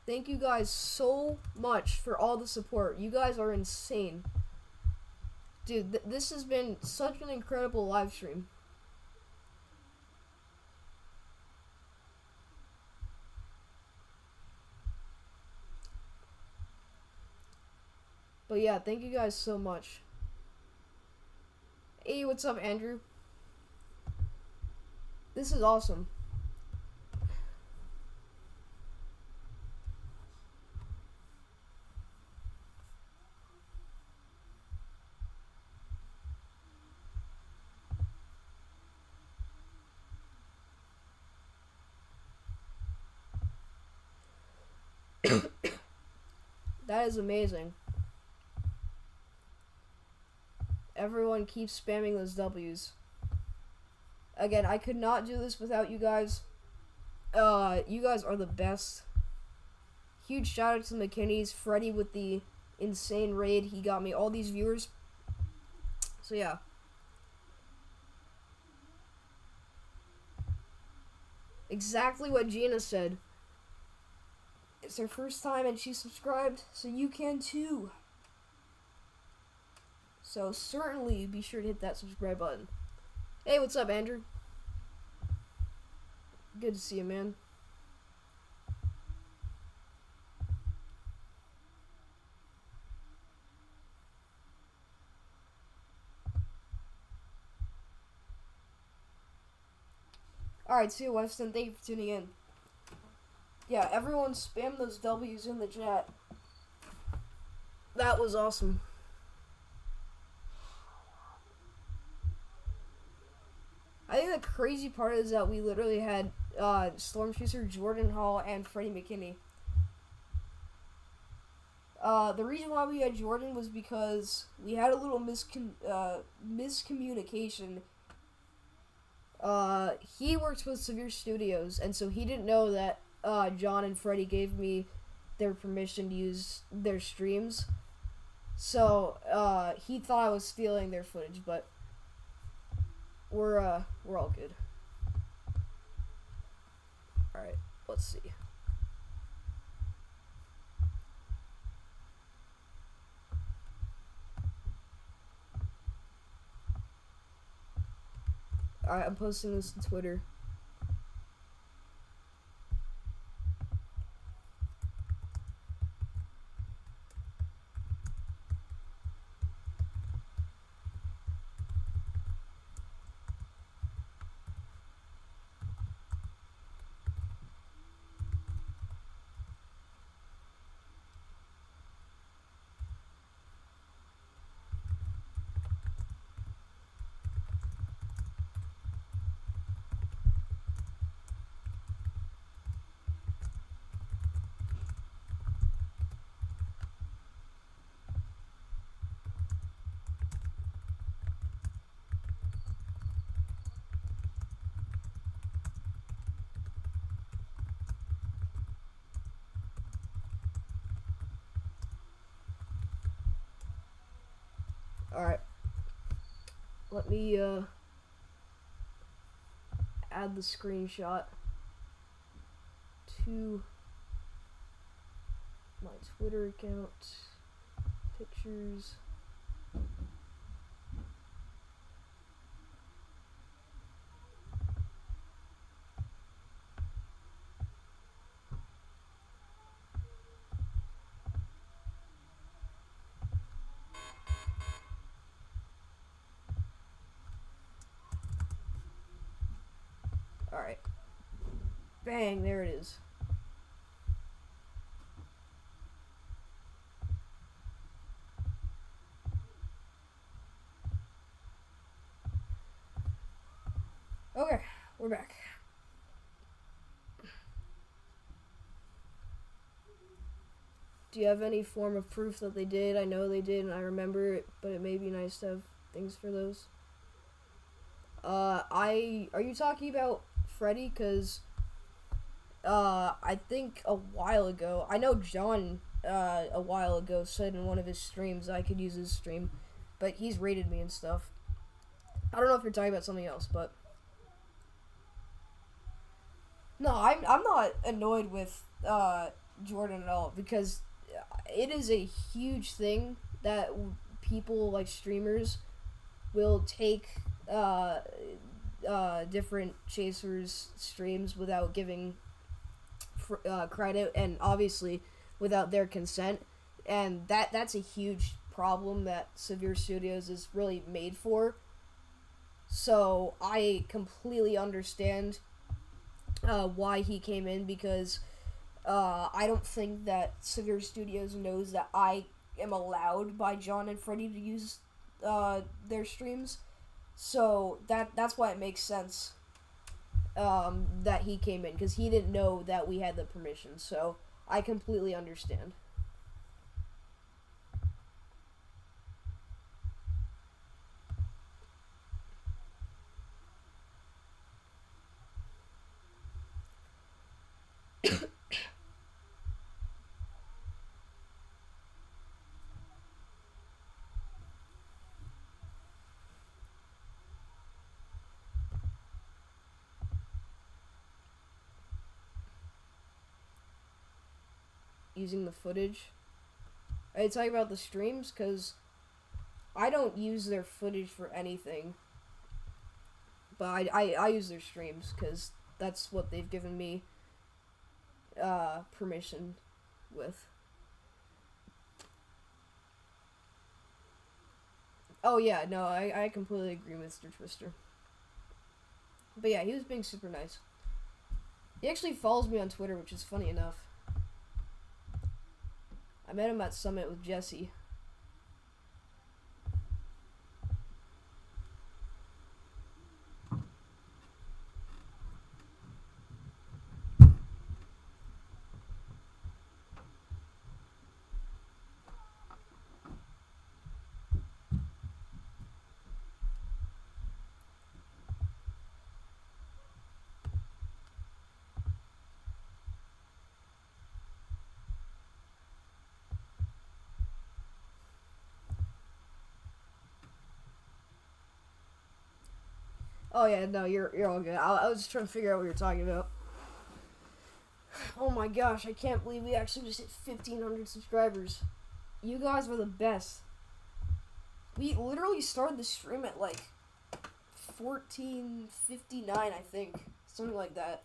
Thank you guys so much for all the support. You guys are insane. Dude, this has been such an incredible live stream. But yeah, thank you guys so much. Hey, what's up, Andrew? This is awesome. That is amazing. Everyone keeps spamming those W's. Again, I could not do this without you guys. You guys are the best. Huge shout out to McKinney's, Freddie with the insane raid. He got me all these viewers. So yeah. Exactly what Gina said. It's her first time and she subscribed, so you can too. So certainly be sure to hit that subscribe button. Hey, what's up, Andrew? Good to see you, man. Alright, see you, Weston. Thank you for tuning in. Yeah, everyone spam those W's in the chat. That was awesome. I think the crazy part is that we literally had Storm Chaser, Jordan Hall, and Freddie McKinney. The reason why we had Jordan was because we had a little miscommunication. He works with Severe Studios, and so he didn't know that John and Freddie gave me their permission to use their streams. So he thought I was stealing their footage, but we're all good. Alright, let's see. Alright, I'm posting this to Twitter. Alright. Let me add the screenshot to my Twitter account. Pictures. Alright. Bang, there it is. Okay, we're back. Do you have any form of proof that they did? I know they did and I remember it, but it may be nice to have things for those. Are you talking about Freddy? Cause, I think a while ago, I know John, a while ago said in one of his streams I could use his stream, but he's rated me and stuff. I don't know if you're talking about something else, but no, I'm not annoyed with, Jordan at all, because it is a huge thing that people, like streamers, will take, different chasers' streams without giving credit, and obviously without their consent, and that's a huge problem that Severe Studios is really made for. So I completely understand why he came in, because I don't think that Severe Studios knows that I am allowed by John and Freddy to use their streams. So that's why it makes sense that he came in, because he didn't know that we had the permission. So I completely understand. Using the footage. Are you talking about the streams? Because I don't use their footage for anything. But I use their streams, because that's what they've given me permission with. Oh yeah, no, I completely agree with Mr. Twister. But yeah, he was being super nice. He actually follows me on Twitter, which is funny enough. I met him at Summit with Jesse. Oh yeah, no, you're all good. I was just trying to figure out what you're talking about. Oh my gosh, I can't believe we actually just hit 1,500 subscribers. You guys are the best. We literally started the stream at like 14:59, I think. Something like that.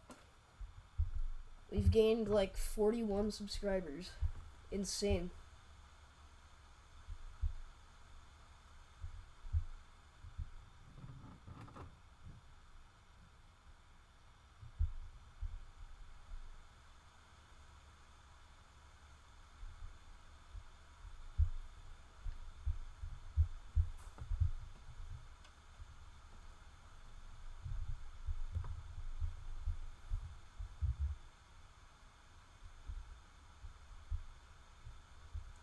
We've gained like 41 subscribers. Insane.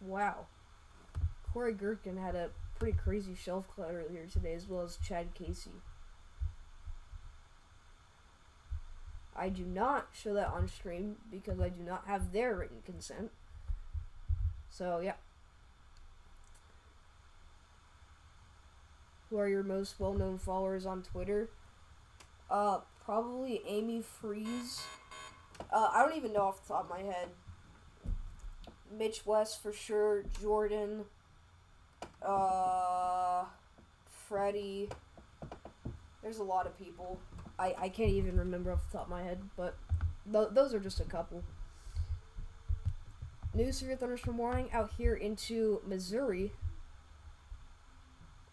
Wow. Corey Gherkin had a pretty crazy shelf cloud earlier today, as well as Chad Casey. I do not show that on stream because I do not have their written consent. So, yeah. who are your most well-known followers on Twitter? Probably Amy Freeze. I don't even know off the top of my head. Mitch West for sure. Jordan. Freddie. There's a lot of people. I can't even remember off the top of my head, but those are just a couple. New severe thunderstorm warning out here into Missouri.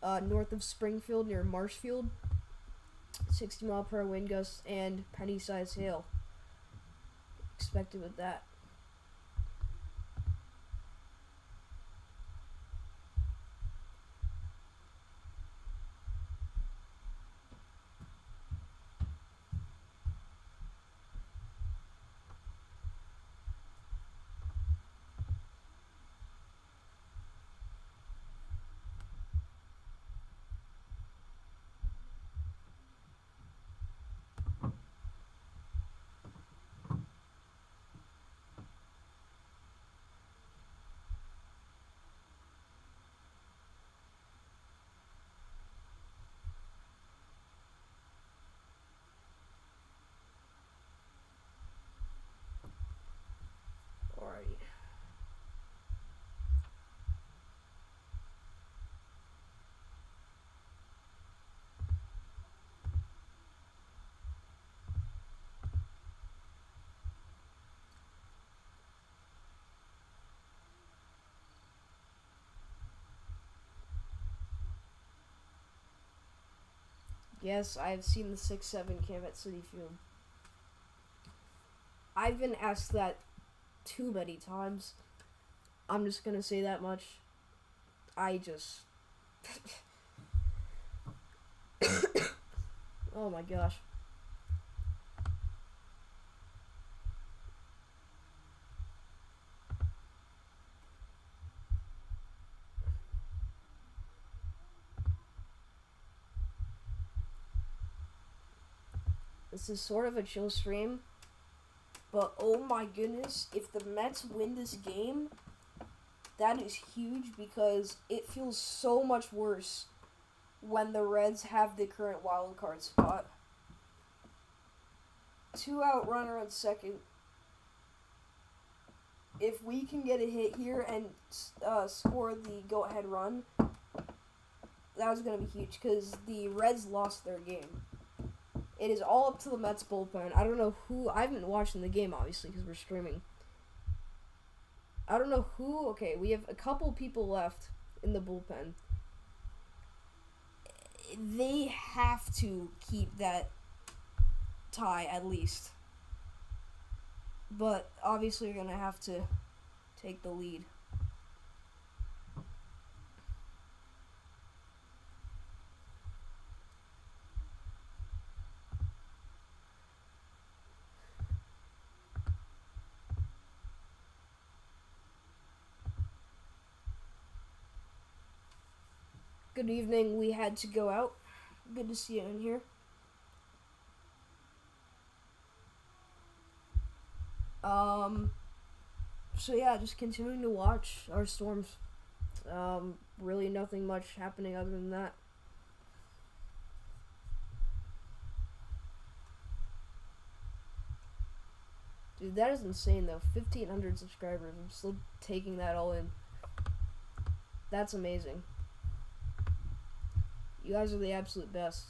North of Springfield near Marshfield. 60-mile-per-hour wind gusts and penny-sized hail expected with that. Alrighty. Yes, I have seen the 6-7 camp at City Field. I've been asked that too many times. I'm just gonna say that much. I just... oh my gosh. This is sort of a chill stream, but oh my goodness, if the Mets win this game, that is huge because it feels so much worse when the Reds have the current wild card spot. 2-out runner on second. If we can get a hit here and score the go-ahead run, that was going to be huge because the Reds lost their game. It is all up to the Mets bullpen. I don't know who... I haven't been watching the game, obviously, because we're streaming. I don't know who... Okay, we have a couple people left in the bullpen. They have to keep that tie, at least. But, obviously, you're going to have to take the lead. Good evening, we had to go out. Good to see you in here. So yeah, just continuing to watch our storms. Really nothing much happening other than that. Dude, that is insane though. 1,500 subscribers. I'm still taking that all in. That's amazing. You guys are the absolute best.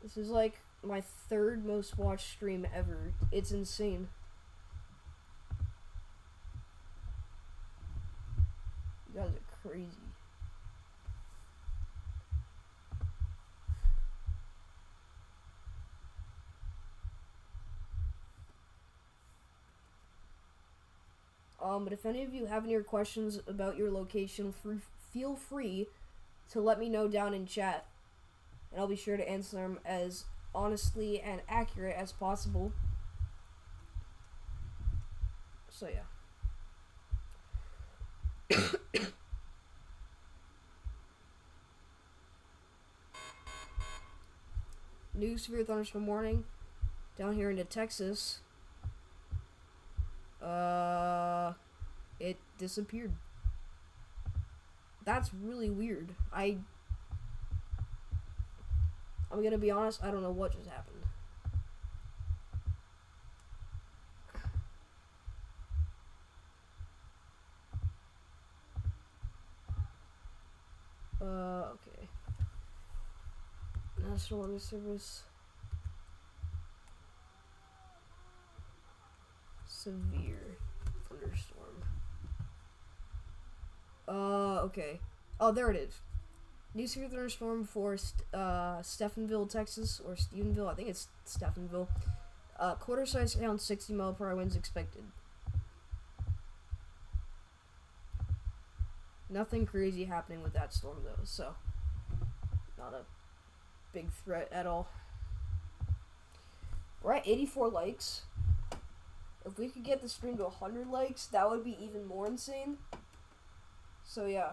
This is like my 3rd most watched stream ever. It's insane. You guys are crazy. But if any of you have any questions about your location, feel free to let me know down in chat. And I'll be sure to answer them as honestly and accurate as possible. So yeah. New severe thunderstorm warning down here into Texas. It disappeared. That's really weird. I'm gonna be honest, I don't know what just happened. Okay. National Weather Service. Severe thunderstorm. Okay. Oh, there it is. New severe thunderstorm for Stephenville, Texas, or Stephenville. I think it's Stephenville. Quarter-sized around 60-mile-per-hour winds expected. Nothing crazy happening with that storm, though, so not a big threat at all. We're at 84 likes. If we could get the stream to 100 likes, that would be even more insane. So, yeah.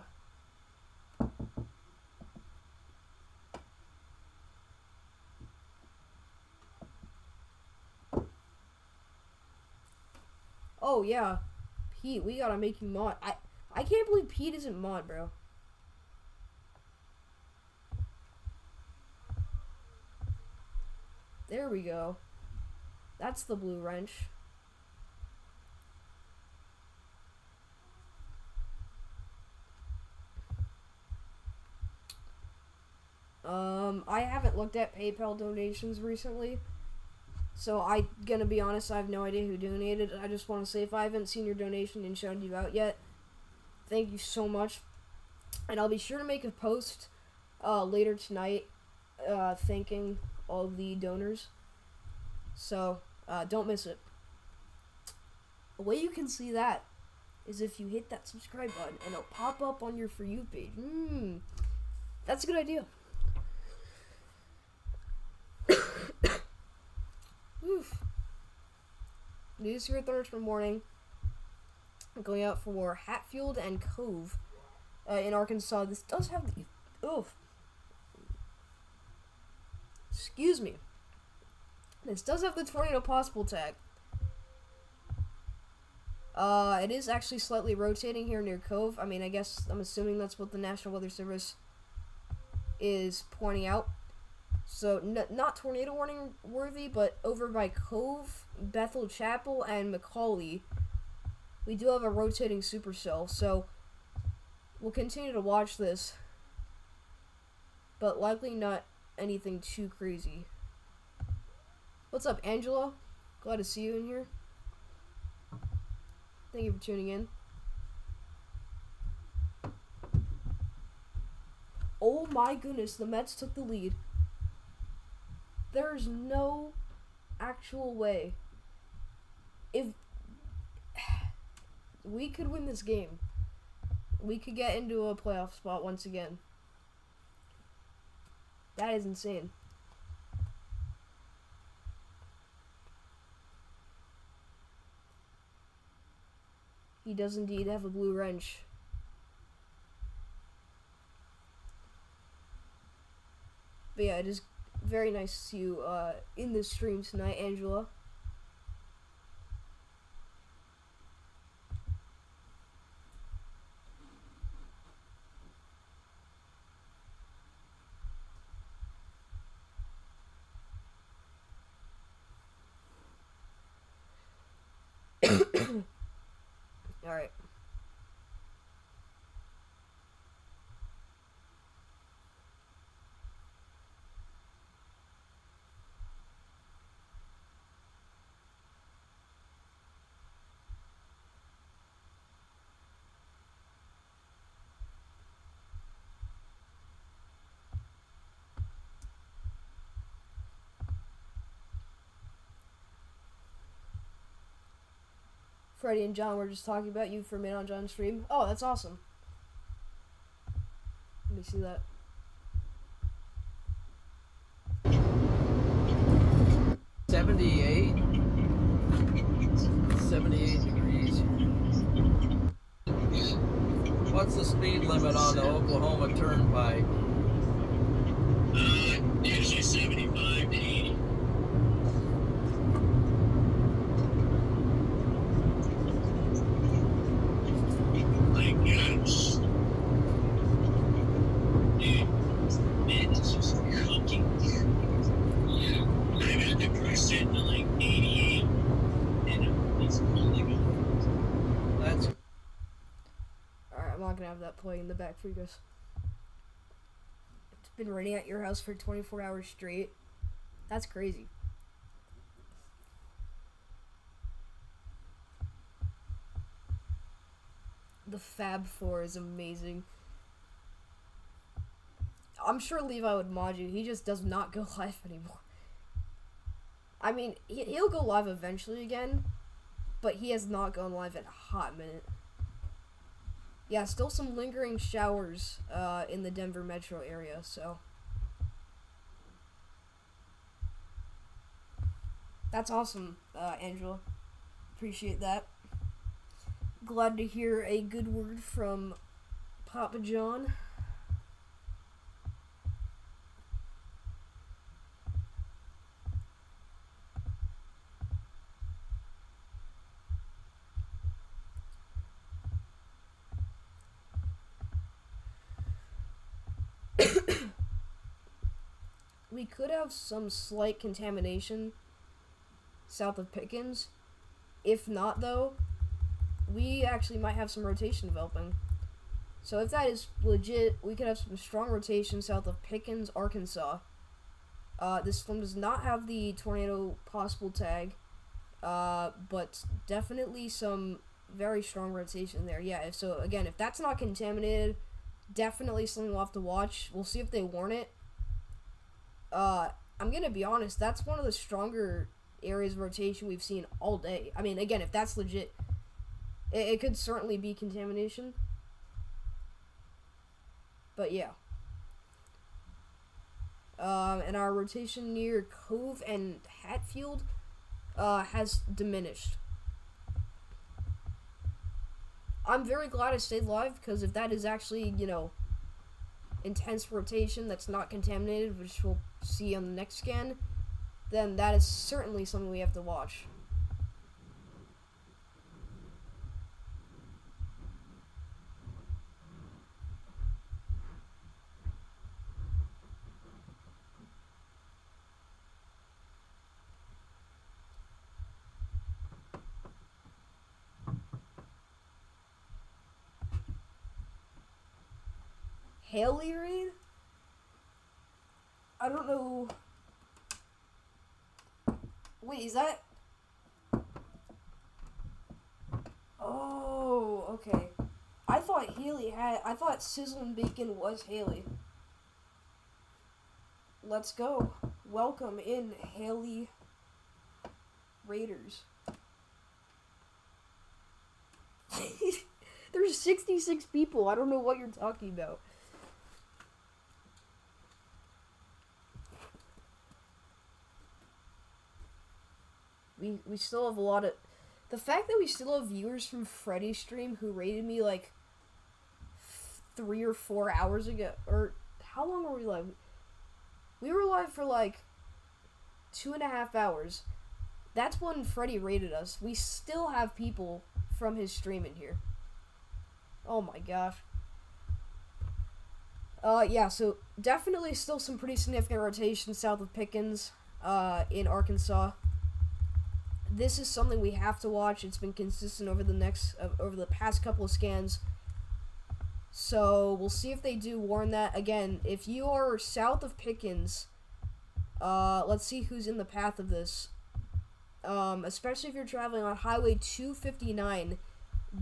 Oh, yeah. Pete, we gotta make you mod. I can't believe Pete isn't mod, bro. There we go. That's the blue wrench. I haven't looked at PayPal donations recently. So I'm gonna be honest, I have no idea who donated. I just want to say, if I haven't seen your donation and shouted you out yet, thank you so much. And I'll be sure to make a post later tonight thanking all the donors. So don't miss it. The way you can see that is if you hit that subscribe button and it'll pop up on your For You page. That's a good idea. Oof. New severe thunderstorm warning going out for Hatfield and Cove in Arkansas. This does have the excuse me. This does have the tornado possible tag. It is actually slightly rotating here near Cove. I mean, I'm assuming that's what the National Weather Service is pointing out. So, not tornado warning worthy, but over by Cove, Bethel Chapel, and McCauley, we do have a rotating supercell. So, we'll continue to watch this, but likely not anything too crazy. What's up, Angela? Glad to see you in here. Thank you for tuning in. Oh my goodness, the Mets took the lead. There's no actual way. If we could win this game, we could get into a playoff spot once again. That is insane. He does indeed have a blue wrench. But yeah, it is very nice to see you in the stream tonight, Angela. All right. Freddie and John were just talking about you for a minute on John's stream. Oh, that's awesome. Let me see that.
'78 degrees. What's the speed limit on the Oklahoma Turnpike?
Usually 75 to 80. My gosh. pushed it to like 88, and it's only going.
That's
Alright, I'm not gonna have that playing in the back for you guys. It's been raining at your house for 24 hours straight. That's crazy. The Fab 4 is amazing. I'm sure Levi would mod you. He just does not go live anymore. I mean, he'll go live eventually again, but he has not gone live in a hot minute. Yeah, still some lingering showers in the Denver metro area, so. That's awesome, Angela. Appreciate that. Glad to hear a good word from Papa John. We could have some slight contamination south of Pickens. If not, though, we actually might have some rotation developing. So if that is legit, we could have some strong rotation south of Pickens, Arkansas. This storm does not have the tornado possible tag, but definitely some very strong rotation there. Yeah, so again, if that's not contaminated, definitely something we'll have to watch. We'll see if they warn it. I'm gonna be honest, that's one of the stronger areas of rotation we've seen all day. I mean, again, if that's legit, it could certainly be contamination. But yeah. And our rotation near Cove and Hatfield has diminished. I'm very glad I stayed live, because if that is actually, you know, intense rotation that's not contaminated, which we'll see on the next scan, then that is certainly something we have to watch. Haley raid? I don't know. Wait, is that? Oh, okay. I thought Sizzle and Bacon was Haley. Let's go. Welcome in, Haley Raiders. There's 66 people. I don't know what you're talking about. We still have a lot of... The fact that we still have viewers from Freddy's stream who rated me like 3 or 4 hours ago, or how long were we live? We were live for like 2.5 hours. That's when Freddy rated us. We still have people from his stream in here. Oh my gosh. Yeah, so definitely still some pretty significant rotation south of Pickens, in Arkansas. This is something we have to watch. It's been consistent over the past couple of scans. So we'll see if they do warn that. Again, if you are south of Pickens, let's see who's in the path of this. Especially if you're traveling on Highway 259,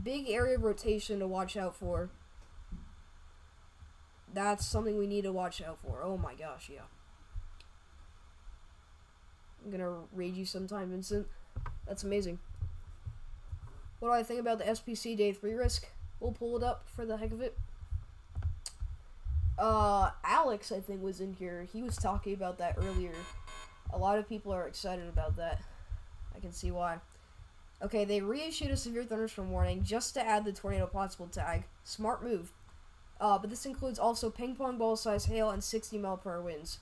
big area of rotation to watch out for. That's something we need to watch out for. Oh my gosh, yeah. I'm gonna raid you sometime, Vincent. That's amazing. What do I think about the SPC Day 3 risk? We'll pull it up for the heck of it. Alex, I think, was in here. He was talking about that earlier. A lot of people are excited about that. I can see why. Okay, they reissued a severe thunderstorm warning just to add the tornado possible tag. Smart move. But this includes also ping pong ball size hail and 60 mph winds.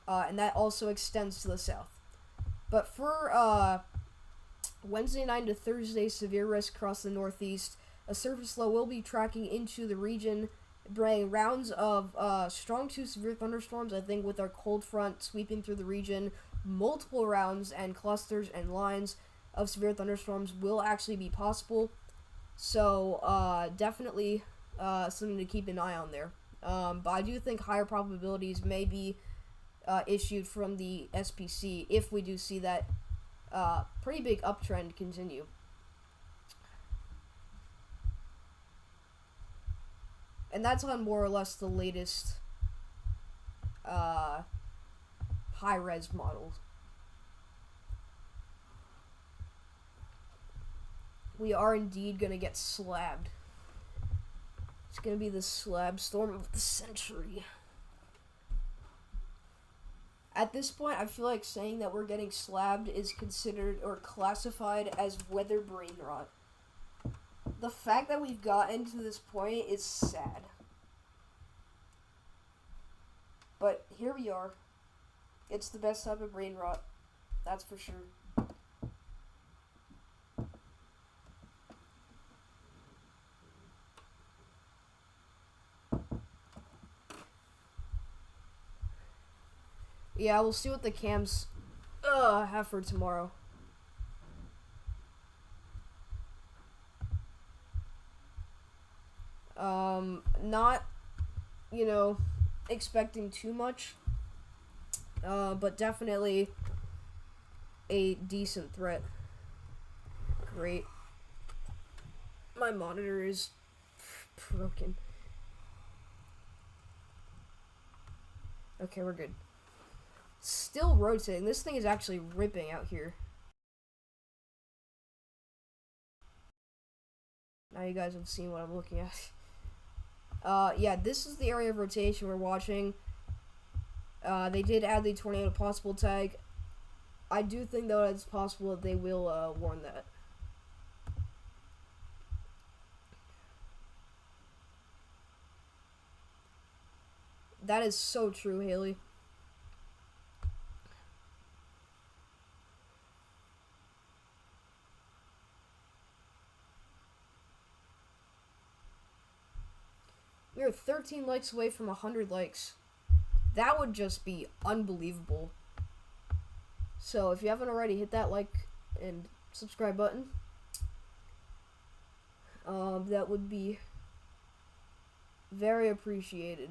And that also extends to the south. But for Wednesday night to Thursday, severe risk across the northeast. A surface low will be tracking into the region, bringing rounds of strong to severe thunderstorms, I think, with our cold front sweeping through the region, multiple rounds and clusters and lines of severe thunderstorms will actually be possible. So definitely something to keep an eye on there. But I do think higher probabilities may be issued from the SPC if we do see that pretty big uptrend continue. And that's on more or less the latest high-res models. We are indeed going to get slabbed. It's going to be the slab storm of the century. At this point, I feel like saying that we're getting slabbed is considered or classified as weather brain rot. The fact that we've gotten to this point is sad. But here we are. It's the best type of brain rot. That's for sure. Yeah, we'll see what the cams have for tomorrow. Not, expecting too much, but definitely a decent threat. Great. My monitor is broken. Okay, we're good. Still rotating. This thing is actually ripping out here. Now you guys have seen what I'm looking at. Yeah, this is the area of rotation we're watching. They did add the tornado possible tag. I do think, though, it's possible that they will warn that. That is so true, Haley. We are 13 likes away from 100 likes. That would just be unbelievable. So if you haven't already, hit that like and subscribe button. That would be very appreciated.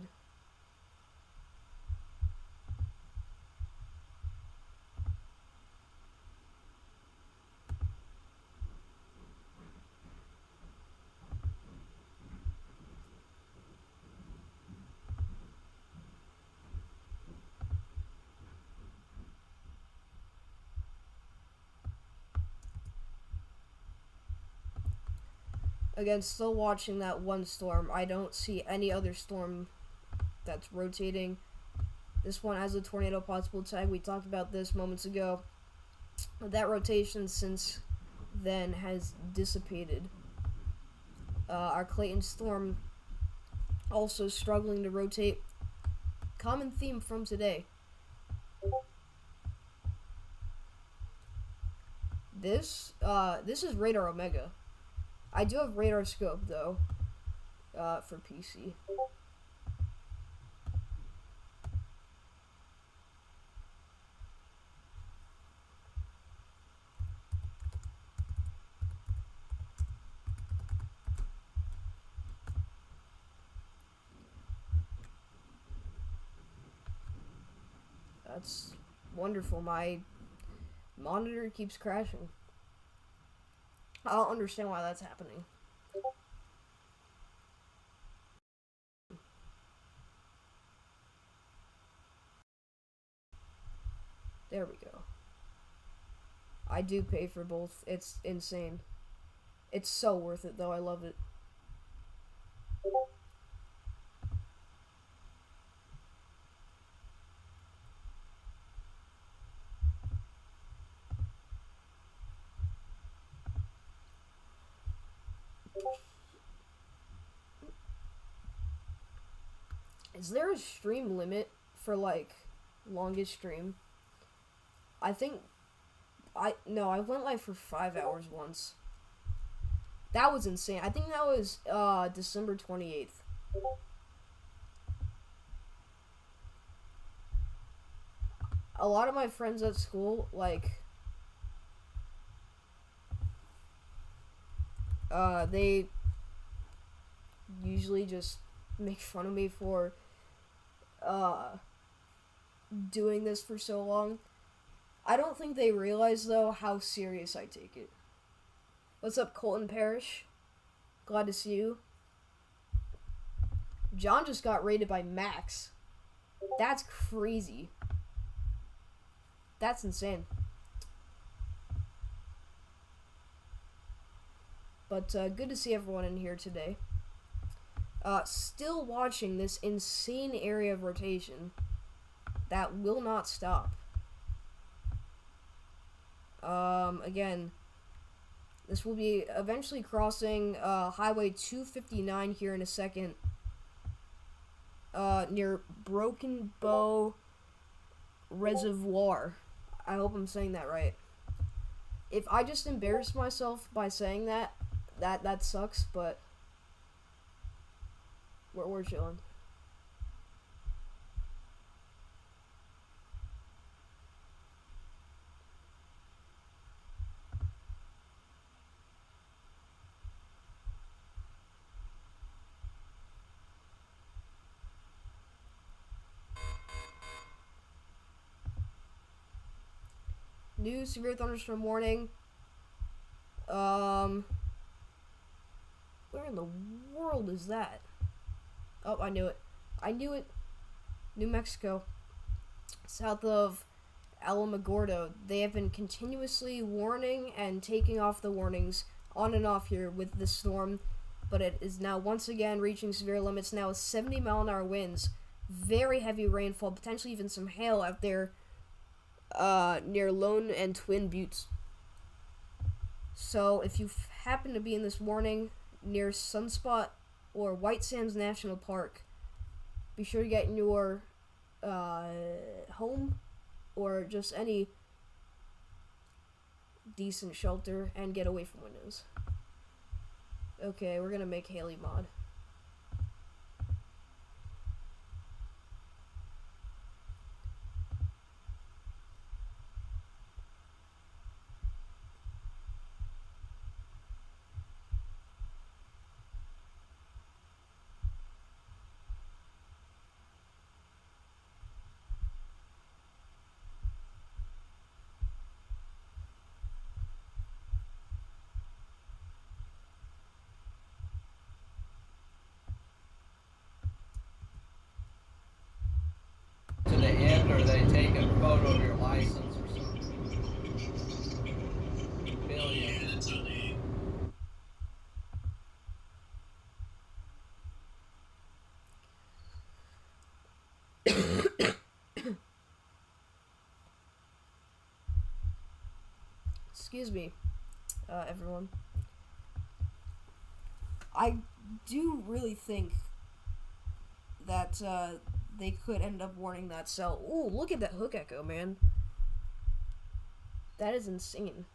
Again, still watching that one storm. I don't see any other storm that's rotating. This one has a tornado possible tag. We talked about this moments ago. That rotation since then has dissipated. Our Clayton storm also struggling to rotate. Common theme from today. This is Radar Omega. I do have radar scope, though, for PC. That's wonderful. My monitor keeps crashing. I don't understand why that's happening. There we go. I do pay for both. It's insane. It's so worth it, though. I love it. Is there a stream limit for, like, longest stream? I think... I went live for 5 hours once. That was insane. I think that was, December 28th. a lot of my friends at school, like, they usually just make fun of me for, doing this for so long. I don't think they realize, though, how serious I take it. What's up, Colton Parrish? Glad to see you. John just got raided by Max. That's crazy. That's insane. But good to see everyone in here today. Still watching this insane area of rotation that will not stop. Again, this will be eventually crossing Highway 259 here in a second. Near Broken Bow Reservoir. I hope I'm saying that right. If I just embarrass myself by saying that sucks, but we're chilling. New severe thunderstorm warning. Where in the world is that? Oh, I knew it. I knew it. New Mexico. South of Alamogordo. They have been continuously warning and taking off the warnings on and off here with this storm. But it is now once again reaching severe limits. Now 70-mile-an-hour winds. Very heavy rainfall. Potentially even some hail out there. Near Lone and Twin Buttes. So if you happen to be in this warning near Sunspot or White Sands National Park, be sure to get in your home or just any decent shelter and get away from windows. Okay, we're gonna make Haley mod.
To the end, or they take a photo of your license or something. Billion.
Yeah, that's how they.
Excuse me, everyone. I do really think that they could end up warning that cell. Ooh, look at that hook echo, man. That is insane.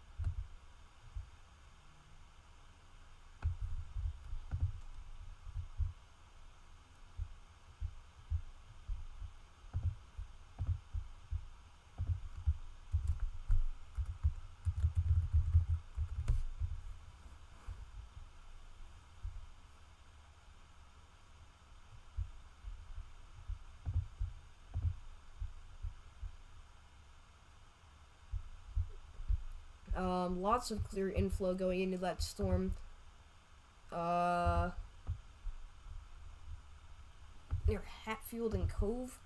Lots of clear inflow going into that storm. Near Hatfield and Cove.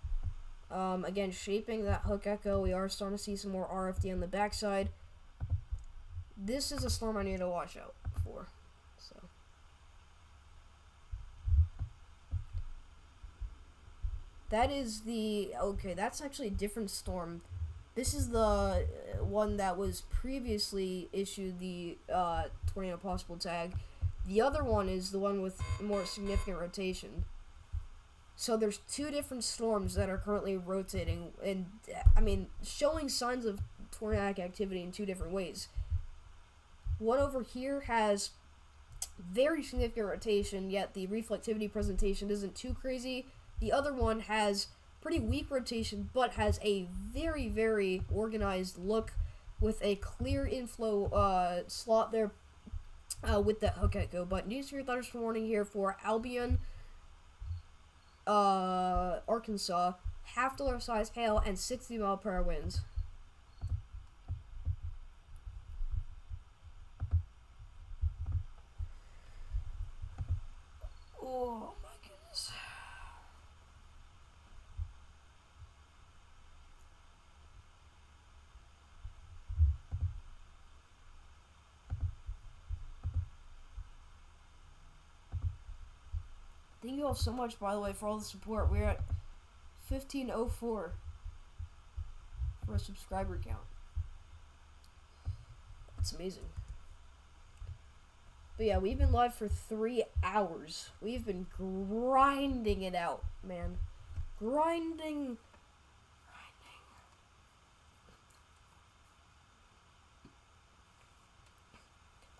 Again, shaping that hook echo. We are starting to see some more RFD on the backside. This is a storm I need to watch out for. So. That is the... Okay, that's actually a different storm. This is the one that was previously issued the tornado possible tag. The other one is the one with more significant rotation. So there's two different storms that are currently rotating and, I mean, showing signs of tornadic activity in two different ways. One over here has very significant rotation, yet the reflectivity presentation isn't too crazy. The other one has pretty weak rotation, but has a very, very organized look with a clear inflow slot there with the okay, go. But news for your Thunders for morning here for Albion, Arkansas, half-dollar size hail and 60-mile-per-hour winds. Oh my goodness. Thank you all so much, by the way, for all the support. We're at 1504 for a subscriber count. That's amazing. But yeah, we've been live for 3 hours. We've been grinding it out, man. Grinding.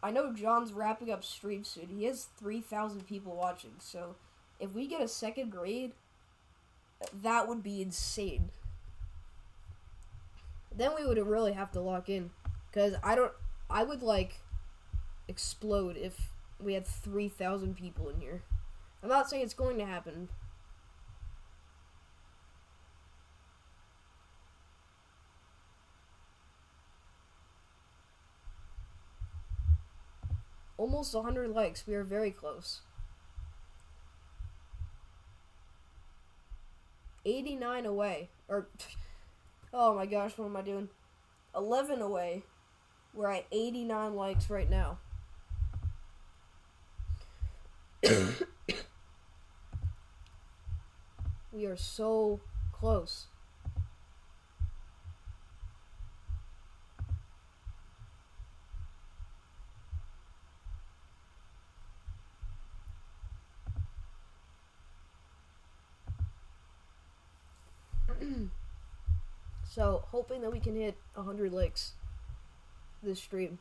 I know John's wrapping up stream soon. He has 3,000 people watching, so if we get a second grade, that would be insane. Then we would really have to lock in, because I would like explode if we had 3,000 people in here. I'm not saying it's going to happen. Almost 100 likes. We are very close. 89 away. Or, oh my gosh, what am I doing? 11 away. We're at 89 likes right now. We are so close. So, hoping that we can hit 100 likes this stream.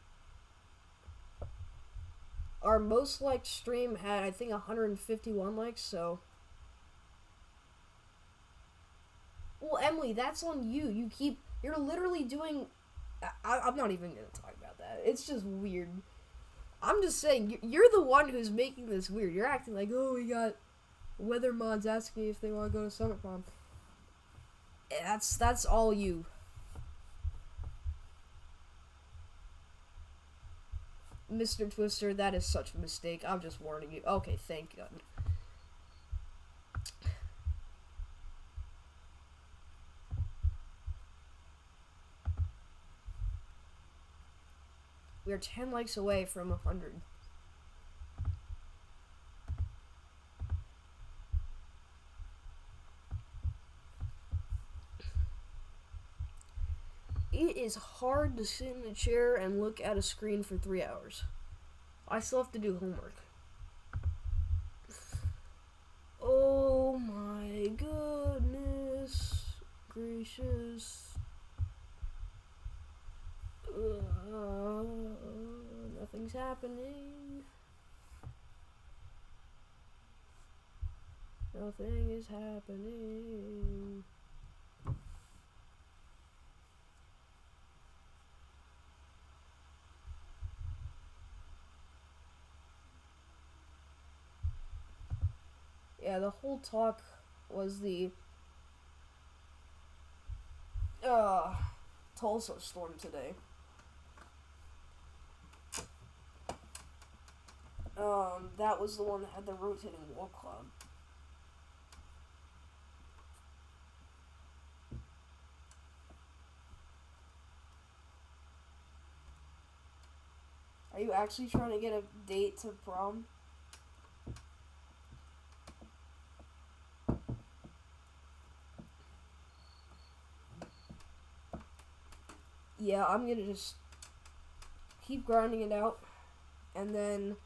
Our most liked stream had, I think, 151 likes, so... Well, Emily, that's on you. You're literally doing... I'm not even going to talk about that. It's just weird. I'm just saying, you're the one who's making this weird. You're acting like, oh, we got weather mods asking if they want to go to Summit Prom. That's all you. Mr. Twister, that is such a mistake. I'm just warning you. Okay, thank God. We are 10 likes away from 100. It is hard to sit in a chair and look at a screen for 3 hours. I still have to do homework. Oh my goodness gracious. Nothing's happening. Nothing is happening. Yeah, the whole talk was the Tulsa storm today. That was the one that had the rotating wall cloud. Are you actually trying to get a date to prom? Yeah, I'm gonna just keep grinding it out, and then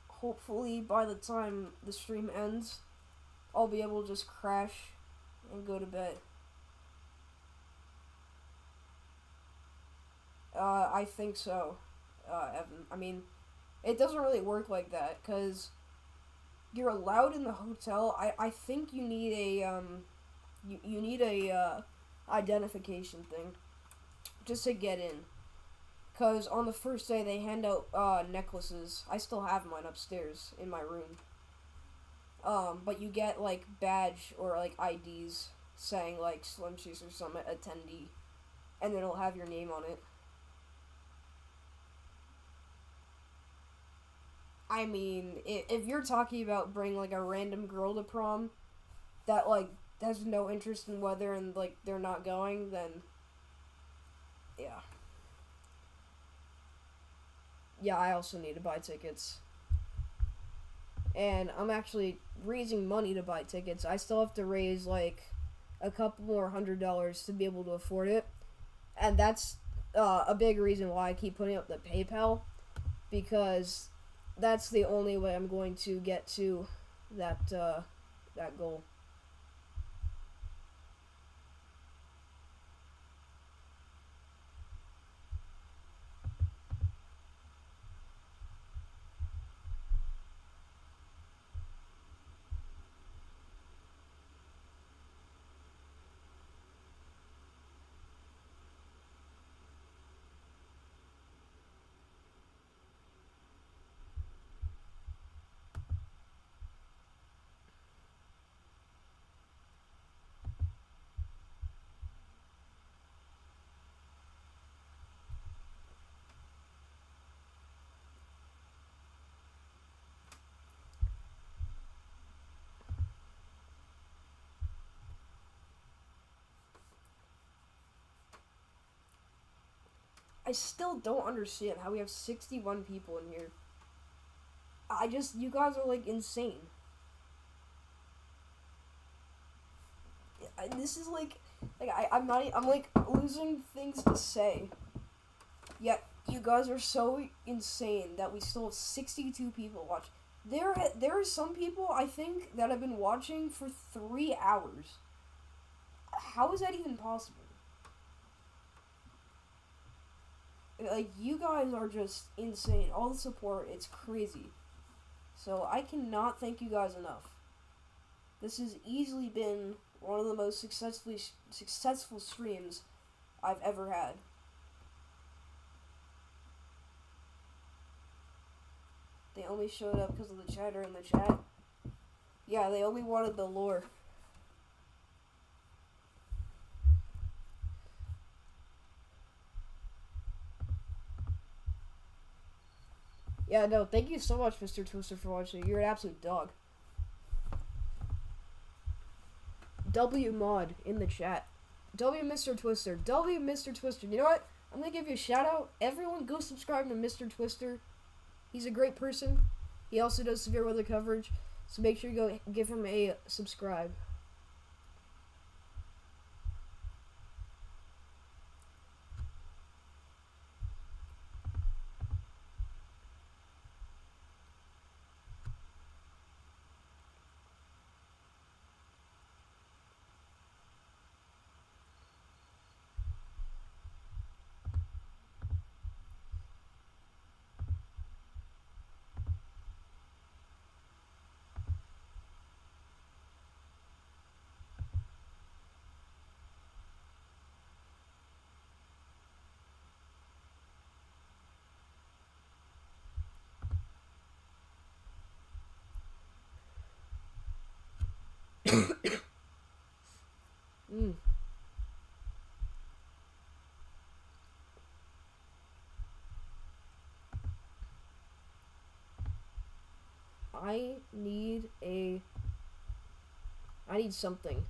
hopefully by the time the stream ends, I'll be able to just crash and go to bed. I think so, Evan. I mean, it doesn't really work like that, because you're allowed in the hotel. I think you need You need a identification thing just to get in. Cause on the first day they hand out necklaces. I still have mine upstairs in my room. But you get like badge or like IDs saying like Slim Juice or some attendee, and it'll have your name on it. I mean, if you're talking about bring like a random girl to prom that like has no interest in whether and like they're not going, then yeah. Yeah, I also need to buy tickets. And I'm actually raising money to buy tickets. I still have to raise like a couple more $100 to be able to afford it. And that's a big reason why I keep putting up the PayPal, because that's the only way I'm going to get to that goal. I still don't understand how we have 61 people in here. You guys are like insane. This is like I'm like losing things to say. Yet you guys are so insane that we still have 62 people watch. There are some people I think that have been watching for 3 hours. How is that even possible? Like, you guys are just insane. All the support, it's crazy. So I cannot thank you guys enough. This has easily been one of the most successful streams I've ever had. They only showed up because of the chatter in the chat. Yeah, they only wanted the lore. Yeah, no, thank you so much, Mr. Twister, for watching. You're an absolute dog. W mod in the chat. W Mr. Twister. W Mr. Twister. You know what? I'm gonna give you a shout out. Everyone go subscribe to Mr. Twister. He's a great person. He also does severe weather coverage. So make sure you go give him a subscribe. I need something.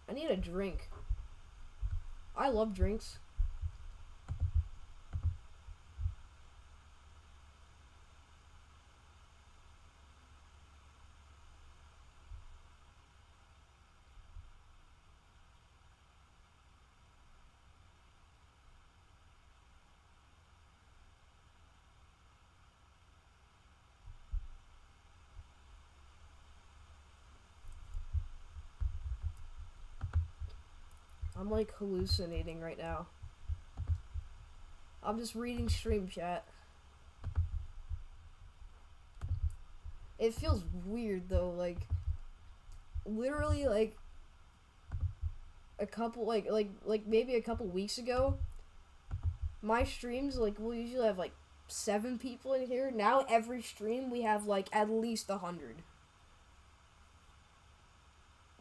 I need a drink. I love drinks. I'm like hallucinating right now. I'm just reading stream chat. It feels weird though, like literally like a couple maybe a couple weeks ago, my streams we'll usually have 7 people in here. Now every stream we have at least 100.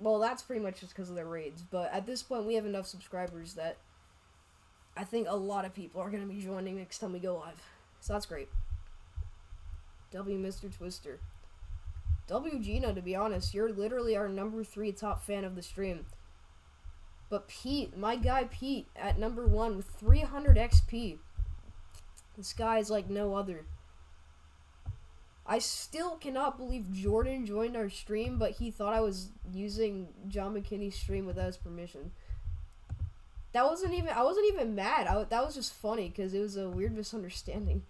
Well, that's pretty much just because of their raids, but at this point we have enough subscribers that I think a lot of people are going to be joining next time we go live. So that's great. W Mr. Twister. W Gino, to be honest, you're literally our number 3 top fan of the stream. But Pete, my guy Pete, at number 1 with 300 XP. This guy is like no other. I still cannot believe Jordan joined our stream, but he thought I was using John McKinney's stream without his permission. I wasn't even mad. That was just funny because it was a weird misunderstanding.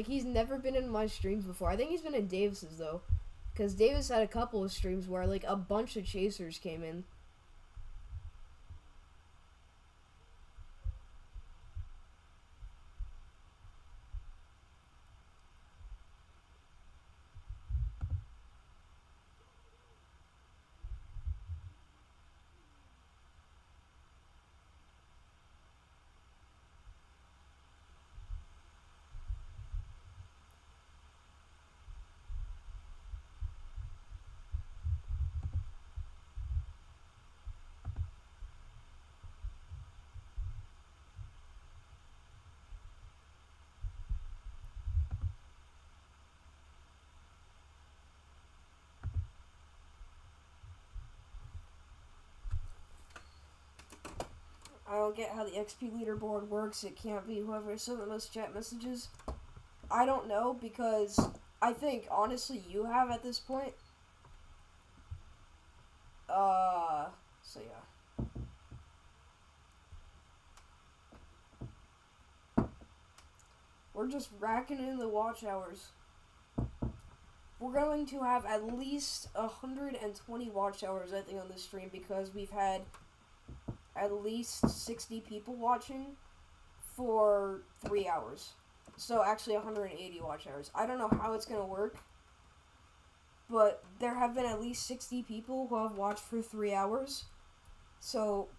He's never been in my streams before. I think he's been in Davis's though, because Davis had a couple of streams where a bunch of chasers came in. I don't get how the XP leaderboard works. It can't be whoever sent the most chat messages. I don't know, because I think, honestly, you have at this point. So yeah. We're just racking in the watch hours. We're going to have at least 120 watch hours, I think, on this stream, because we've had at least 60 people watching for 3 hours. So actually 180 watch hours. I don't know how it's going to work, but there have been at least 60 people who have watched for 3 hours. So,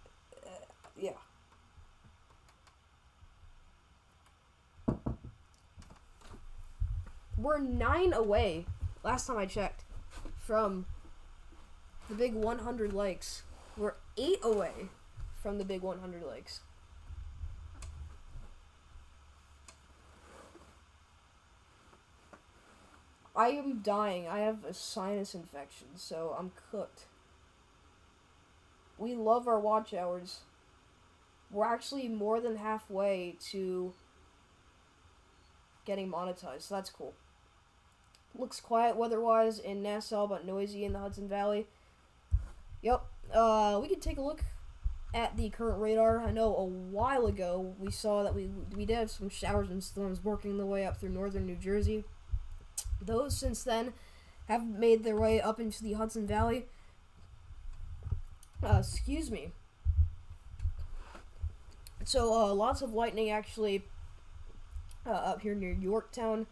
yeah. We're 9 away, last time I checked, from the big 100 likes. We're 8 away from the big 100 likes. I am dying. I have a sinus infection, so I'm cooked. We love our watch hours. We're actually more than halfway to getting monetized, so that's cool. Looks quiet weather-wise in Nassau, but noisy in the Hudson Valley. Yep. We can take a look at the current radar. I know a while ago we saw that we did have some showers and storms working their way up through northern New Jersey. Those since then have made their way up into the Hudson Valley. Excuse me. So lots of lightning actually up here near Yorktown,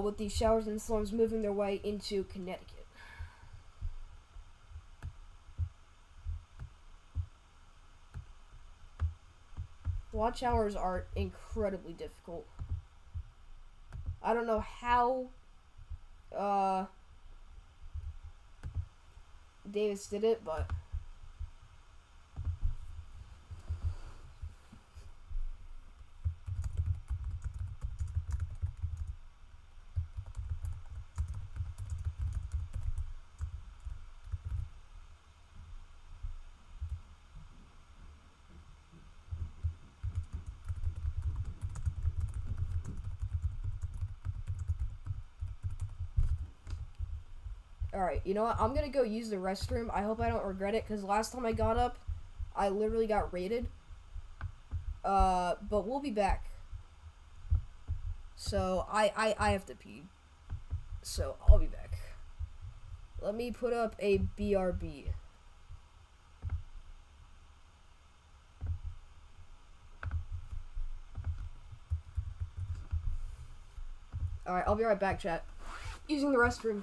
with these showers and storms moving their way into Connecticut. Watch hours are incredibly difficult. I don't know how Davis did it, but alright, you know what? I'm gonna go use the restroom. I hope I don't regret it, because last time I got up, I literally got raided. But we'll be back. So, I have to pee. So, I'll be back. Let me put up a BRB. Alright, I'll be right back, chat. Using the restroom.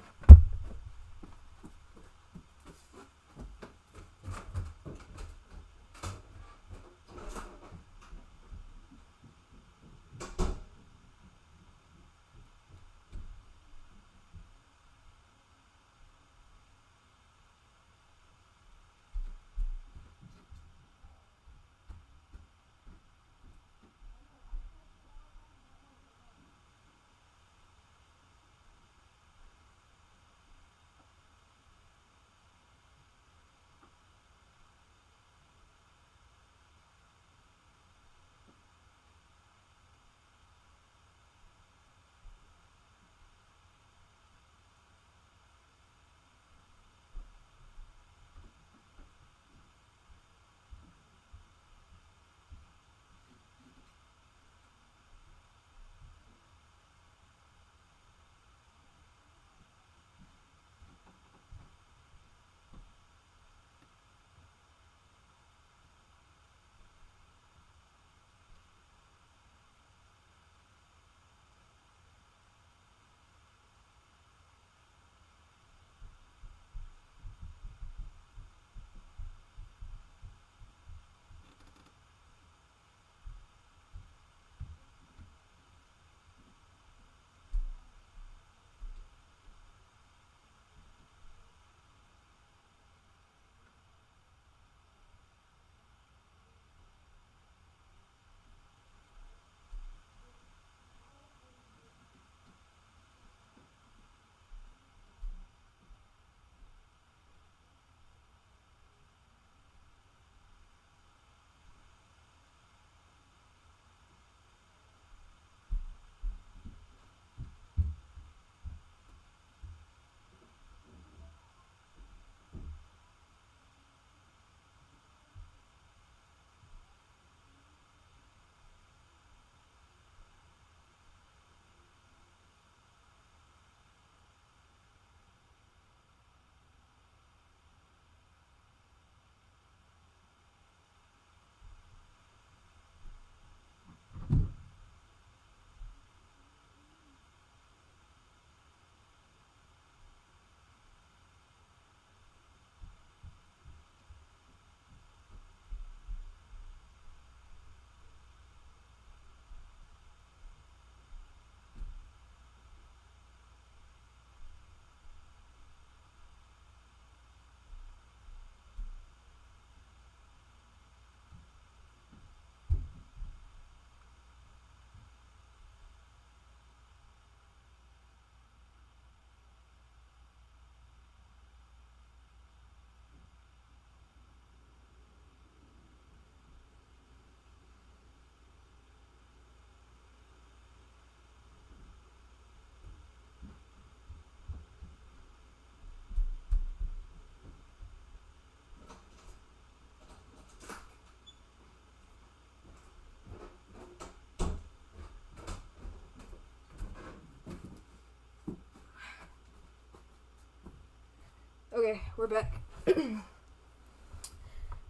Okay, we're back.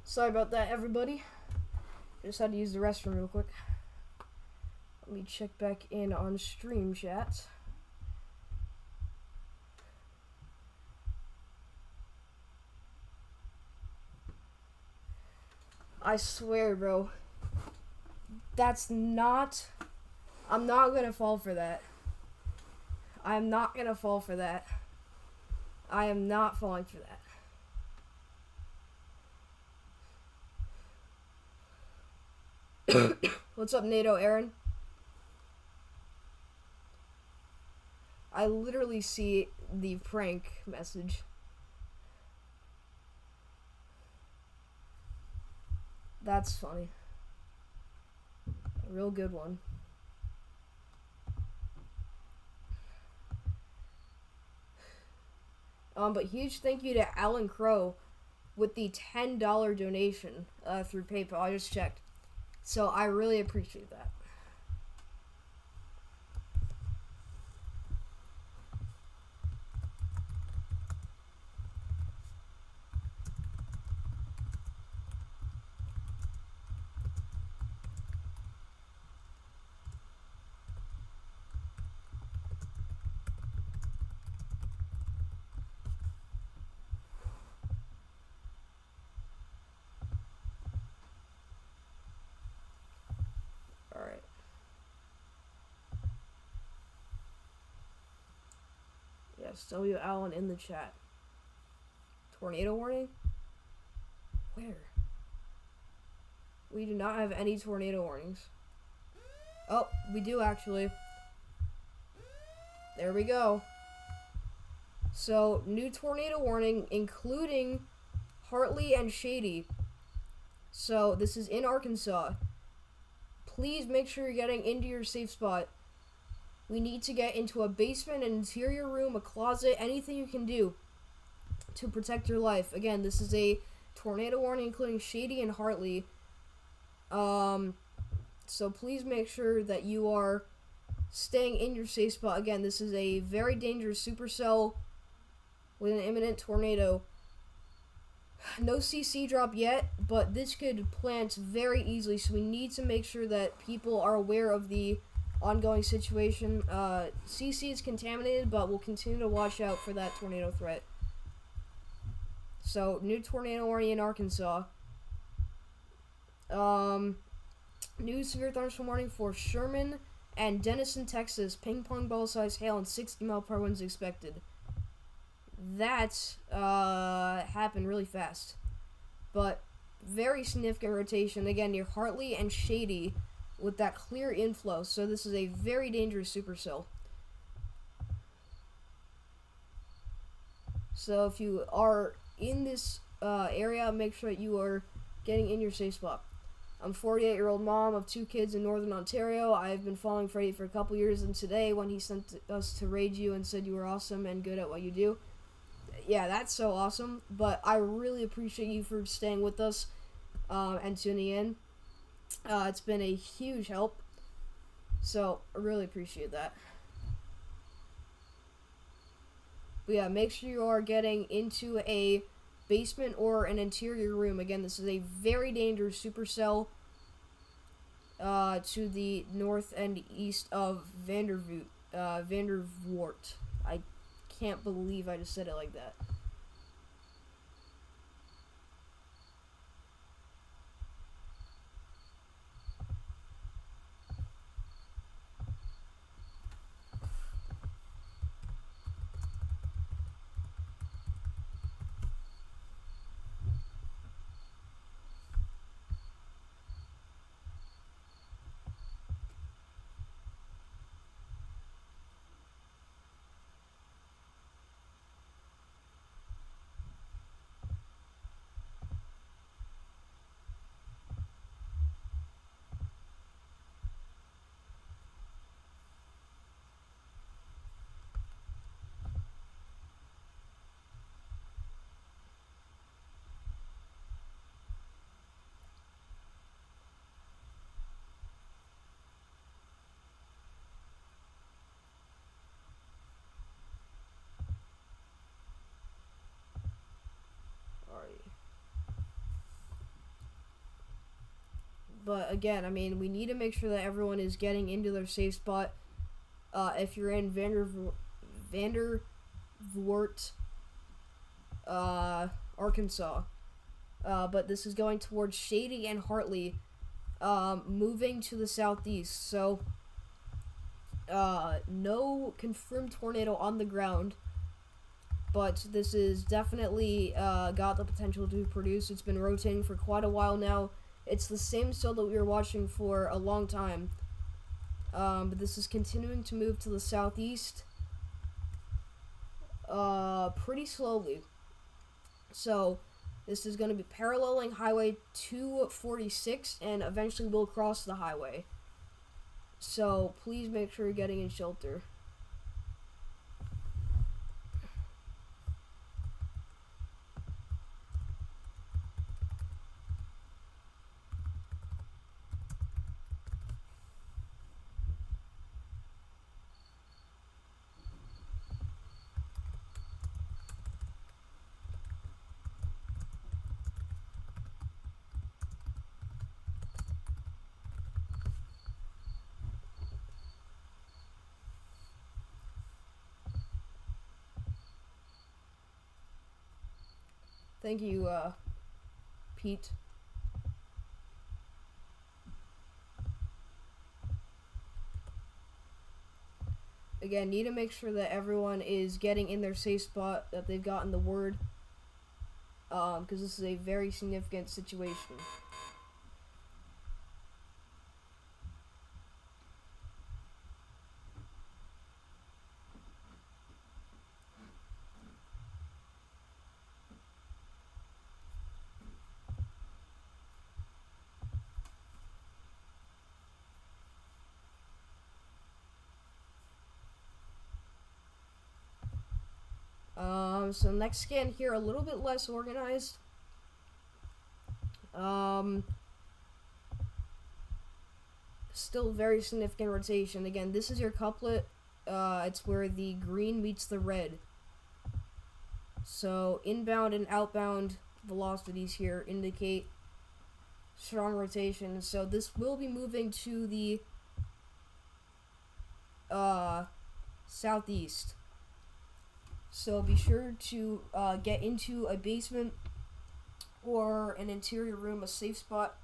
Sorry about that, everybody. Just had to use the restroom real quick. Let me check back in on stream chat. I swear, bro. That's not... I'm not gonna fall for that. I'm not gonna fall for that. I am not falling for that. What's up, NATO Aaron? I literally see the prank message. That's funny. A real good one. But huge thank you to Alan Crow with the $10 donation through PayPal. I just checked. So I really appreciate that. Alright. Yes, W. Allen in the chat. Tornado warning? Where? We do not have any tornado warnings. Oh, we do actually. There we go. So, new tornado warning, including Hartley and Shady. So, this is in Arkansas. Please make sure you're getting into your safe spot. We need to get into a basement, an interior room, a closet, anything you can do to protect your life. Again, this is a tornado warning, including Shady and Hartley. So please make sure that you are staying in your safe spot. Again, this is a very dangerous supercell with an imminent tornado. No CC drop yet, but this could plant very easily, so we need to make sure that people are aware of the ongoing situation. CC is contaminated, but we'll continue to watch out for that tornado threat. So, new tornado warning in Arkansas. New severe thunderstorm warning for Sherman and Denison, Texas. Ping pong ball size hail and 60-mile-per-hour winds expected. That happened really fast, but very significant rotation again near Hartley and Shady with that clear inflow. So this is a very dangerous supercell. So if you are in this area, make sure that you are getting in your safe spot. I'm a 48-year-old mom of 2 kids in Northern Ontario. I've been following Freddie for a couple years, and today when he sent us to raid you and said you were awesome and good at what you do, yeah, that's so awesome. But I really appreciate you for staying with us and tuning in. It's been a huge help, so I really appreciate that. But yeah, make sure you are getting into a basement or an interior room. Again, this is a very dangerous supercell to the north and east of Vandervoort. I can't believe I just said it like that. But again, I mean, we need to make sure that everyone is getting into their safe spot. If you're in Vandervoort, Arkansas. But this is going towards Shady and Hartley, moving to the southeast. So, no confirmed tornado on the ground, but this is definitely got the potential to produce. It's been rotating for quite a while now. It's the same cell that we were watching for a long time, but this is continuing to move to the southeast pretty slowly. So this is going to be paralleling Highway 246 and eventually will cross the highway. So please make sure you're getting in shelter. Thank you, Pete. Again, need to make sure that everyone is getting in their safe spot, that they've gotten the word, because this is a very significant situation. So next scan here, a little bit less organized. Still very significant rotation. Again, this is your couplet. It's where the green meets the red. So inbound and outbound velocities here indicate strong rotation. So this will be moving to the southeast. So be sure to get into a basement or an interior room, a safe spot,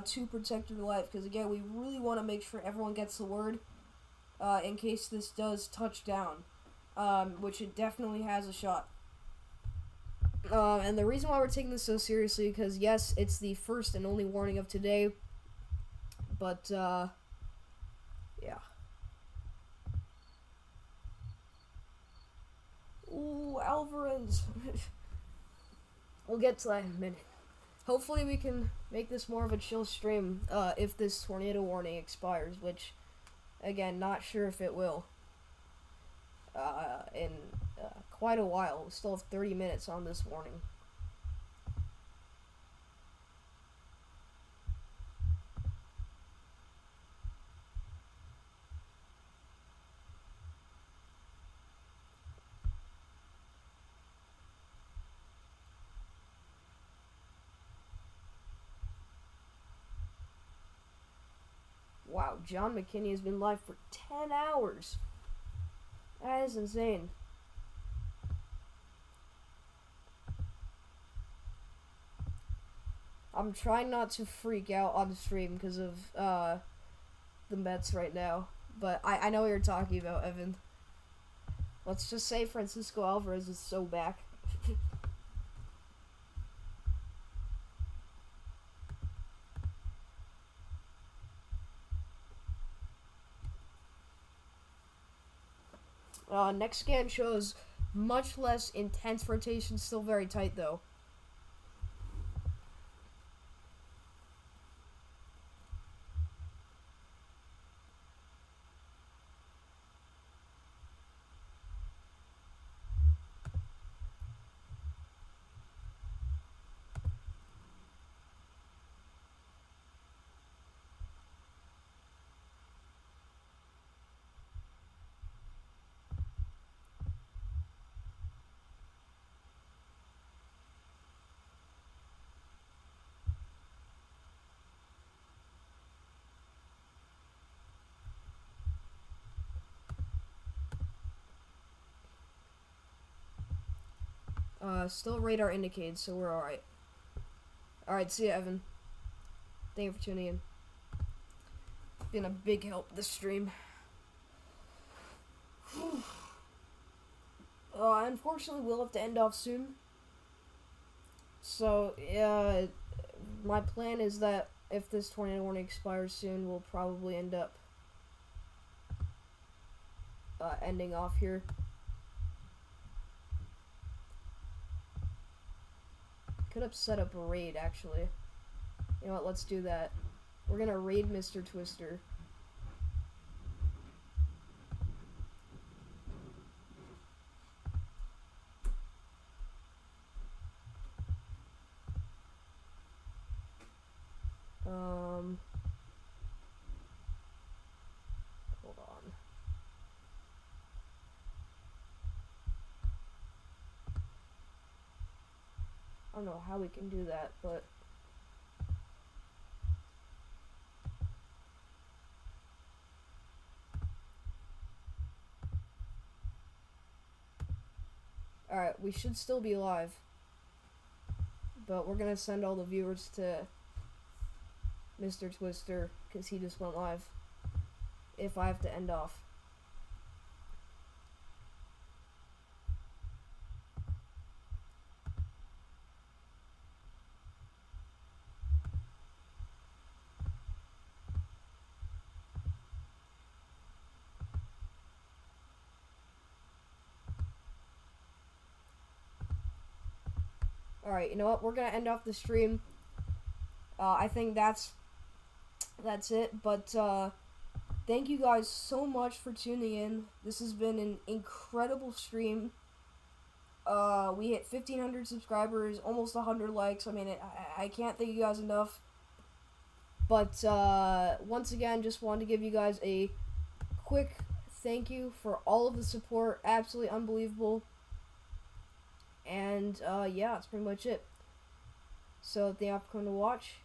to protect your life. Because again, we really want to make sure everyone gets the word in case this does touch down, which it definitely has a shot. And the reason why we're taking this so seriously, because yes, it's the first and only warning of today, but yeah. Ooh, Alvarez. We'll get to that in a minute. Hopefully we can make this more of a chill stream if this tornado warning expires, which, again, not sure if it will. In quite a while. We still have 30 minutes on this warning. Wow, John McKinney has been live for 10 hours. That is insane. I'm trying not to freak out on stream because of the Mets right now. But I know what you're talking about, Evan. Let's just say Francisco Alvarez is so back. Next scan shows much less intense rotation, still very tight though. Still radar indicated, so we're alright. Alright, see ya, Evan. Thank you for tuning in. Been a big help this stream. Unfortunately, we'll have to end off soon. So, my plan is that if this tornado warning expires soon, we'll probably end up ending off here. Could have set up a raid, actually. You know what, let's do that. We're gonna raid Mr. Twister. Hold on. I don't know how we can do that, but alright, we should still be live. But we're gonna send all the viewers to Mr. Twister, because he just went live. If I have to end off. Alright, you know what? We're gonna end off the stream. I think that's it. But thank you guys so much for tuning in. This has been an incredible stream. We hit 1,500 subscribers, almost 100 likes. I mean, I can't thank you guys enough. But once again, just wanted to give you guys a quick thank you for all of the support. Absolutely unbelievable. And yeah, that's pretty much it. So thank you for coming to watch.